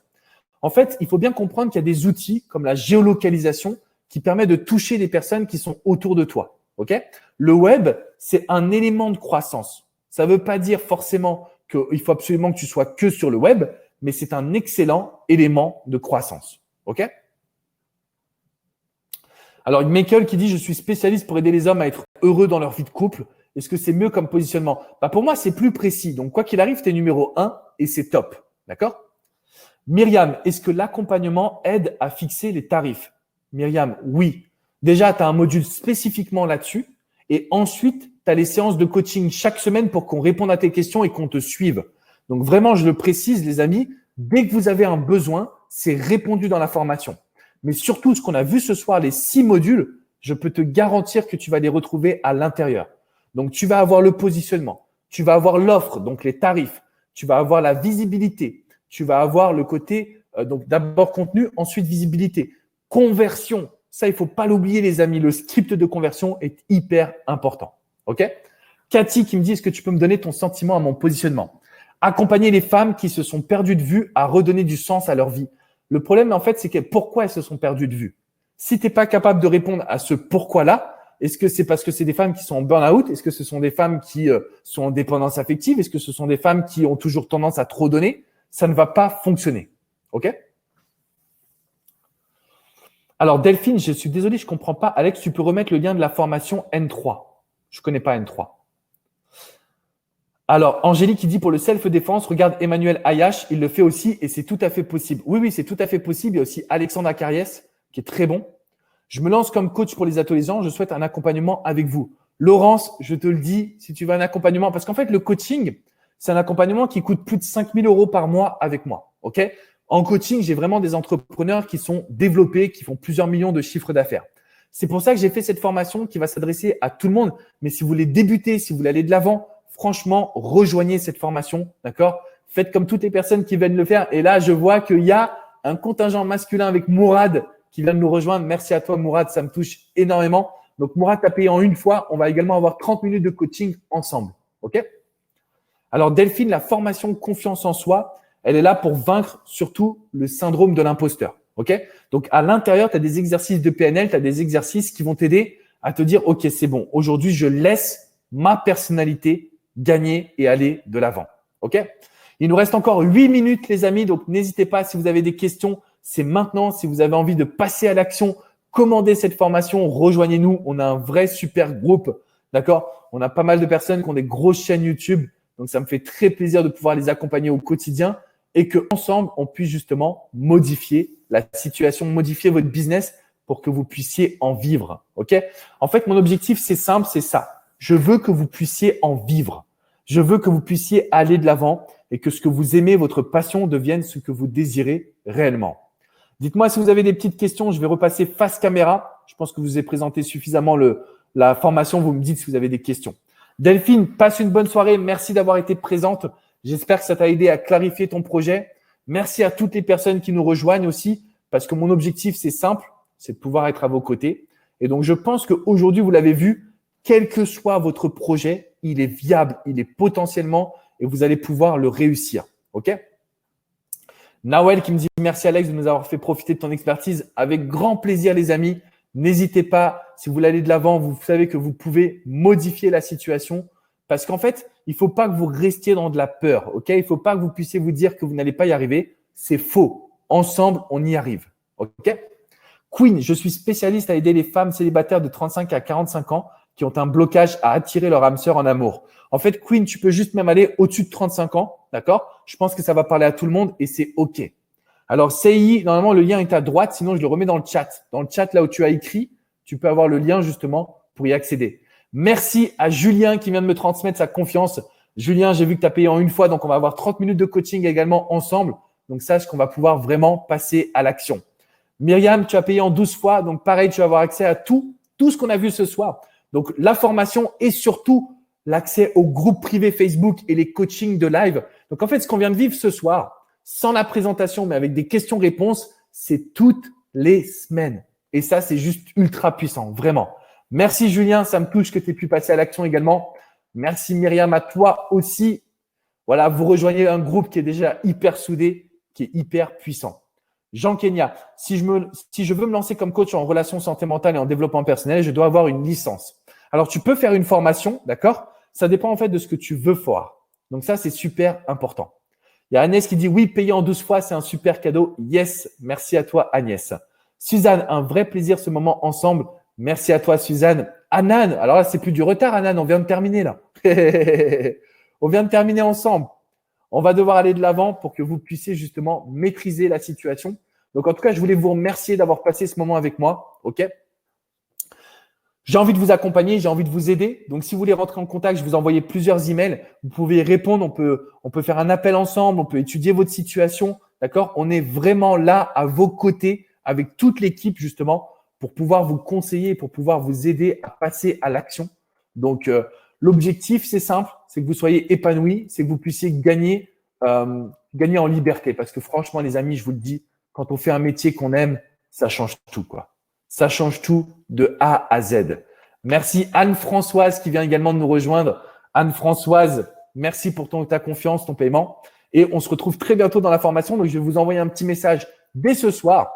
En fait, il faut bien comprendre qu'il y a des outils comme la géolocalisation qui permet de toucher les personnes qui sont autour de toi. OK? Le web, c'est un élément de croissance. Ça ne veut pas dire forcément qu'il faut absolument que tu sois que sur le web, mais c'est un excellent élément de croissance. OK? Alors, Michael qui dit « Je suis spécialiste pour aider les hommes à être heureux dans leur vie de couple. Est-ce que c'est mieux comme positionnement ?» Pour moi, c'est plus précis. Donc, quoi qu'il arrive, tu es numéro 1 et c'est top. D'accord? Myriam, est-ce que l'accompagnement aide à fixer les tarifs? Myriam, oui. Déjà, tu as un module spécifiquement là-dessus. Et ensuite, tu as les séances de coaching chaque semaine pour qu'on réponde à tes questions et qu'on te suive. Donc, vraiment, je le précise, les amis, dès que vous avez un besoin, c'est répondu dans la formation. Mais surtout, ce qu'on a vu ce soir, les 6 modules, je peux te garantir que tu vas les retrouver à l'intérieur. Donc, tu vas avoir le positionnement, tu vas avoir l'offre, donc les tarifs, tu vas avoir la visibilité, tu vas avoir le côté, donc d'abord contenu, ensuite visibilité. Conversion, ça, il ne faut pas l'oublier, les amis. Le script de conversion est hyper important. OK? Cathy qui me dit, est-ce que tu peux me donner ton sentiment à mon positionnement? Accompagner les femmes qui se sont perdues de vue à redonner du sens à leur vie. Le problème, en fait, c'est que pourquoi elles se sont perdues de vue? Si tu n'es pas capable de répondre à ce pourquoi-là, est-ce que c'est parce que c'est des femmes qui sont en burn-out? Est-ce que ce sont des femmes qui sont en dépendance affective? Est-ce que ce sont des femmes qui ont toujours tendance à trop donner? Ça ne va pas fonctionner. OK? Alors, Delphine, je suis désolé, je ne comprends pas. Alex, tu peux remettre le lien de la formation N3. Je ne connais pas N3. Alors, Angélique qui dit pour le self-défense, regarde Emmanuel Ayash, il le fait aussi et c'est tout à fait possible. Oui, c'est tout à fait possible. Il y a aussi Alexandre Acariès qui est très bon. Je me lance comme coach pour les ateliers. Je souhaite un accompagnement avec vous. Laurence, je te le dis, si tu veux un accompagnement, parce qu'en fait, le coaching, c'est un accompagnement qui coûte plus de 5 000 € par mois avec moi. OK? En coaching, j'ai vraiment des entrepreneurs qui sont développés, qui font plusieurs millions de chiffres d'affaires. C'est pour ça que j'ai fait cette formation qui va s'adresser à tout le monde. Mais si vous voulez débuter, si vous voulez aller de l'avant, franchement, rejoignez cette formation, d'accord? Faites comme toutes les personnes qui viennent le faire. Et là, je vois qu'il y a un contingent masculin avec Mourad qui vient de nous rejoindre. Merci à toi, Mourad, ça me touche énormément. Donc, Mourad, tu as payé en une fois. On va également avoir 30 minutes de coaching ensemble, OK? Alors, Delphine, la formation confiance en soi, elle est là pour vaincre surtout le syndrome de l'imposteur, OK? Donc, à l'intérieur, tu as des exercices de PNL, tu as des exercices qui vont t'aider à te dire, OK, c'est bon. Aujourd'hui, je laisse ma personnalité gagner et aller de l'avant. OK? Il nous reste encore 8 minutes, les amis. Donc, n'hésitez pas si vous avez des questions. C'est maintenant. Si vous avez envie de passer à l'action, commandez cette formation. Rejoignez-nous. On a un vrai super groupe. D'accord? On a pas mal de personnes qui ont des grosses chaînes YouTube. Donc, ça me fait très plaisir de pouvoir les accompagner au quotidien et qu'ensemble, on puisse justement modifier la situation, modifier votre business pour que vous puissiez en vivre. OK? En fait, mon objectif, c'est simple, c'est ça. Je veux que vous puissiez en vivre. Je veux que vous puissiez aller de l'avant et que ce que vous aimez, votre passion, devienne ce que vous désirez réellement. Dites-moi si vous avez des petites questions. Je vais repasser face caméra. Je pense que je vous ai présenté suffisamment la formation. Vous me dites si vous avez des questions. Delphine, passe une bonne soirée. Merci d'avoir été présente. J'espère que ça t'a aidé à clarifier ton projet. Merci à toutes les personnes qui nous rejoignent aussi parce que mon objectif, c'est simple, c'est de pouvoir être à vos côtés. Et donc, je pense qu'aujourd'hui, vous l'avez vu, quel que soit votre projet, il est viable, il est potentiellement et vous allez pouvoir le réussir. OK? Nawel qui me dit merci Alex de nous avoir fait profiter de ton expertise. Avec grand plaisir, les amis. N'hésitez pas, si vous voulez aller de l'avant, vous savez que vous pouvez modifier la situation parce qu'en fait, il ne faut pas que vous restiez dans de la peur. OK? Il ne faut pas que vous puissiez vous dire que vous n'allez pas y arriver. C'est faux. Ensemble, on y arrive. OK? Queen, je suis spécialiste à aider les femmes célibataires de 35 à 45 ans qui ont un blocage à attirer leur âme sœur en amour. En fait, Queen, tu peux juste même aller au-dessus de 35 ans, d'accord? Je pense que ça va parler à tout le monde et c'est OK. Alors, CI, normalement, le lien est à droite, sinon je le remets dans le chat. Dans le chat, là où tu as écrit, tu peux avoir le lien justement pour y accéder. Merci à Julien qui vient de me transmettre sa confiance. Julien, j'ai vu que tu as payé en une fois, donc on va avoir 30 minutes de coaching également ensemble. Donc, sache qu'on va pouvoir vraiment passer à l'action. Myriam, tu as payé en 12 fois, donc pareil, tu vas avoir accès à tout ce qu'on a vu ce soir. Donc, la formation et surtout l'accès au groupe privé Facebook et les coachings de live. Donc, en fait, ce qu'on vient de vivre ce soir, sans la présentation, mais avec des questions-réponses, c'est toutes les semaines. Et ça, c'est juste ultra puissant, vraiment. Merci Julien, ça me touche que tu aies pu passer à l'action également. Merci Myriam, à toi aussi. Voilà, vous rejoignez un groupe qui est déjà hyper soudé, qui est hyper puissant. Jean Kenya, si je veux me lancer comme coach en relations santé mentale et en développement personnel, je dois avoir une licence. Alors, tu peux faire une formation, d'accord? Ça dépend en fait de ce que tu veux faire. Donc ça, c'est super important. Il y a Agnès qui dit oui, payer en 12 fois, c'est un super cadeau. Yes, merci à toi Agnès. Suzanne, un vrai plaisir ce moment ensemble. Merci à toi Suzanne. Anan, alors là, c'est plus du retard Anan, on vient de terminer là. On vient de terminer ensemble. On va devoir aller de l'avant pour que vous puissiez justement maîtriser la situation. Donc, en tout cas, je voulais vous remercier d'avoir passé ce moment avec moi. OK? J'ai envie de vous accompagner, j'ai envie de vous aider. Donc, si vous voulez rentrer en contact, je vous envoie plusieurs emails. Vous pouvez répondre, on peut faire un appel ensemble, on peut étudier votre situation. D'accord? On est vraiment là à vos côtés avec toute l'équipe justement pour pouvoir vous conseiller, pour pouvoir vous aider à passer à l'action. Donc, l'objectif, c'est simple, c'est que vous soyez épanoui, c'est que vous puissiez gagner en liberté. Parce que franchement, les amis, je vous le dis, quand on fait un métier qu'on aime, ça change tout, quoi. Ça change tout de A à Z. Merci Anne-Françoise qui vient également de nous rejoindre. Anne-Françoise, merci pour ta confiance, ton paiement. Et on se retrouve très bientôt dans la formation. Donc, je vais vous envoyer un petit message dès ce soir.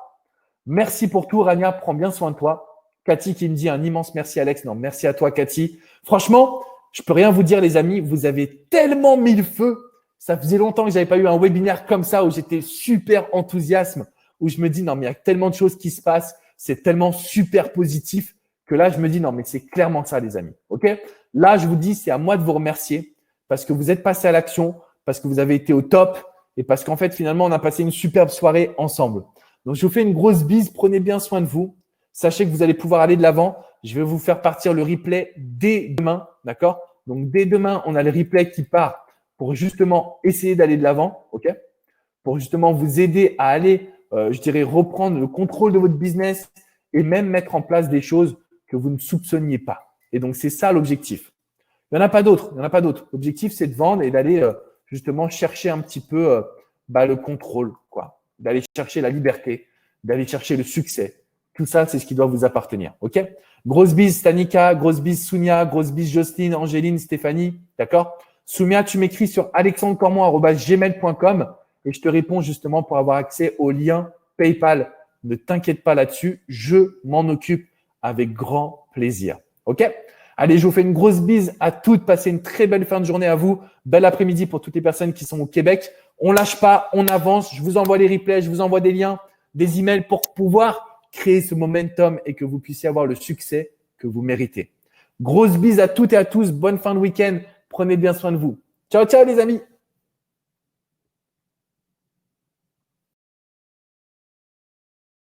Merci pour tout, Rania. Prends bien soin de toi. Cathy qui me dit un immense merci, Alex. Non, merci à toi, Cathy. Franchement, je peux rien vous dire, les amis. Vous avez tellement mis le feu. Ça faisait longtemps que j'avais pas eu un webinaire comme ça où j'étais super enthousiasme, où je me dis non, mais il y a tellement de choses qui se passent. C'est tellement super positif que là, je me dis non, mais c'est clairement ça, les amis. OK? Là, je vous dis, c'est à moi de vous remercier parce que vous êtes passé à l'action, parce que vous avez été au top et parce qu'en fait, finalement, on a passé une superbe soirée ensemble. Donc, je vous fais une grosse bise. Prenez bien soin de vous. Sachez que vous allez pouvoir aller de l'avant. Je vais vous faire partir le replay dès demain. D'accord? Donc, dès demain, on a le replay qui part pour justement essayer d'aller de l'avant. OK? Pour justement vous aider à aller, je dirais, reprendre le contrôle de votre business et même mettre en place des choses que vous ne soupçonniez pas. Et donc, c'est ça l'objectif. Il n'y en a pas d'autre. Il n'y en a pas d'autre. L'objectif, c'est de vendre et d'aller justement chercher un petit peu le contrôle, quoi. D'aller chercher la liberté, d'aller chercher le succès. Tout ça, c'est ce qui doit vous appartenir. OK? Grosse bise, Tanika. Grosse bise, Sounia. Grosse bise, Jocelyne, Angéline, Stéphanie. D'accord? Soumia, tu m'écris sur alexandrecormon@gmail.com et je te réponds justement pour avoir accès au lien PayPal. Ne t'inquiète pas là-dessus. Je m'en occupe avec grand plaisir. OK? Allez, je vous fais une grosse bise à toutes. Passez une très belle fin de journée à vous. Bel après-midi pour toutes les personnes qui sont au Québec. On lâche pas, on avance. Je vous envoie les replays, je vous envoie des liens, des emails pour pouvoir créer ce momentum et que vous puissiez avoir le succès que vous méritez. Grosse bise à toutes et à tous. Bonne fin de week-end. Prenez bien soin de vous. Ciao, ciao les amis.